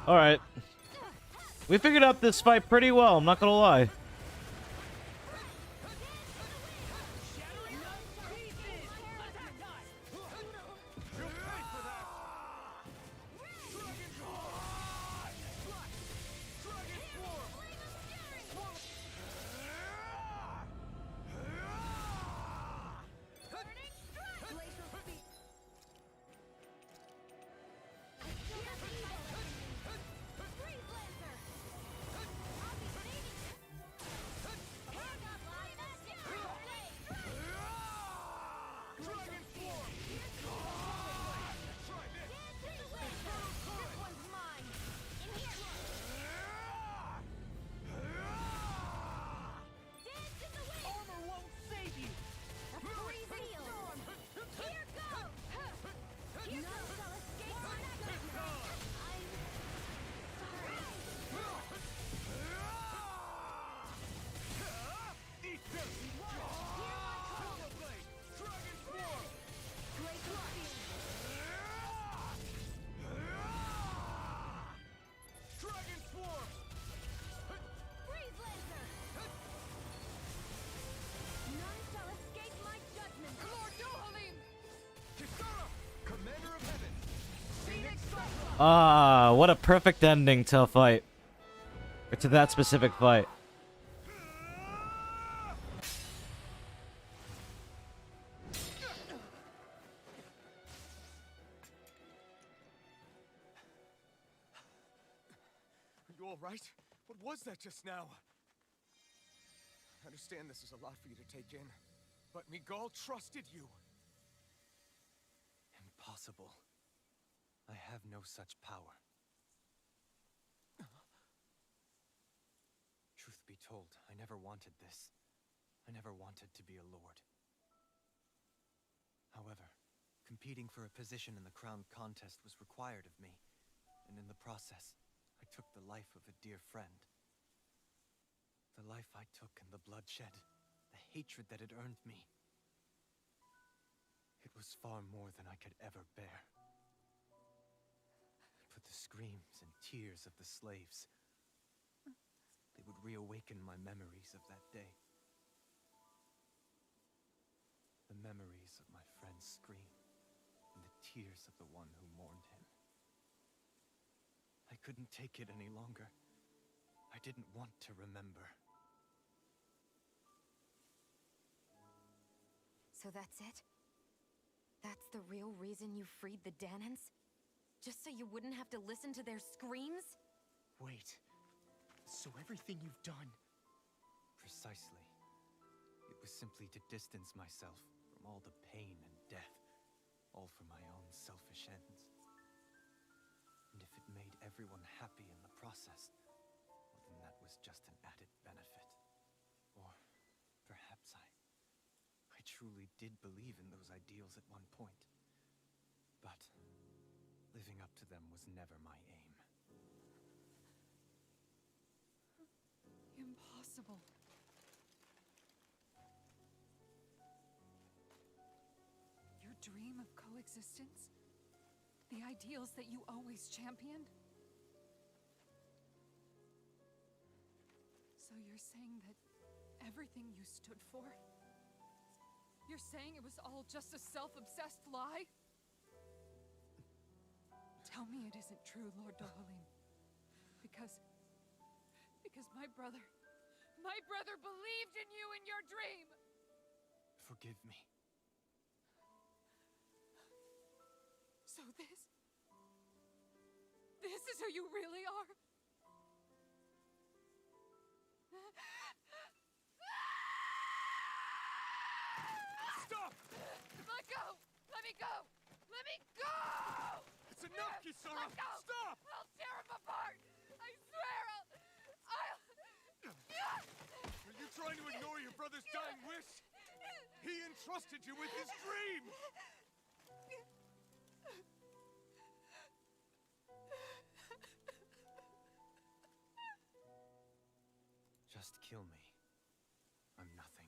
Speaker 1: Alright. We figured out this fight pretty well, I'm not gonna lie. Ah, what a perfect ending to a fight. Or to that specific fight.
Speaker 11: Are you alright? What was that just now? I understand this is a lot for you to take in, but Miguel trusted you.
Speaker 5: Impossible. I have no such power. Truth be told, I never wanted this. I never wanted to be a lord. However, competing for a position in the crown contest was required of me, and in the process, I took the life of a dear friend. The life I took and the bloodshed, the hatred that it earned me. It was far more than I could ever bear. But the screams and tears of the slaves, they would reawaken my memories of that day. The memories of my friend's scream, and the tears of the one who mourned him. I couldn't take it any longer. I didn't want to remember.
Speaker 2: So that's it? That's the real reason you freed the Danans? Just so you wouldn't have to listen to their screams?
Speaker 3: Wait. So everything you've done...
Speaker 5: Precisely. It was simply to distance myself from all the pain and death, all for my own selfish ends. And if it made everyone happy in the process, well then that was just an added benefit. Or perhaps I truly did believe in those ideals at one point. But living up to them was never my aim.
Speaker 4: Impossible. Your dream of coexistence? The ideals that you always championed? So you're saying that everything you stood for? You're saying it was all just a self-obsessed lie? Tell me it isn't true, Lord Dohalim. Because my brother believed in you in your dream!
Speaker 5: Forgive me.
Speaker 4: So this is who you really are?
Speaker 11: Stop!
Speaker 4: Let go! Let me go! Let me go!
Speaker 11: It's enough, Kisara!
Speaker 4: Let go!
Speaker 11: Stop!
Speaker 4: I'll tear him apart! I swear I'll...
Speaker 11: Are you trying to ignore your brother's dying wish? He entrusted you with his dream!
Speaker 5: Just kill me. I'm nothing.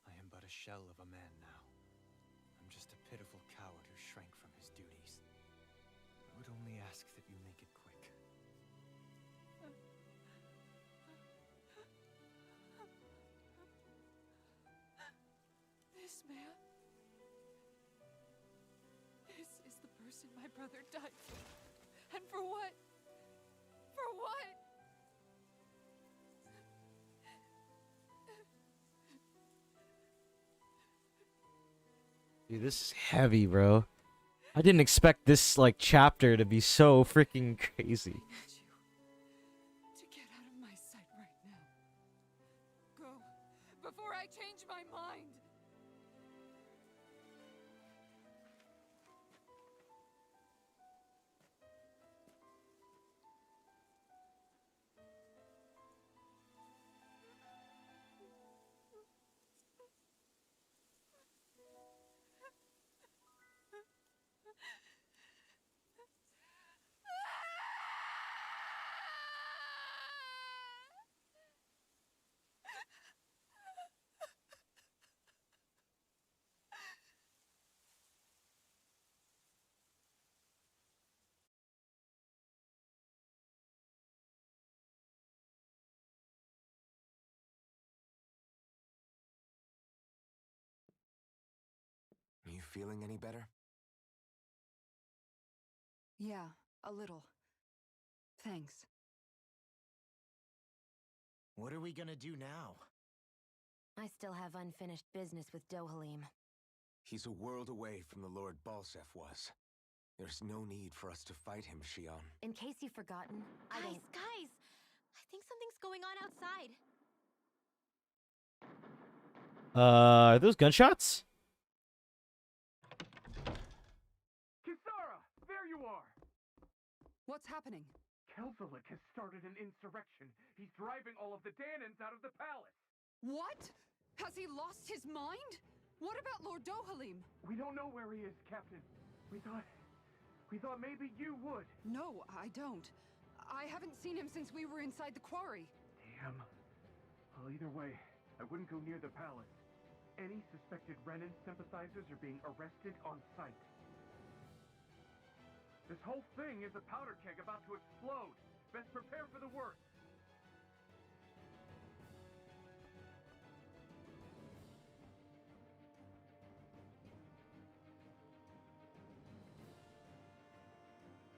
Speaker 5: I am but a shell of a man now. I'm just a pitiful coward who shrank from his duties. I would only ask that you make it quick.
Speaker 4: This man... This is the person my brother died for. And for what? For what?
Speaker 1: Dude, this is heavy, bro. I didn't expect this, like, chapter to be so freaking crazy.
Speaker 4: I need you to get out of my sight right now. Go, before I change my mind.
Speaker 6: Are you feeling any better?
Speaker 4: Yeah, a little. Thanks.
Speaker 3: What are we gonna do now?
Speaker 2: I still have unfinished business with Dohalim.
Speaker 6: He's a world away from the Lord Balsef was. There's no need for us to fight him, Shion.
Speaker 2: In case you've forgotten, I don't...
Speaker 8: Guys! I think something's going on outside.
Speaker 1: Are those gunshots?
Speaker 12: Kisara! There you are!
Speaker 4: What's happening?
Speaker 12: Kelzelik has started an insurrection. He's driving all of the Danans out of the palace.
Speaker 4: What? Has he lost his mind? What about Lord Dohalim?
Speaker 12: We don't know where he is, Captain. We thought maybe you would.
Speaker 4: No, I don't. I haven't seen him since we were inside the quarry.
Speaker 12: Damn. Well, either way, I wouldn't go near the palace. Any suspected Renan sympathizers are being arrested on sight. This whole thing is a powder keg about to explode. Best prepare for the worst.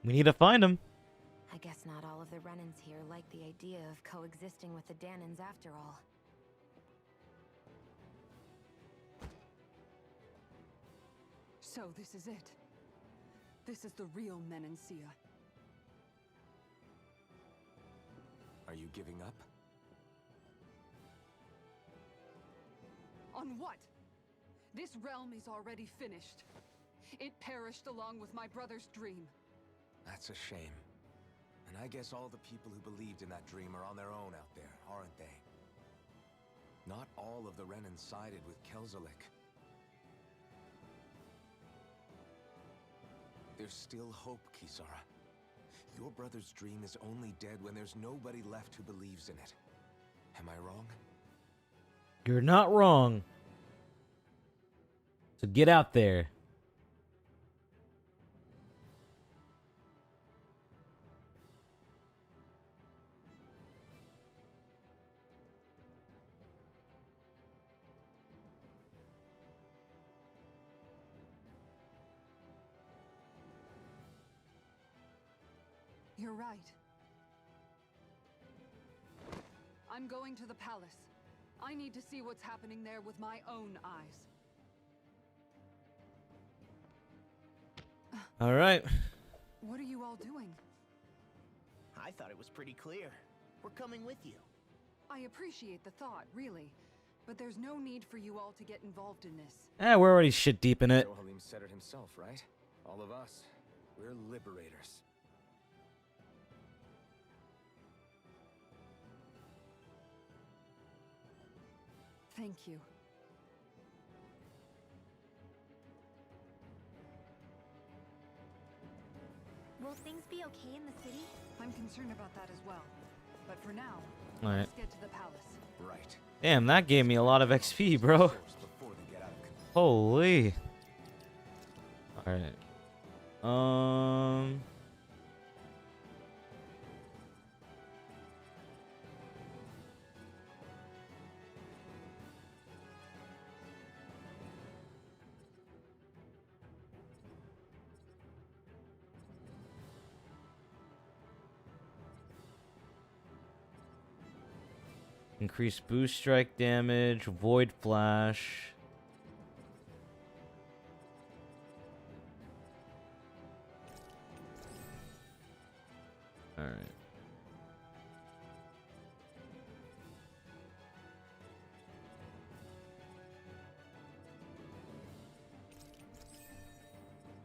Speaker 1: We need to find him.
Speaker 2: I guess not all of the Renans here like the idea of coexisting with the Danans after all.
Speaker 4: So this is it. This is the real Menancia.
Speaker 6: Are you giving up?
Speaker 4: On what? This realm is already finished. It perished along with my brother's dream.
Speaker 6: That's a shame. And I guess all the people who believed in that dream are on their own out there, aren't they? Not all of the Renan sided with Kelzelik. There's still hope, Kisara. Your brother's dream is only dead when there's nobody left who believes in it. Am I wrong?
Speaker 1: You're not wrong. So get out there.
Speaker 4: You're right. I'm going to the palace. I need to see what's happening there with my own eyes.
Speaker 1: All right.
Speaker 4: What are you all doing?
Speaker 3: I thought it was pretty clear. We're coming with you.
Speaker 4: I appreciate the thought, really. But there's no need for you all to get involved in this.
Speaker 1: We're already shit deep in it.
Speaker 6: Dohalim said it himself, right? All of us. We're liberators.
Speaker 4: Thank you.
Speaker 8: Will things be okay in the city?
Speaker 4: I'm concerned about that as well. But for now,
Speaker 1: All right.
Speaker 4: let's get to the palace.
Speaker 6: Right.
Speaker 1: Damn, that gave me a lot of XP, bro.
Speaker 6: Before they get out of control.
Speaker 1: Holy. All right. Increased boost strike damage, void flash. All right.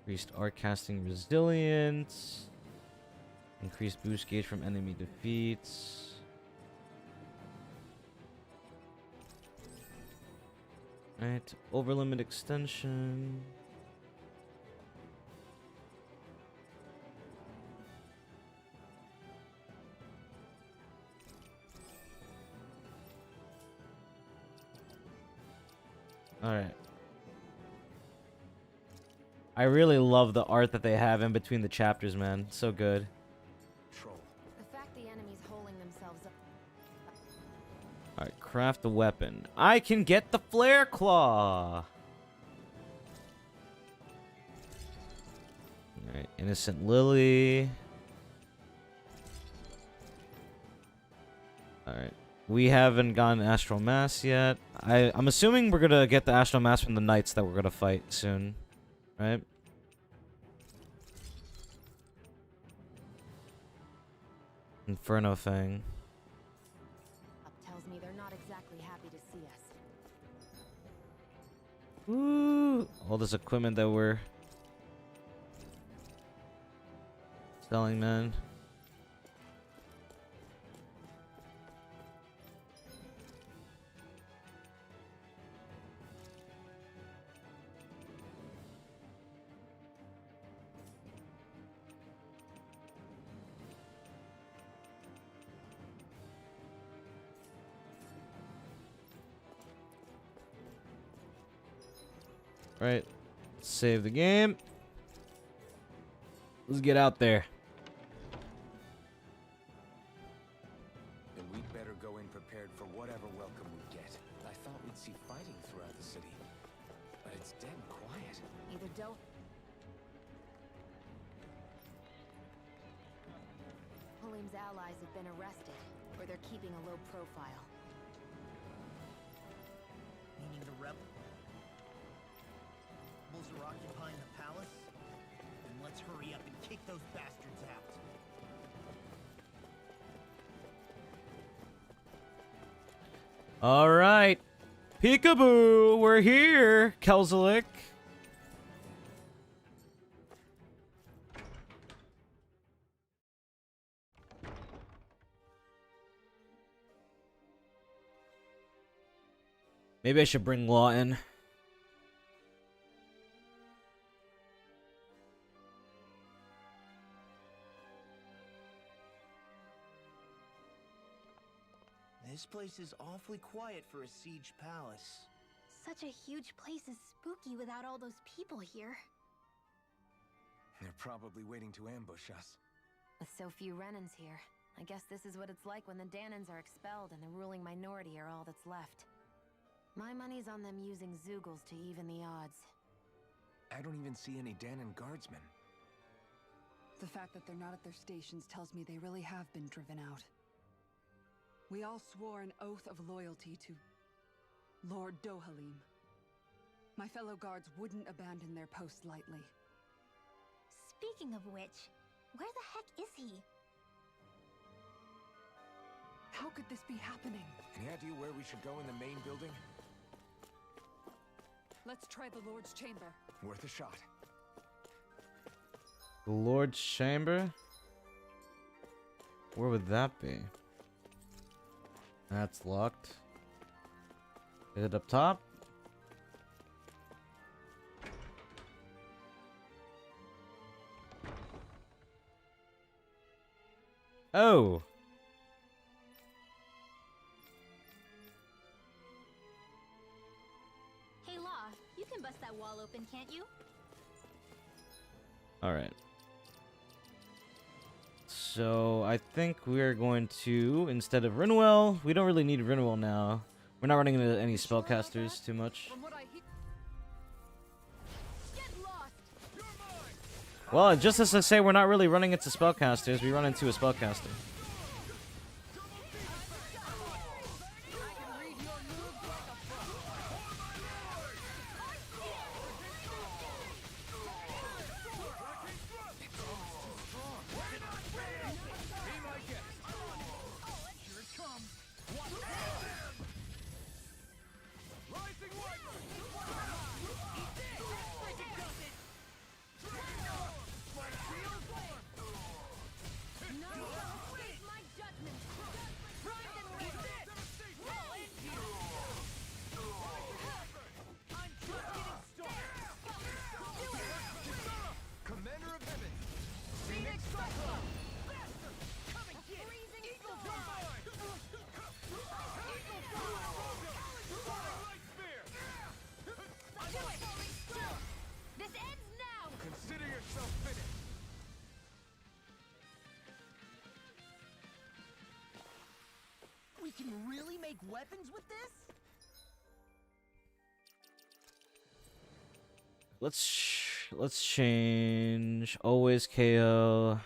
Speaker 1: Increased arc casting resilience. Increased boost gauge from enemy defeats. Alright, over limit extension. Alright. I really love the art that they have in between the chapters, man. So good.
Speaker 2: The fact the enemy's holding themselves up.
Speaker 1: Alright, craft the weapon. I can get the flare claw! Alright, innocent lily. Alright. We haven't gotten Astral Mass yet. I'm assuming we're gonna get the Astral Mass from the knights that we're gonna fight soon. Right? Inferno Fang.
Speaker 2: Tells me they're not exactly happy to see us.
Speaker 1: Ooh, all this equipment that we're selling, man. Right, save the game. Let's get out there.
Speaker 6: Then we'd better go in prepared for whatever welcome we get. I thought we'd see fighting throughout the city, but it's dead quiet.
Speaker 2: Either Halim's allies have been arrested, or they're keeping a low profile.
Speaker 3: Meaning the rebels are occupying the palace? Then let's hurry up and kick those bastards out.
Speaker 1: All right, peekaboo, we're here, Kelzelik. Maybe I should bring Law in.
Speaker 3: This place is awfully quiet for a siege palace.
Speaker 8: Such a huge place is spooky without all those people here.
Speaker 6: They're probably waiting to ambush us.
Speaker 2: With so few Renans here, I guess this is what it's like when the Danans are expelled and the ruling minority are all that's left. My money's on them using Zeugles to even the odds.
Speaker 6: I don't even see any Danan guardsmen.
Speaker 4: The fact that they're not at their stations tells me they really have been driven out. We all swore an oath of loyalty to Lord Dohalim. My fellow guards wouldn't abandon their post lightly.
Speaker 8: Speaking of which, where the heck is he?
Speaker 4: How could this be happening?
Speaker 6: Any idea where we should go in the main building?
Speaker 4: Let's try the Lord's chamber.
Speaker 6: Worth a shot.
Speaker 1: The Lord's Chamber? Where would that be? That's locked. Is it up top? Oh!
Speaker 8: Hey Law, you can bust that wall open, can't you?
Speaker 1: Alright. So, I think we're going to, instead of Rinwell, we don't really need Rinwell now. We're not running into any spellcasters too much. Well, just as I say, we're not really running into spellcasters, we run into a spellcaster.
Speaker 10: can really make weapons with this?
Speaker 1: Let's change always KO.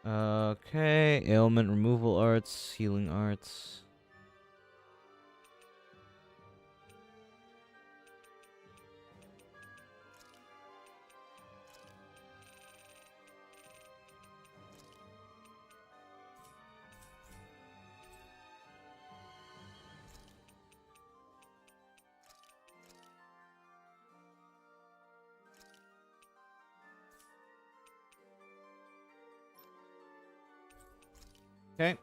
Speaker 1: Okay, ailment removal arts, healing arts. Okay.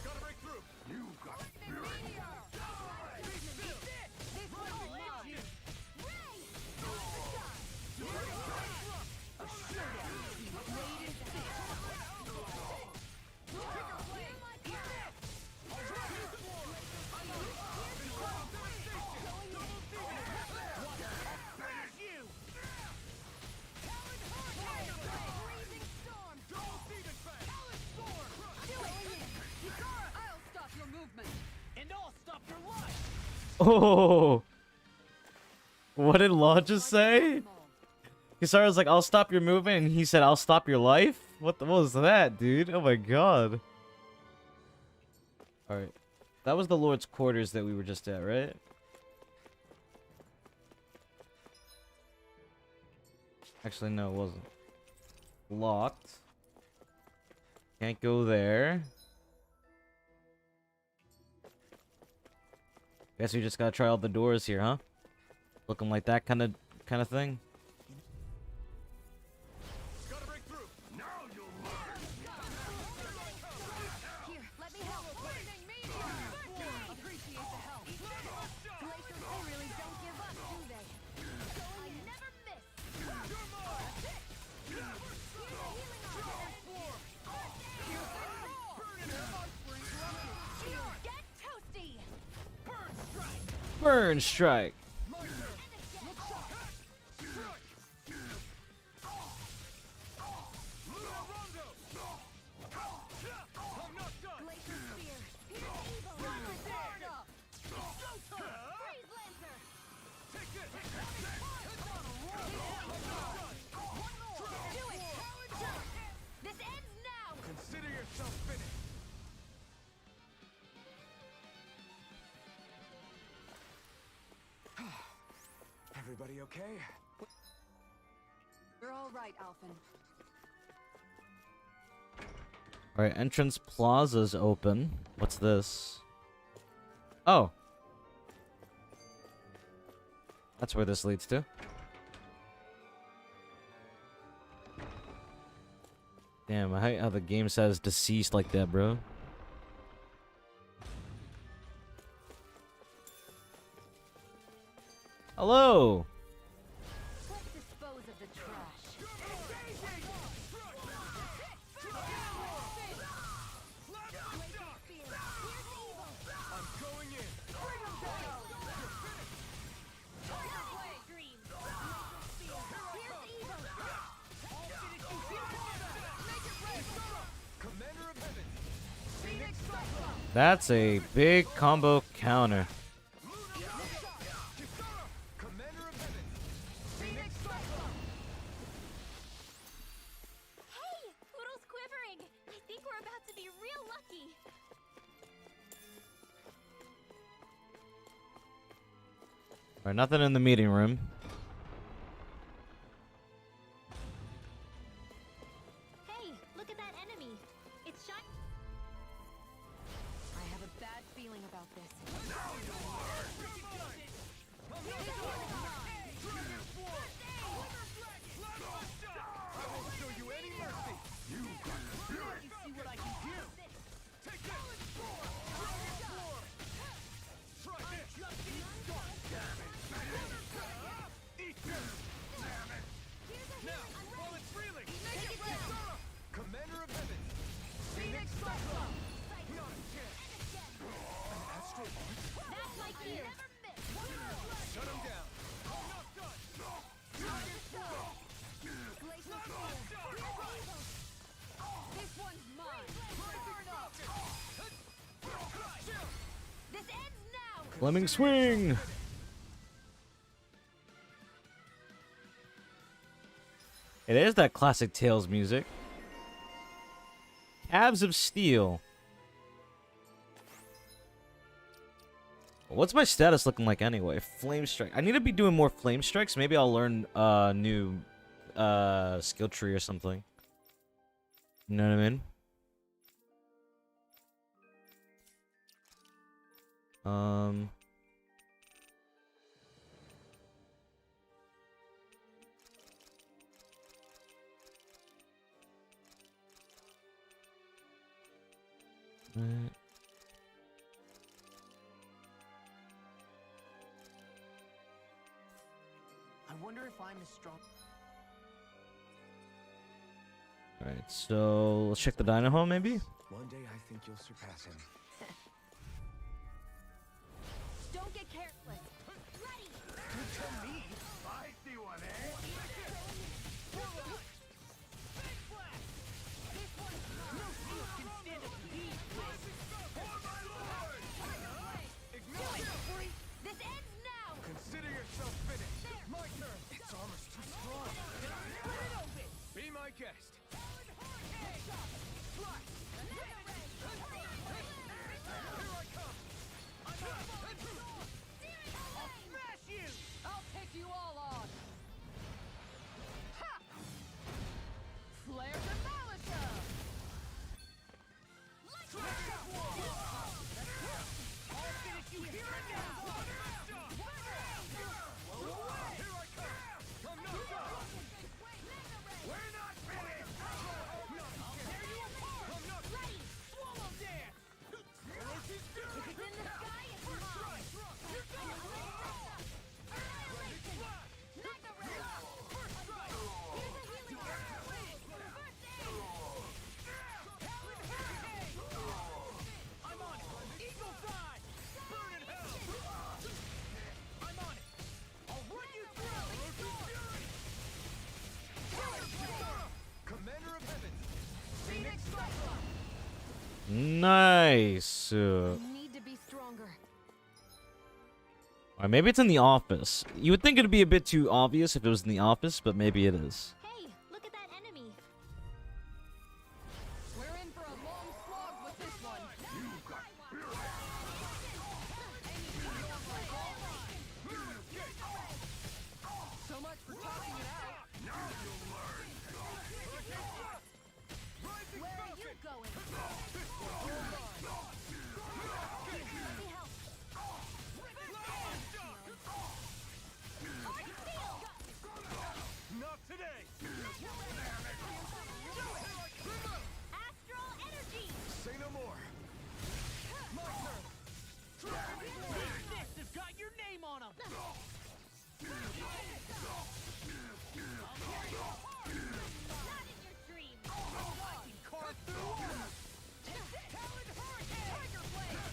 Speaker 10: Gotta break through. You got
Speaker 1: Oh, what did Law just say? Kisara's like, I'll stop your movement, and he said, I'll stop your life? What was that, dude? Oh my god. Alright. That was the Lord's quarters that we were just at, right? Actually, no, it wasn't. Locked. Can't go there. Guess we just gotta try all the doors here, huh? Looking like that kind of thing.
Speaker 10: Gotta break through. Now you'll learn. Here, let me help. Appreciate the help. Glaciers, they really don't give up, do they? I never miss. Get toasty.
Speaker 1: Burn strike.
Speaker 10: This ends now. Consider yourself finished.
Speaker 6: Everybody okay?
Speaker 4: You're all right, Alphen.
Speaker 1: Alright, entrance plaza's open. What's this? Oh. That's where this leads to. Damn, I hate how the game says deceased like that, bro. Hello!
Speaker 10: Let's dispose of the trash. I'm going in. Bring him down. Commander of Heaven. Phoenix Cyclone.
Speaker 1: That's a big combo counter.
Speaker 10: Commander of Heaven. Phoenix Cyclone.
Speaker 8: Hey! Poodle's quivering! I think we're about to be real lucky!
Speaker 1: Alright, nothing in the meeting room.
Speaker 8: Hey, look at that enemy! It's shine.
Speaker 2: I have a bad feeling about this.
Speaker 11: Commander of Heaven! Phoenix Cyclone! Not a chance! An astral arc?
Speaker 8: That's my cue.
Speaker 11: Shut him down!
Speaker 2: This one's mine.
Speaker 8: This ends now.
Speaker 1: Fleming swing. It is that classic Tales music. Calves of Steel. What's my status looking like anyway? Flame Strike. I need to be doing more Flame Strikes. Maybe I'll learn new skill tree or something. You know what I mean? Right.
Speaker 3: I wonder if I'm as strong.
Speaker 1: Alright, so let's check the Dino Home maybe?
Speaker 6: One day I think you'll surpass him.
Speaker 8: Don't get careless. Ready.
Speaker 11: To me? I see one, eh?
Speaker 3: No shield can stand up to these. Ignite!
Speaker 8: This ends now.
Speaker 11: Consider yourself finished. My turn. Its armor's too strong. Be my guest.
Speaker 10: I'll take you all on. Ha! Flare Demolisher!
Speaker 3: I'll finish you here and now!
Speaker 11: We're not finished!
Speaker 3: Ready! Swallow dance!
Speaker 8: If it's in the sky, it's mine.
Speaker 3: I'm on it! Eagle Fly! Burn in hell! I'm on it! I'll run you through!
Speaker 11: Commander of Heaven! Phoenix Cyclone!
Speaker 1: Nice.
Speaker 2: Need to be stronger.
Speaker 1: Alright, maybe it's in the office. You would think it'd be a bit too obvious if it was in the office, but maybe it is.
Speaker 8: Hey, look at that enemy.
Speaker 10: We're in for a long slog with this one. So much for talking it out.
Speaker 8: Where are you going?
Speaker 11: Not today!
Speaker 8: Astral energy.
Speaker 11: Say no more! My turn!
Speaker 3: Fists have got your name on them!
Speaker 8: Not in your dreams.
Speaker 3: Carve through! Talon Hurricane! Tiger Blade!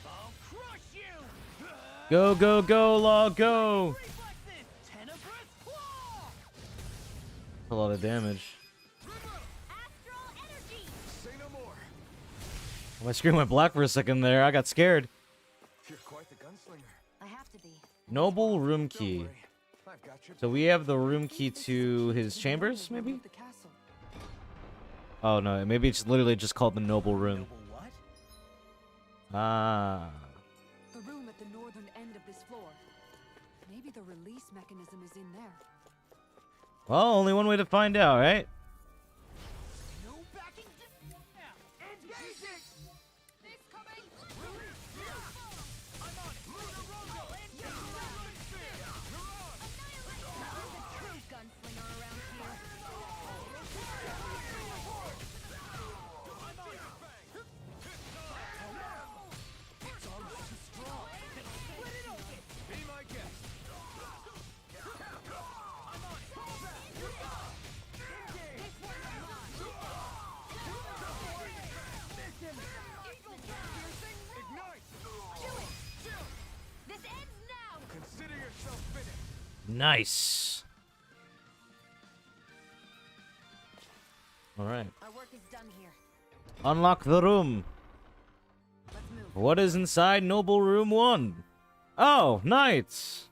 Speaker 3: I'll crush you!
Speaker 1: Go, go, go, Law, go!
Speaker 3: Reflexes! Tenebrous Claw!
Speaker 1: A lot of damage.
Speaker 8: Astral energy.
Speaker 11: Say no more!
Speaker 1: My screen went black for a second there. I got scared.
Speaker 6: You're quite the gunslinger.
Speaker 2: I have to be.
Speaker 1: Noble room
Speaker 6: Don't
Speaker 1: key.
Speaker 6: worry. I've got your
Speaker 1: So we have the room key to his chambers, maybe?
Speaker 4: The castle.
Speaker 1: Oh no, maybe it's literally just called the Noble Room.
Speaker 3: Noble what?
Speaker 1: Ah.
Speaker 4: The room at the northern end of this floor. Maybe the release mechanism is in there.
Speaker 1: Well, only one way to find out, right?
Speaker 3: No backing
Speaker 1: Nice. All right.
Speaker 2: Our work is done here.
Speaker 1: Unlock the room.
Speaker 2: Let's move.
Speaker 1: What is inside Noble Room 1? Oh, knights.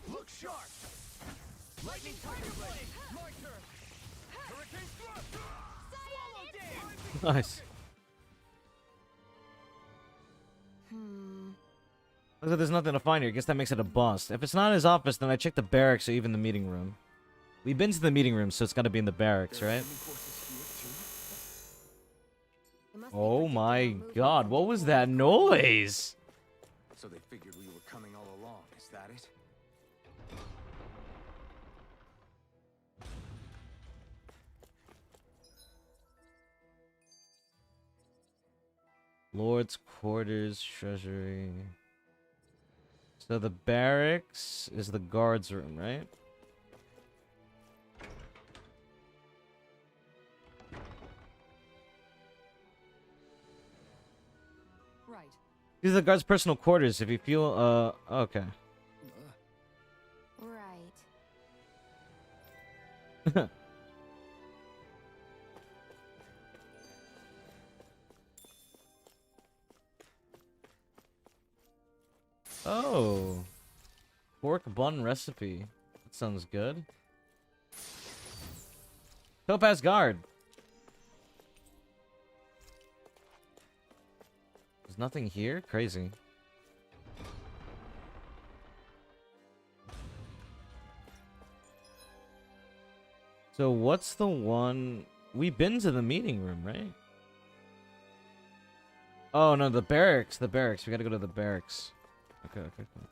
Speaker 11: Look sharp! Lightning Tiger Blade! My turn! Hurricane Thrust! Swallow Dance!
Speaker 1: Nice. Looks like there's nothing to find here. Guess that makes it a bust. If it's not in his office, then I check the barracks or even the meeting room. We've been to the meeting room, so it's gotta be in the barracks, right? Oh my god, what was that noise?
Speaker 6: So they figured we were coming all along, is that it?
Speaker 1: Lord's quarters, treasury. So the barracks is the guards room, right?
Speaker 4: Right.
Speaker 1: These are the guards' personal quarters. If you feel, okay.
Speaker 2: Right.
Speaker 1: Oh. Pork bun recipe. That sounds good. Topaz guard. There's nothing here? Crazy. So what's the one... We've been to the meeting room, right? Oh, no, the barracks. The barracks. We gotta go to the barracks. Okay, okay, cool.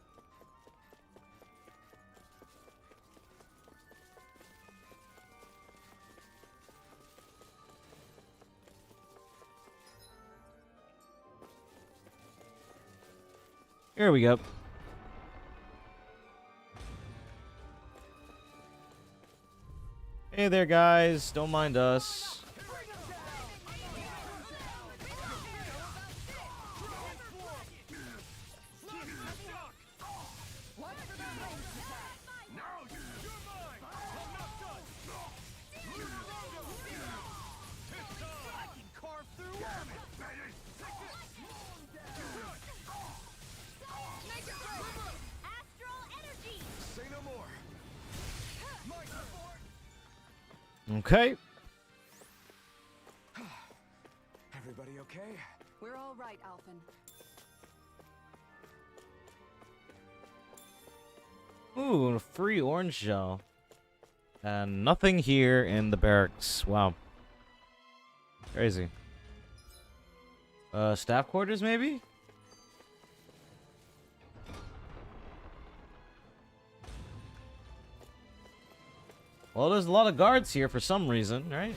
Speaker 1: Here we go. Hey there, guys. Don't mind us. Okay.
Speaker 6: Everybody okay?
Speaker 4: We're all right, Alphen.
Speaker 1: Ooh, a free orange gel. And nothing here in the barracks. Wow. Crazy. Staff quarters, maybe? Well, there's a lot of guards here for some reason, right?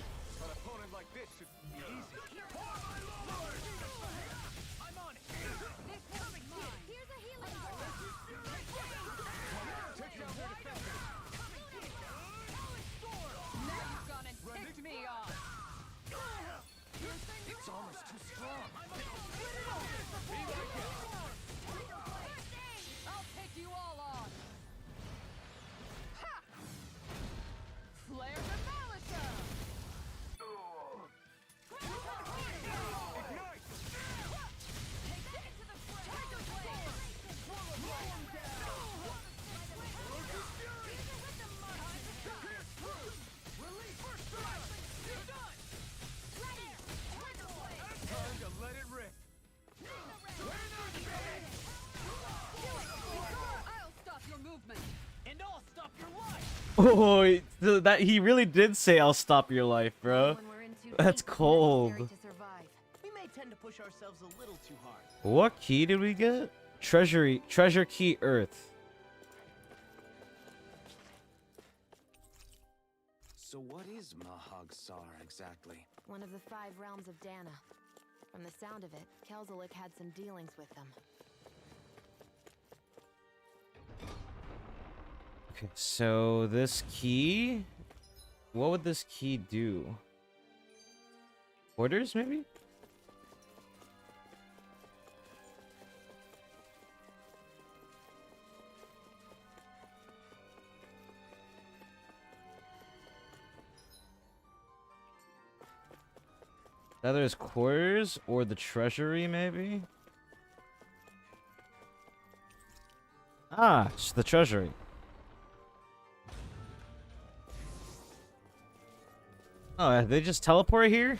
Speaker 11: It's almost too strong.
Speaker 4: I'll take you all on. Ha! Flare the Malisher!
Speaker 11: Time to let it rip.
Speaker 4: I'll stop your movement.
Speaker 10: And I'll stop your life.
Speaker 1: Oh, so that he really did say, "I'll stop your life, bro."
Speaker 2: When we're in too
Speaker 1: That's
Speaker 2: deep, it's
Speaker 1: cold.
Speaker 2: necessary to survive.
Speaker 3: We may tend to push ourselves a little too hard.
Speaker 1: What key did we get? Treasure key Earth.
Speaker 6: So what is Mahag Sar exactly?
Speaker 2: One of the 5 realms of Dana. From the sound of it, Kelzelik had some dealings with them.
Speaker 1: Okay, so this key... What would this key do? Orders, maybe? Either his quarters or the treasury, maybe? Ah, it's the treasury. Oh, they just teleport here?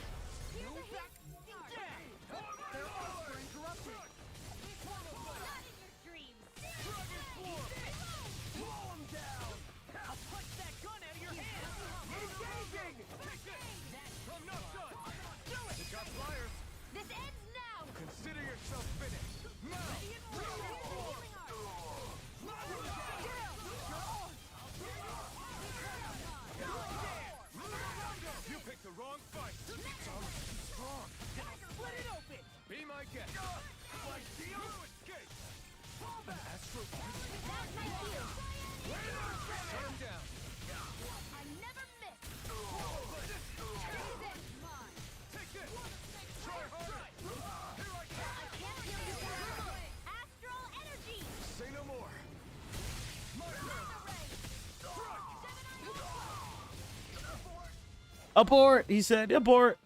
Speaker 1: Abort! He said, abort!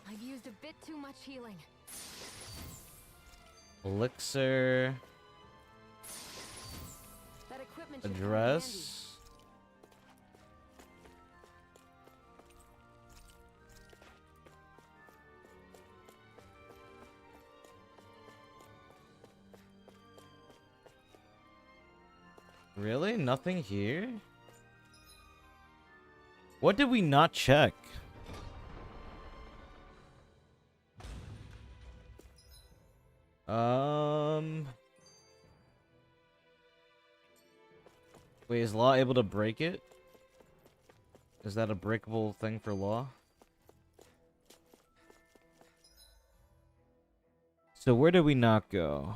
Speaker 2: I've used a bit too much healing.
Speaker 1: Elixir.
Speaker 2: That equipment should come in
Speaker 1: Address. Really? Nothing here? What did we not check? Wait, is Law able to break it? Is that a breakable thing for Law? So where did we not go?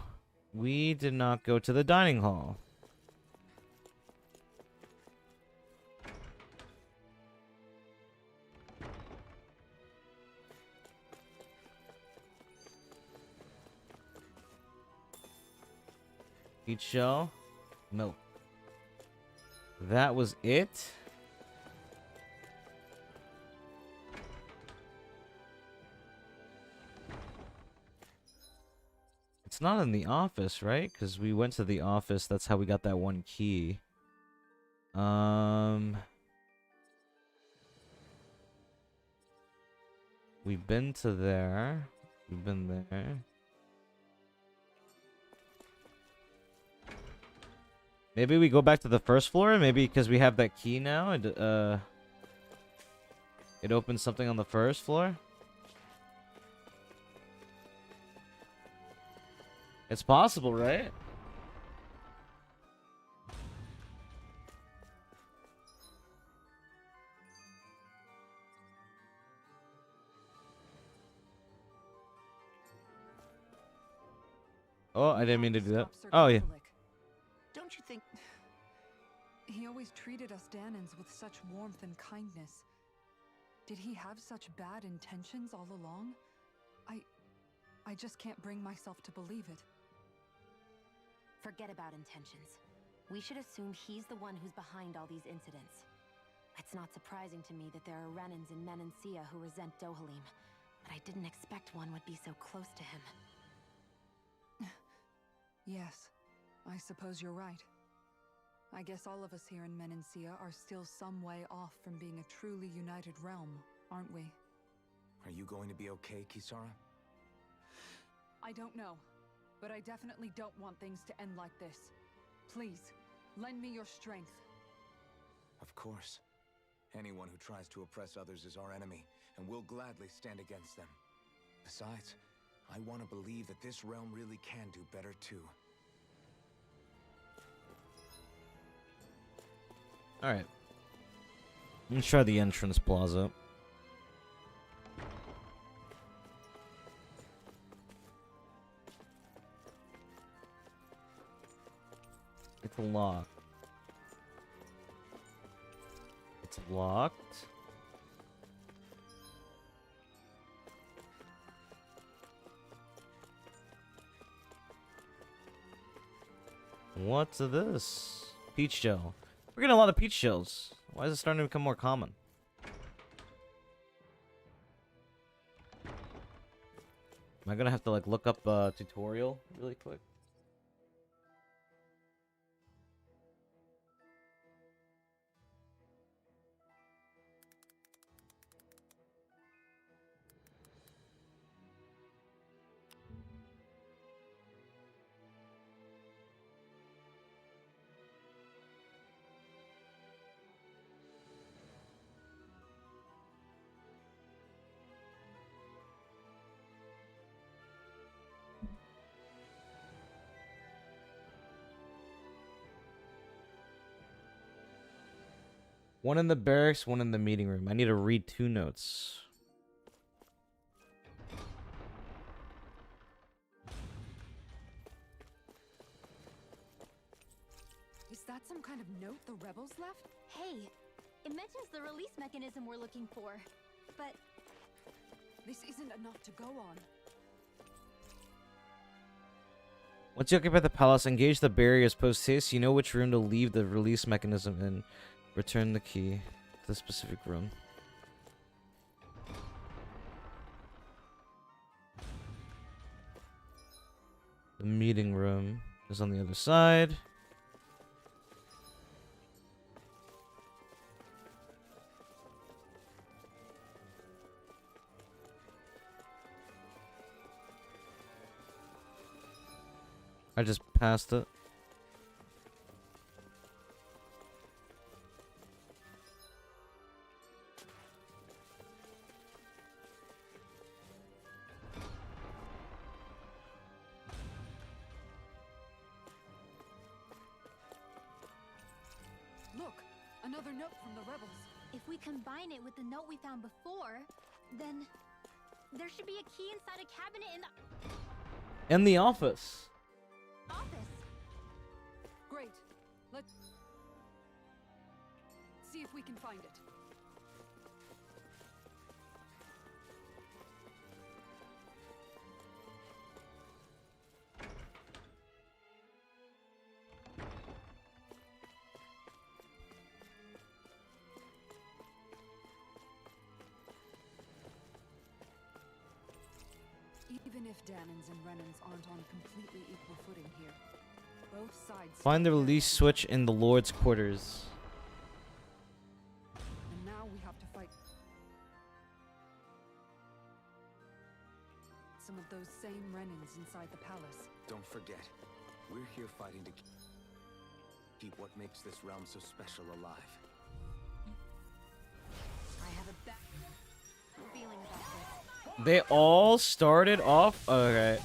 Speaker 1: We did not go to the dining hall. Peach shell, milk. That was it? It's not in the office, right? Because we went to the office. That's how we got that one key. We've been to there. We've been there. Maybe we go back to the first floor. Maybe because we have that key now. It opens something on the first floor. It's possible, right? Oh, I didn't mean to do that. Oh, yeah.
Speaker 3: Don't you think...
Speaker 4: He always treated us Danans with such warmth and kindness. Did he have such bad intentions all along? I just can't bring myself to believe it.
Speaker 2: Forget about intentions. We should assume he's the one who's behind all these incidents. It's not surprising to me that there are Renans in Menancia who resent Dohalim, but I didn't expect one would be so close to him.
Speaker 4: Yes, I suppose you're right. I guess all of us here in Menancia are still some way off from being a truly united realm, aren't we?
Speaker 6: Are you going to be okay, Kisara?
Speaker 4: I don't know, but I definitely don't want things to end like this. Please, lend me your strength.
Speaker 6: Of course. Anyone who tries to oppress others is our enemy, and we'll gladly stand against them. Besides, I want to believe that this realm really can do better too.
Speaker 1: All right. Let's try the entrance plaza. It's locked. It's locked. What's this? Peach gel. We're getting a lot of peach gels. Why is it starting to become more common? Am I gonna have to like look up a tutorial really quick? One in the barracks, one in the meeting room. I need to read 2 notes.
Speaker 4: Is that some kind of note the rebels left?
Speaker 8: Hey, it mentions the release mechanism we're looking for. But
Speaker 4: This isn't enough to go on.
Speaker 1: Once you occupy the palace, engage the barriers post haste. You know which room to leave the release mechanism in. Return the key to the specific room. The meeting room is on the other side. I just passed it.
Speaker 4: Look, another note from the rebels.
Speaker 8: if we combine it with the note we found before, then there should be a key inside a cabinet
Speaker 1: In the office.
Speaker 8: office.
Speaker 4: Great. Let's see if we can find it. Even if Danans and Renans aren't on completely equal footing here, both sides
Speaker 1: Find the
Speaker 4: still
Speaker 1: release
Speaker 4: care.
Speaker 1: switch in the Lord's quarters.
Speaker 4: And now we have to fight some of those same Renans inside the palace.
Speaker 6: Don't forget, we're here fighting to keep what makes this realm so special alive.
Speaker 2: I have a bad feeling about this.
Speaker 1: They all started off. Okay.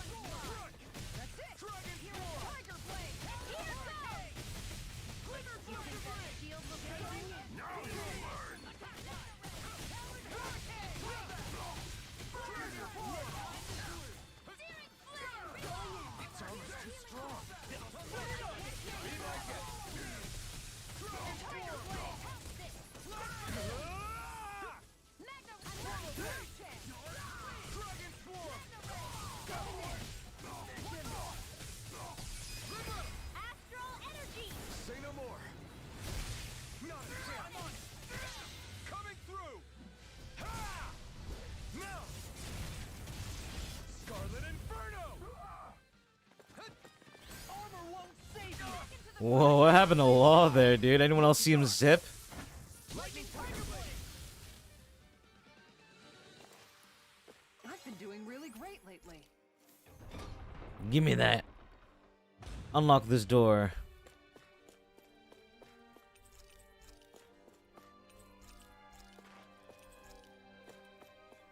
Speaker 11: Say no more. Not a chance. Coming through. Ha! Now. Scarlet Inferno. Armor won't save you.
Speaker 1: Whoa, what happened to Law there, dude? Anyone else see him zip?
Speaker 11: Lightning Tiger Blade.
Speaker 4: I've been doing really great lately.
Speaker 1: Give me that. Unlock this door.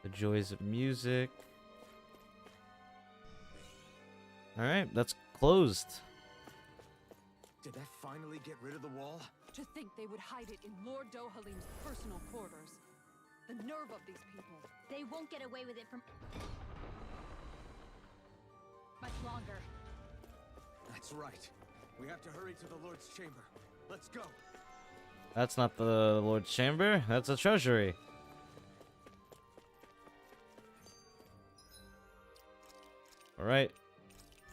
Speaker 1: The joys of music. Alright, that's closed.
Speaker 6: Did that finally get rid of the wall?
Speaker 4: To think they would hide it in Lord Dohalim's personal quarters. The nerve of these people.
Speaker 8: They won't get away with it for much longer.
Speaker 11: That's right. We have to hurry to the Lord's chamber. Let's go.
Speaker 1: That's not the Lord's chamber. That's a treasury. All right.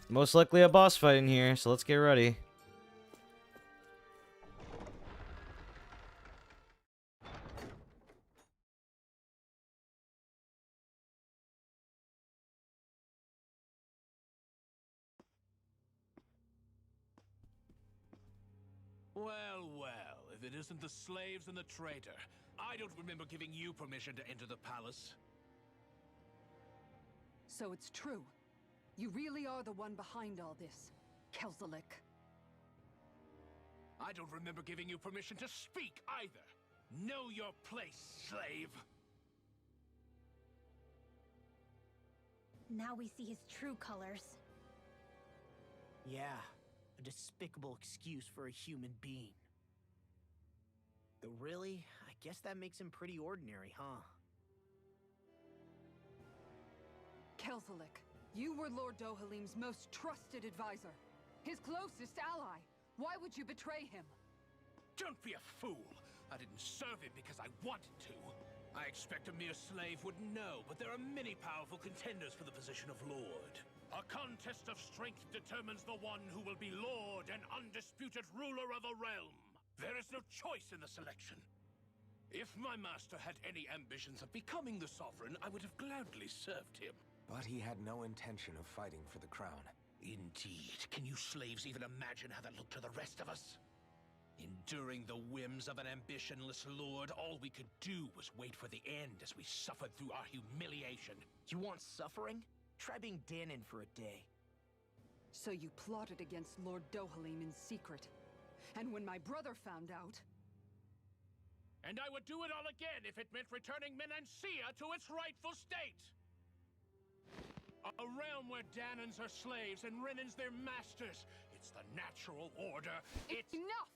Speaker 1: Most likely a boss fight in here, so let's get ready.
Speaker 12: Well, well, if it isn't the slaves and the traitor. I don't remember giving you permission to enter the palace.
Speaker 4: So it's true. You really are the one behind all this, Kelzelik.
Speaker 12: I don't remember giving you permission to speak either. Know your place, slave.
Speaker 8: Now we see his true colors.
Speaker 3: Yeah, a despicable excuse for a human being. Though really, I guess that makes him pretty ordinary, huh?
Speaker 4: Kelzelik, you were Lord Dohalim's most trusted advisor. His closest ally. Why would you betray him?
Speaker 12: Don't be a fool. I didn't serve him because I wanted to. I expect a mere slave wouldn't know, but there are many powerful contenders for the position of Lord. A contest of strength determines the one who will be Lord and undisputed ruler of a realm. There is no choice in the selection. If my master had any ambitions of becoming the sovereign, I would have gladly served him.
Speaker 6: But he had no intention of fighting for the crown.
Speaker 12: Indeed. Can you slaves even imagine how that looked to the rest of us? Enduring the whims of an ambitionless lord, all we could do was wait for the end as we suffered through our humiliation.
Speaker 3: You want suffering? Try being Danon for a day.
Speaker 4: So you plotted against Lord Dohalim in secret. And when my brother found out...
Speaker 12: And I would do it all again if it meant returning Menancia to its rightful state! A realm where Danons are slaves and Renans their masters. It's the natural order. It's...
Speaker 4: Enough!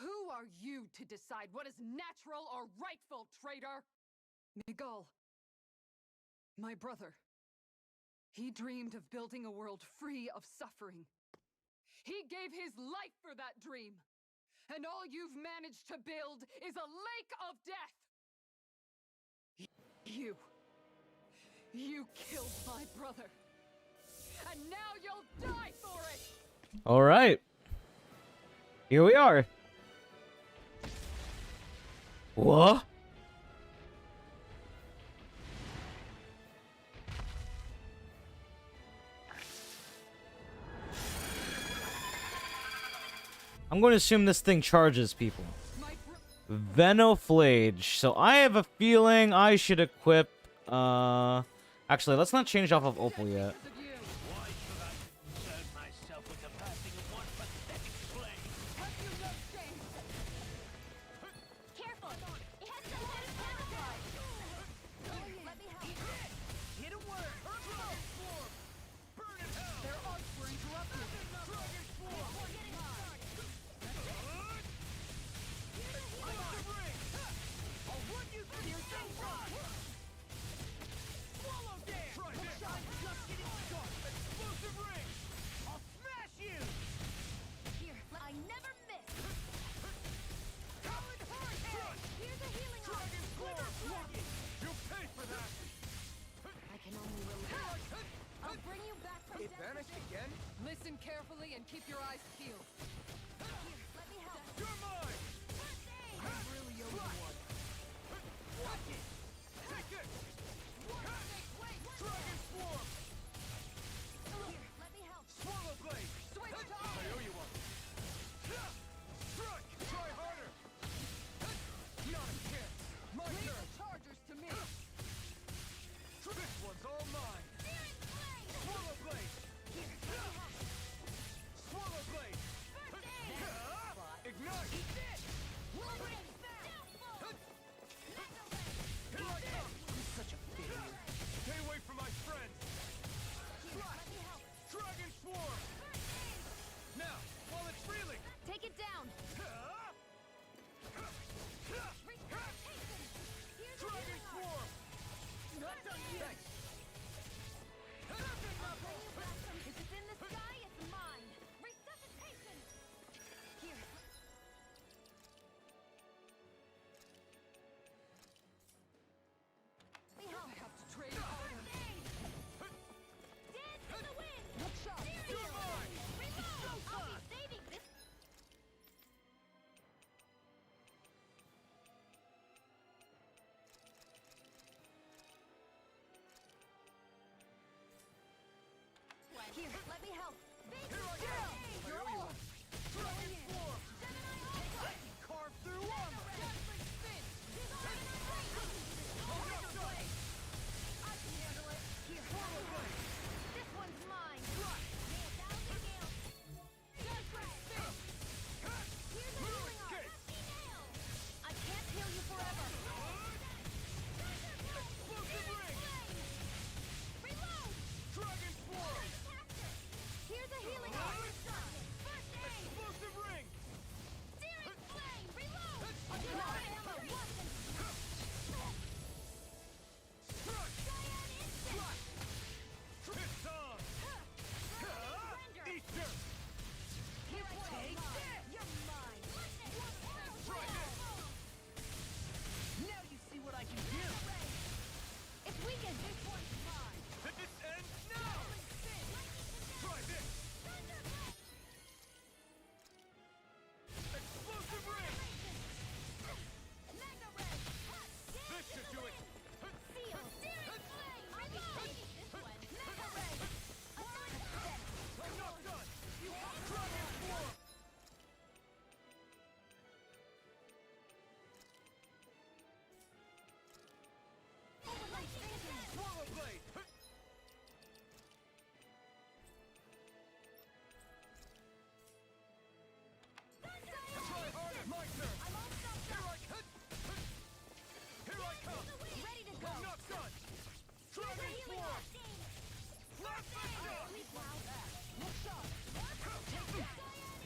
Speaker 4: Who are you to decide what is natural or rightful, traitor? Miguel. My brother. He dreamed of building a world free of suffering. He gave his life for that dream. And all you've managed to build is a lake of death! You killed my brother. And now you'll die for it!
Speaker 1: Alright. Here we are. What? I'm going to assume this thing charges people. Venoflage. So I have a feeling I should equip... Actually, let's not change off of Opal yet.
Speaker 12: Why should I concern myself with the passing of one pathetic slave?
Speaker 4: Have you no shame?
Speaker 8: Careful! It has some kind of camouflage! Let me help.
Speaker 3: Hit him where it hurts. Dragon Swarm! Burn in hell!
Speaker 4: Their arts were interrupted.
Speaker 3: Dragon Swarm!
Speaker 8: We're getting hard!
Speaker 3: Ice Ring! I'll run you through your sunshine! Swallow Dance! Try this! Just getting started! Explosive Ring! I'll smash you!
Speaker 8: Here, I never miss!
Speaker 3: Talon Hurricane!
Speaker 8: Here's a healing
Speaker 3: Dragon
Speaker 8: Slither
Speaker 3: Swarm! You'll pay for that!
Speaker 8: I can only rely. I'll bring you back from
Speaker 11: It
Speaker 8: death.
Speaker 11: vanished again?
Speaker 4: Listen carefully and keep your eyes peeled.
Speaker 8: Here, let me help.
Speaker 3: You're mine!
Speaker 4: I really owe you one.
Speaker 3: Watch it! Take it! Dragon Swarm!
Speaker 8: Here, let me help.
Speaker 3: Swallow Blade!
Speaker 4: Switch to
Speaker 3: I owe you one! Strike! Try harder!
Speaker 11: Not a chance! My
Speaker 4: Leave
Speaker 11: turn!
Speaker 4: the chargers to me.
Speaker 11: This one's all mine!
Speaker 3: Swallow Blade! Swallow Blade! Ignite!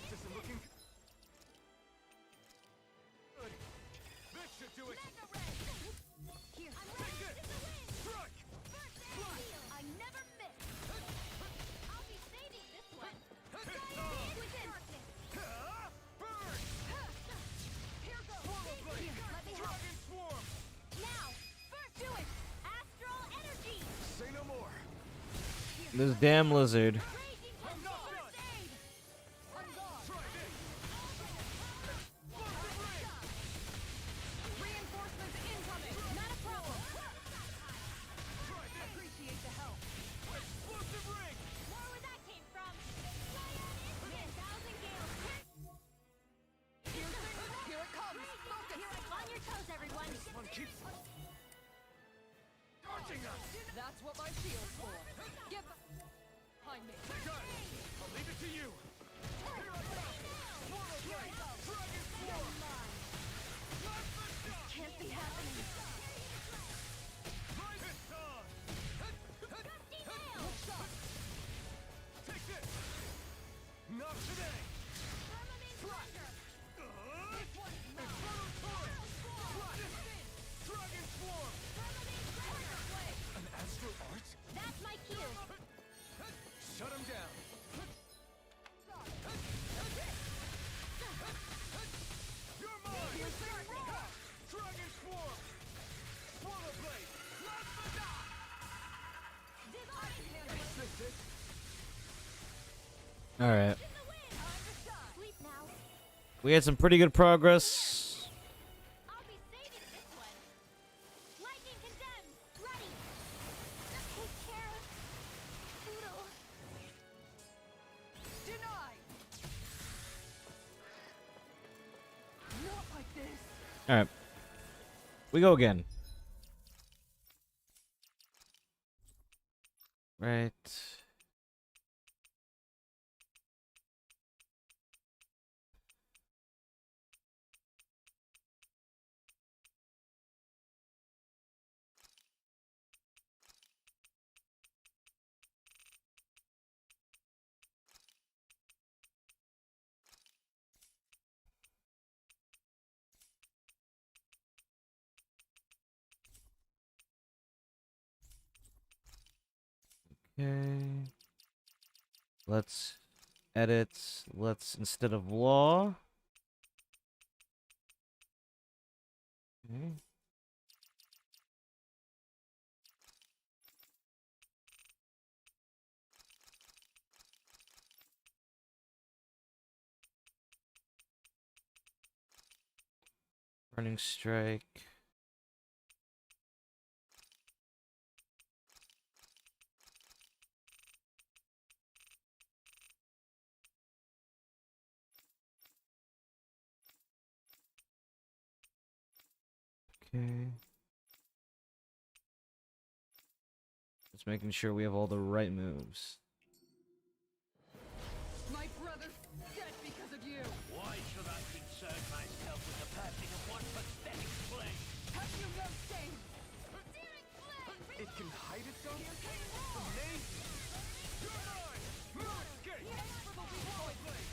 Speaker 11: This isn't looking good. This should do it.
Speaker 10: Here,
Speaker 11: Take it. Strike.
Speaker 10: I never miss. I'll be saving this one.
Speaker 11: Hit
Speaker 10: Within.
Speaker 11: Burn.
Speaker 10: Here goes.
Speaker 11: Swallow blade.
Speaker 10: Let me help.
Speaker 11: Dragon swarm.
Speaker 10: Now, first do it. Astral energy.
Speaker 11: Say no more.
Speaker 1: This damn lizard.
Speaker 10: Raging Crusade. On guard.
Speaker 11: Try this.
Speaker 10: Reinforcements incoming. Not a problem.
Speaker 11: Try this.
Speaker 10: Appreciate the help.
Speaker 11: Explosive ring.
Speaker 10: More where that came from. 1,000 gales.
Speaker 4: Here it comes! Focus!
Speaker 10: On your toes, everyone.
Speaker 11: This one keeps charging us.
Speaker 4: That's what my shield's for. Get behind me.
Speaker 11: Got it. I'll leave it to you. Here I come. Swallow blade. Dragon swarm.
Speaker 10: Can't be happening.
Speaker 11: Rise it on. Take this. Not today. Infernal torrent. Dragon swarm. An astral art?
Speaker 10: That's my cue.
Speaker 11: Shut him down. You're mine. Dragon swarm. Swallow blade. Is this it?
Speaker 1: All right.
Speaker 10: Sleep now.
Speaker 1: We had some pretty good progress.
Speaker 10: I'll be saving this one. Lightning condemned. Ready. Take care. Poodle.
Speaker 4: Denied! Not like this!
Speaker 1: All right. We go again. Right. Okay. Let's edit. Let's, instead of law. Okay. Burning strike. Okay. Just making sure we have all the right moves.
Speaker 4: My brother's dead because of you!
Speaker 12: Why should I concern myself with the passing of one pathetic flame?
Speaker 4: Have you no shame?
Speaker 11: It can hide itself? Amazing! You're mine! No escape! Swallow blade.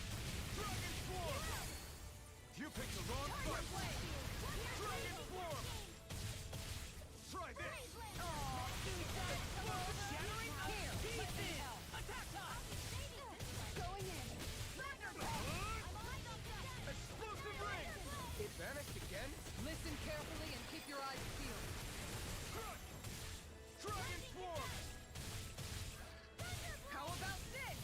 Speaker 11: Dragon swarm. You picked the wrong fight. Dragon swarm. Try this.
Speaker 4: Going in!
Speaker 11: Explosive ring. It vanished again?
Speaker 4: Listen carefully and keep your eyes peeled.
Speaker 11: Dragon swarm.
Speaker 4: How about this?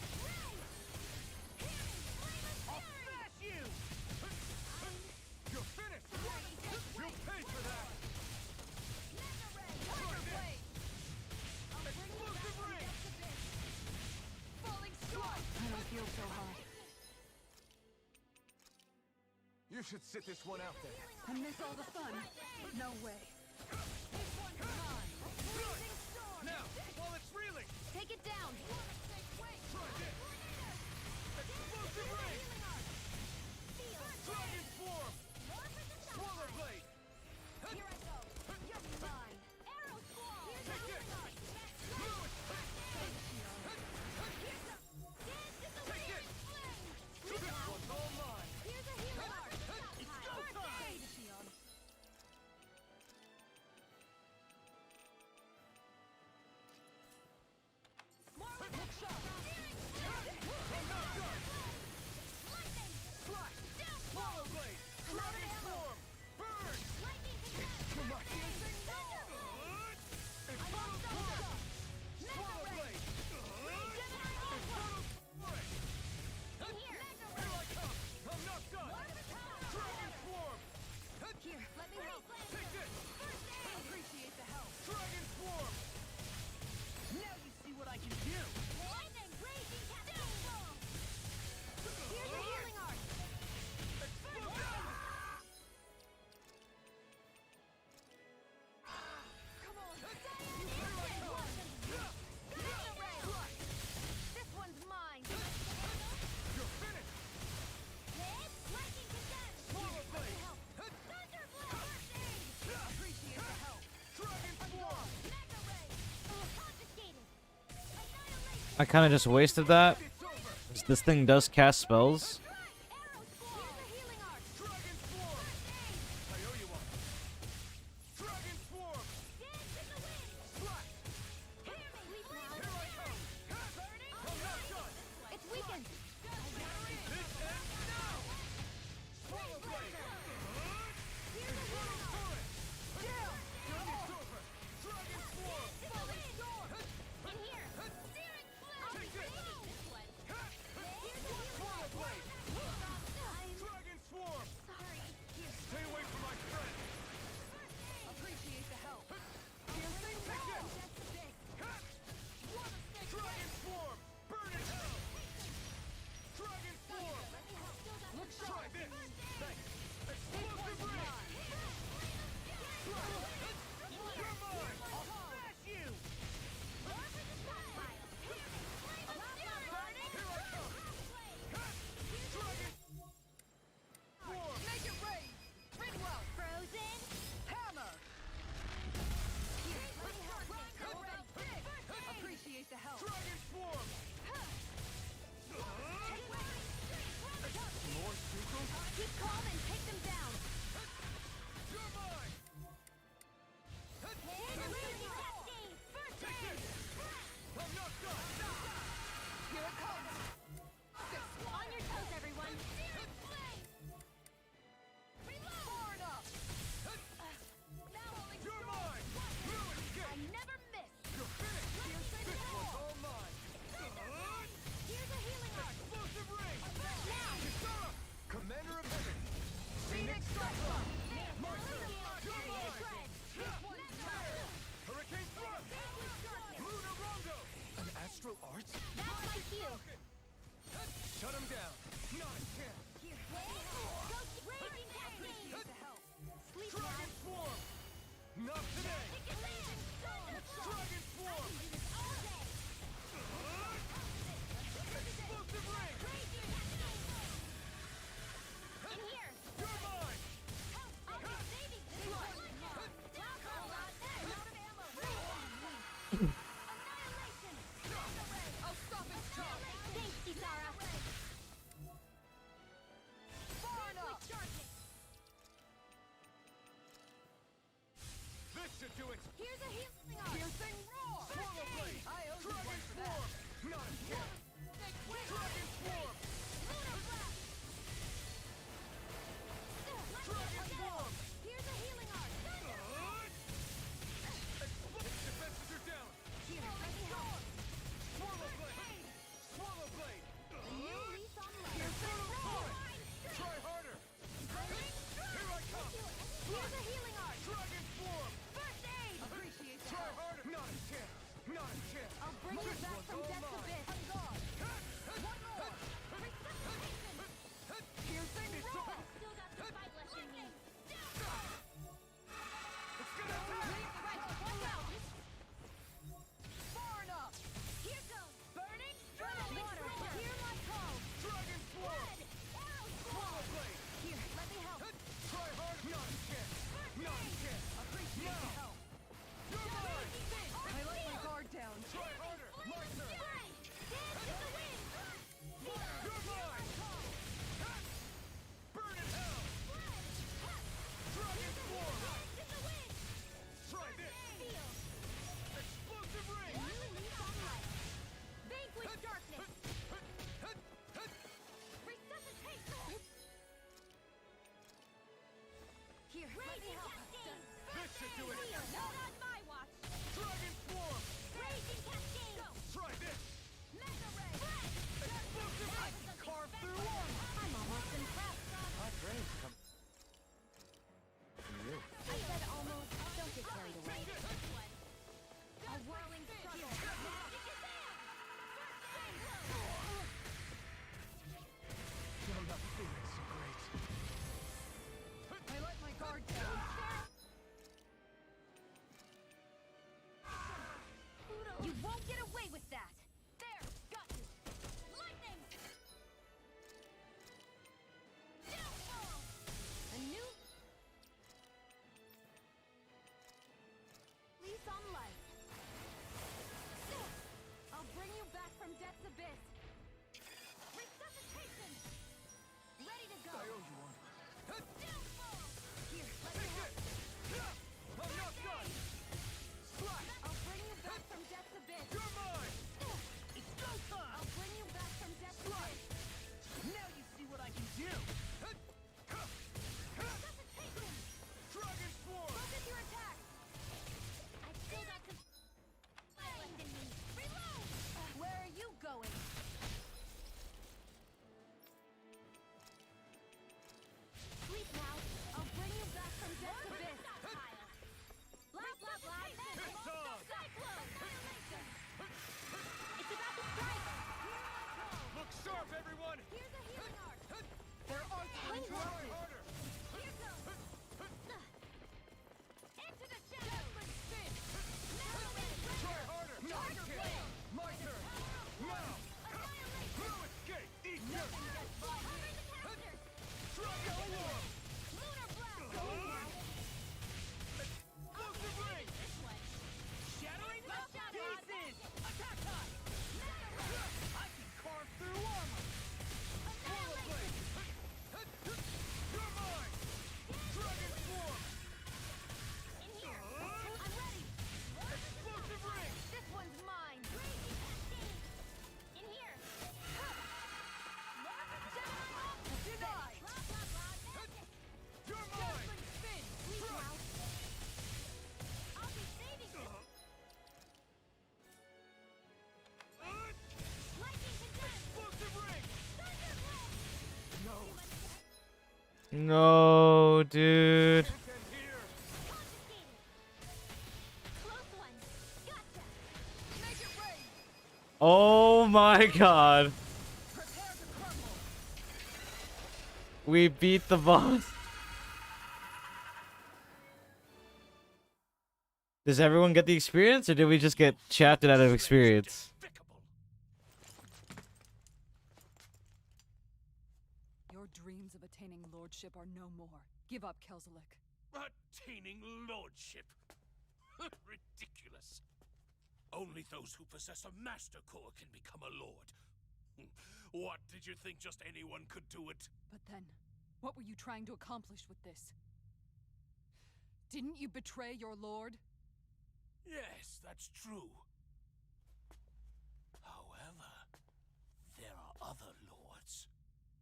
Speaker 11: I'll smash you. You're finished. You'll pay for that. Explosive ring.
Speaker 4: Falling strike!
Speaker 2: I don't feel so hot.
Speaker 11: You should sit this one out there.
Speaker 4: I miss all the fun. No way.
Speaker 11: Now, while it's reeling.
Speaker 10: Take it down.
Speaker 11: Try this. Explosive ring. Dragon swarm. Swallow blade.
Speaker 10: Here I go. You're mine. Arrow squall.
Speaker 11: Take this.
Speaker 1: I kind of just wasted that. This thing does cast spells.
Speaker 10: Into the shadows! Try harder! Tiger Blade! My turn! Now! Blue escape! Eat this! Dragon Form!
Speaker 2: Lunar Blast!
Speaker 10: Explosive Ring!
Speaker 2: Shattering the pieces!
Speaker 10: Attack time! I can carve through armor! Roller Blade! You're mine! Dragon Form!
Speaker 2: In here! I'm ready!
Speaker 10: Explosive Ring!
Speaker 2: This one's mine! In here!
Speaker 10: Denied! You're mine!
Speaker 2: Spin! Please now! I'll be saving you! Lightning condemned!
Speaker 10: Explosive Ring! No!
Speaker 1: No, dude.
Speaker 10: It's in here!
Speaker 2: Confiscated! Close one! Gotcha! Make it rain!
Speaker 1: Oh my god.
Speaker 10: Prepare to crumble!
Speaker 1: We beat the boss. Does everyone get the experience, or did we just get shafted out of experience?
Speaker 4: Your dreams of attaining lordship are no more. Give up, Kelzelik.
Speaker 12: Attaining lordship. Ridiculous. Only those who possess a master core can become a lord. What, did you think just anyone could do it?
Speaker 4: But then, what were you trying to accomplish with this? Didn't you betray your lord?
Speaker 12: Yes, that's true. However, there are other lords.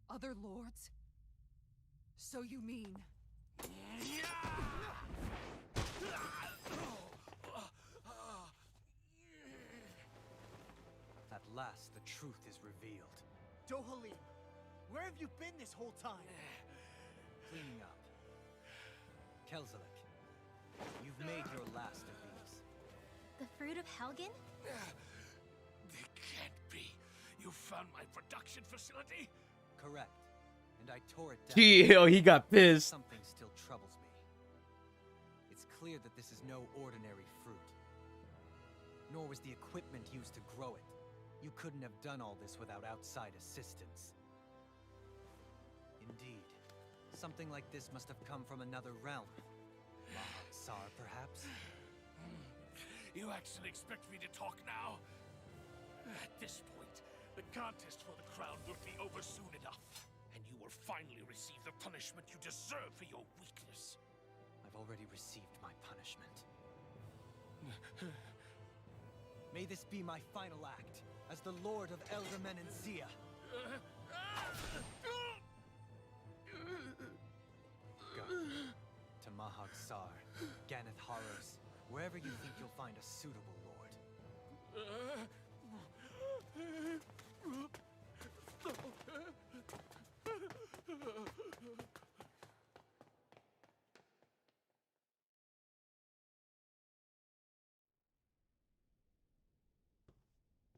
Speaker 4: Other lords? So you mean...
Speaker 5: At last, the truth is revealed.
Speaker 3: Dohalim, where have you been this whole time?
Speaker 5: Cleaning up. Kelzelik, you've made your last of these.
Speaker 8: The fruit of Helgen?
Speaker 12: They can't be. You found my production facility?
Speaker 5: Correct. And I tore it down.
Speaker 1: He got pissed.
Speaker 5: Something still troubles me. It's clear that this is no ordinary fruit. Nor was the equipment used to grow it. You couldn't have done all this without outside assistance. Indeed. Something like this must have come from another realm. Mahag-Saar, perhaps?
Speaker 12: You actually expect me to talk now? At this point, the contest for the crown will be over soon enough, and you will finally receive the punishment you deserve for your weakness.
Speaker 5: I've already received my punishment. May this be my final act, as the Lord of Elder Menencia. Go. To Mahag-Saar, Ganath Haros, wherever you think you'll find a suitable lord.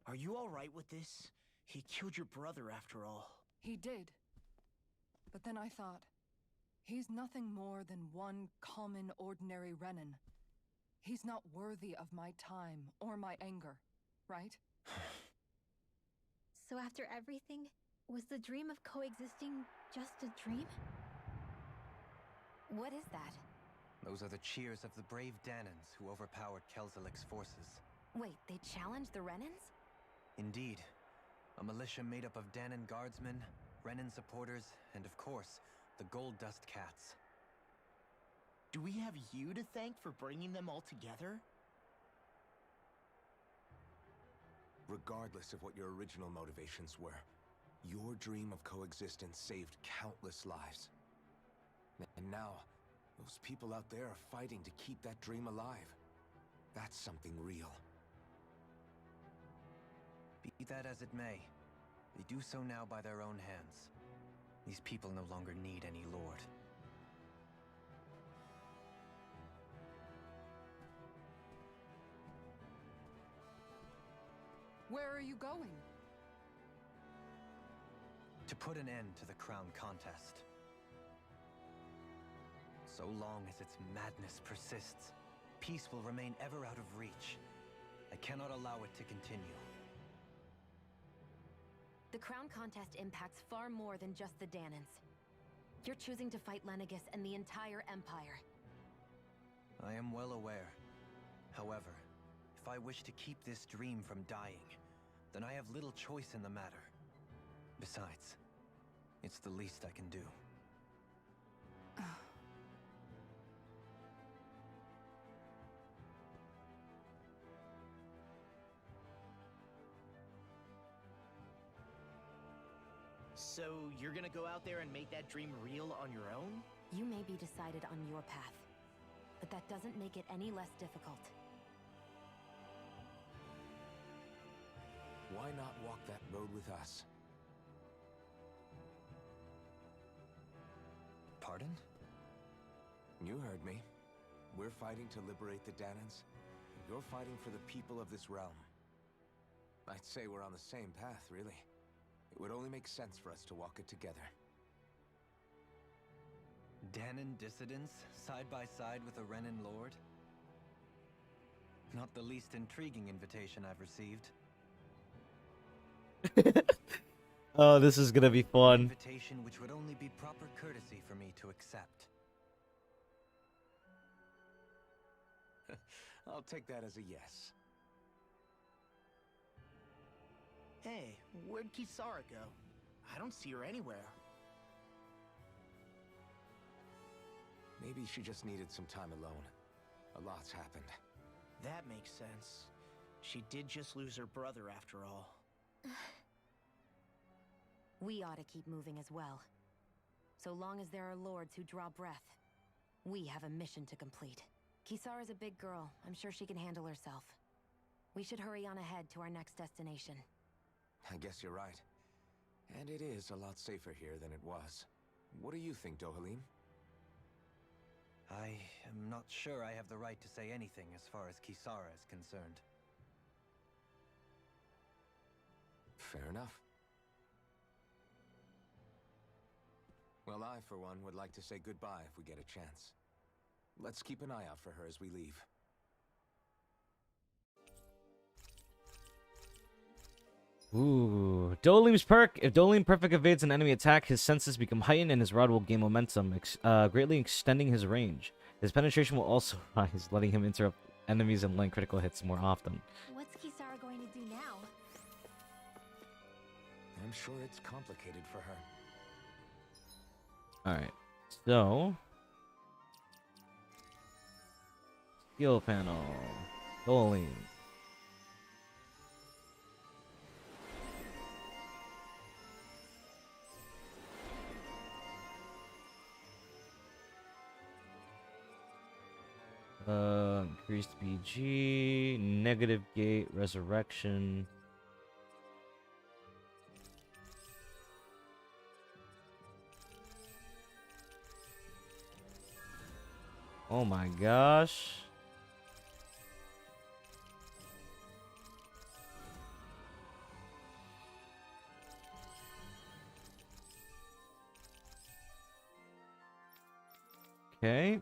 Speaker 3: Are you all right with this? He killed your brother after all.
Speaker 4: He did. But then I thought, he's nothing more than one common, ordinary Renan. He's not worthy of my time or my anger, right?
Speaker 8: So after everything, was the dream of coexisting just a dream?
Speaker 2: What is that?
Speaker 5: Those are the cheers of the brave Danans who overpowered Kelzelik's forces.
Speaker 2: Wait, they challenged the Renans?
Speaker 5: Indeed. A militia made up of Danan guardsmen, Renan supporters, and of course, the Gold Dust Cats.
Speaker 3: Do we have you to thank for bringing them all together?
Speaker 6: Regardless of what your original motivations were, your dream of coexistence saved countless lives. And now, those people out there are fighting to keep that dream alive. That's something real.
Speaker 5: Be that as it may, they do so now by their own hands. These people no longer need any lord.
Speaker 4: Where are you going?
Speaker 5: To put an end to the crown contest. So long as its madness persists, peace will remain ever out of reach. I cannot allow it to continue.
Speaker 2: The crown contest impacts far more than just the Danans. You're choosing to fight Lenegis and the entire Empire.
Speaker 5: I am well aware. However, if I wish to keep this dream from dying, then I have little choice in the matter. Besides, it's the least I can do.
Speaker 3: So you're gonna go out there and make that dream real on your own?
Speaker 2: You may be decided on your path, but that doesn't make it any less difficult.
Speaker 6: Why not walk that road with us?
Speaker 5: Pardon?
Speaker 6: You heard me. We're fighting to liberate the Danans. You're fighting for the people of this realm. I'd say we're on the same path, really. It would only make sense for us to walk it together.
Speaker 5: Danan dissidents, side by side with a Renan lord? Not the least intriguing invitation I've received.
Speaker 1: Oh, this is gonna be
Speaker 5: An
Speaker 1: fun.
Speaker 5: invitation which would only be proper courtesy for me to accept.
Speaker 6: I'll take that as a yes.
Speaker 3: Hey, where'd Kisara go? I don't see her anywhere.
Speaker 6: Maybe she just needed some time alone. A lot's happened.
Speaker 3: That makes sense. She did just lose her brother after all.
Speaker 2: We ought to keep moving as well. So long as there are lords who draw breath, we have a mission to complete. Kisara's a big girl. I'm sure she can handle herself. We should hurry on ahead to our next destination.
Speaker 6: I guess you're right. And it is a lot safer here than it was. What do you think, Dohalim?
Speaker 5: I am not sure I have the right to say anything as far as Kisara is concerned.
Speaker 6: Fair enough. Well, I, for one, would like to say goodbye if we get a chance. Let's keep an eye out for her as we leave.
Speaker 1: Ooh, Dohalim's perk. If Dohalim perfect evades an enemy attack, his senses become heightened and his rod will gain momentum, greatly extending his range. His penetration will also rise, letting him interrupt enemies and land critical hits more often.
Speaker 8: What's Kisara going to do now?
Speaker 6: I'm sure it's complicated for her.
Speaker 1: Alright, so... Skill panel. Dohalim. Increased BG, negative gate, resurrection. Oh my gosh. Okay.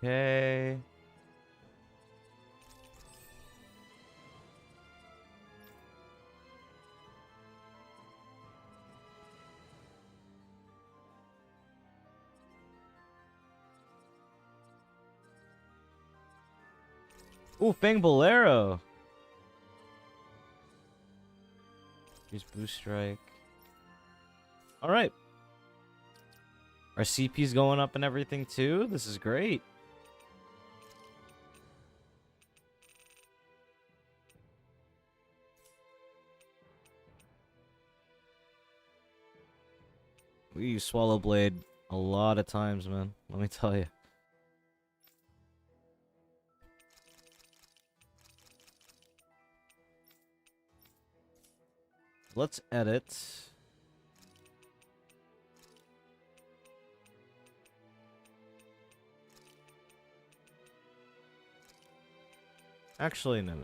Speaker 1: Okay. Ooh, Fang Bolero. Use boost strike. All right. Our CP's going up and everything too. This is great. We use Swallow Blade a lot of times, man. Let me tell you. let's edit. Actually, no.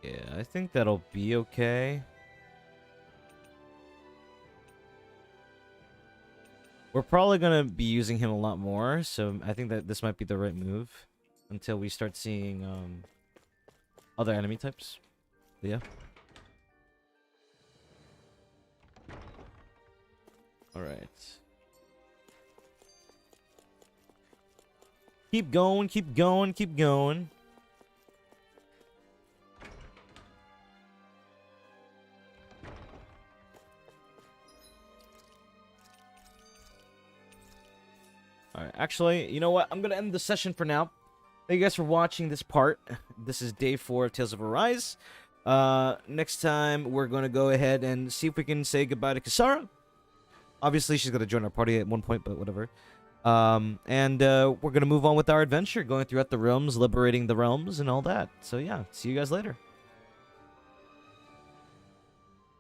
Speaker 1: Yeah, I think that'll be okay. We're probably gonna be using him a lot more, so I think that this might be the right move until we start seeing other enemy types. But yeah. All right. Keep going, keep going, keep going. Alright, actually, you know what? I'm gonna end the session for now. Thank you guys for watching this part. This is day 4 of Tales of Arise. Next time, we're gonna go ahead and see if we can say goodbye to Kisara. Obviously, she's gonna join our party at one point, but whatever. We're gonna move on with our adventure, going throughout the realms, liberating the realms, and all that. So yeah, see you guys later.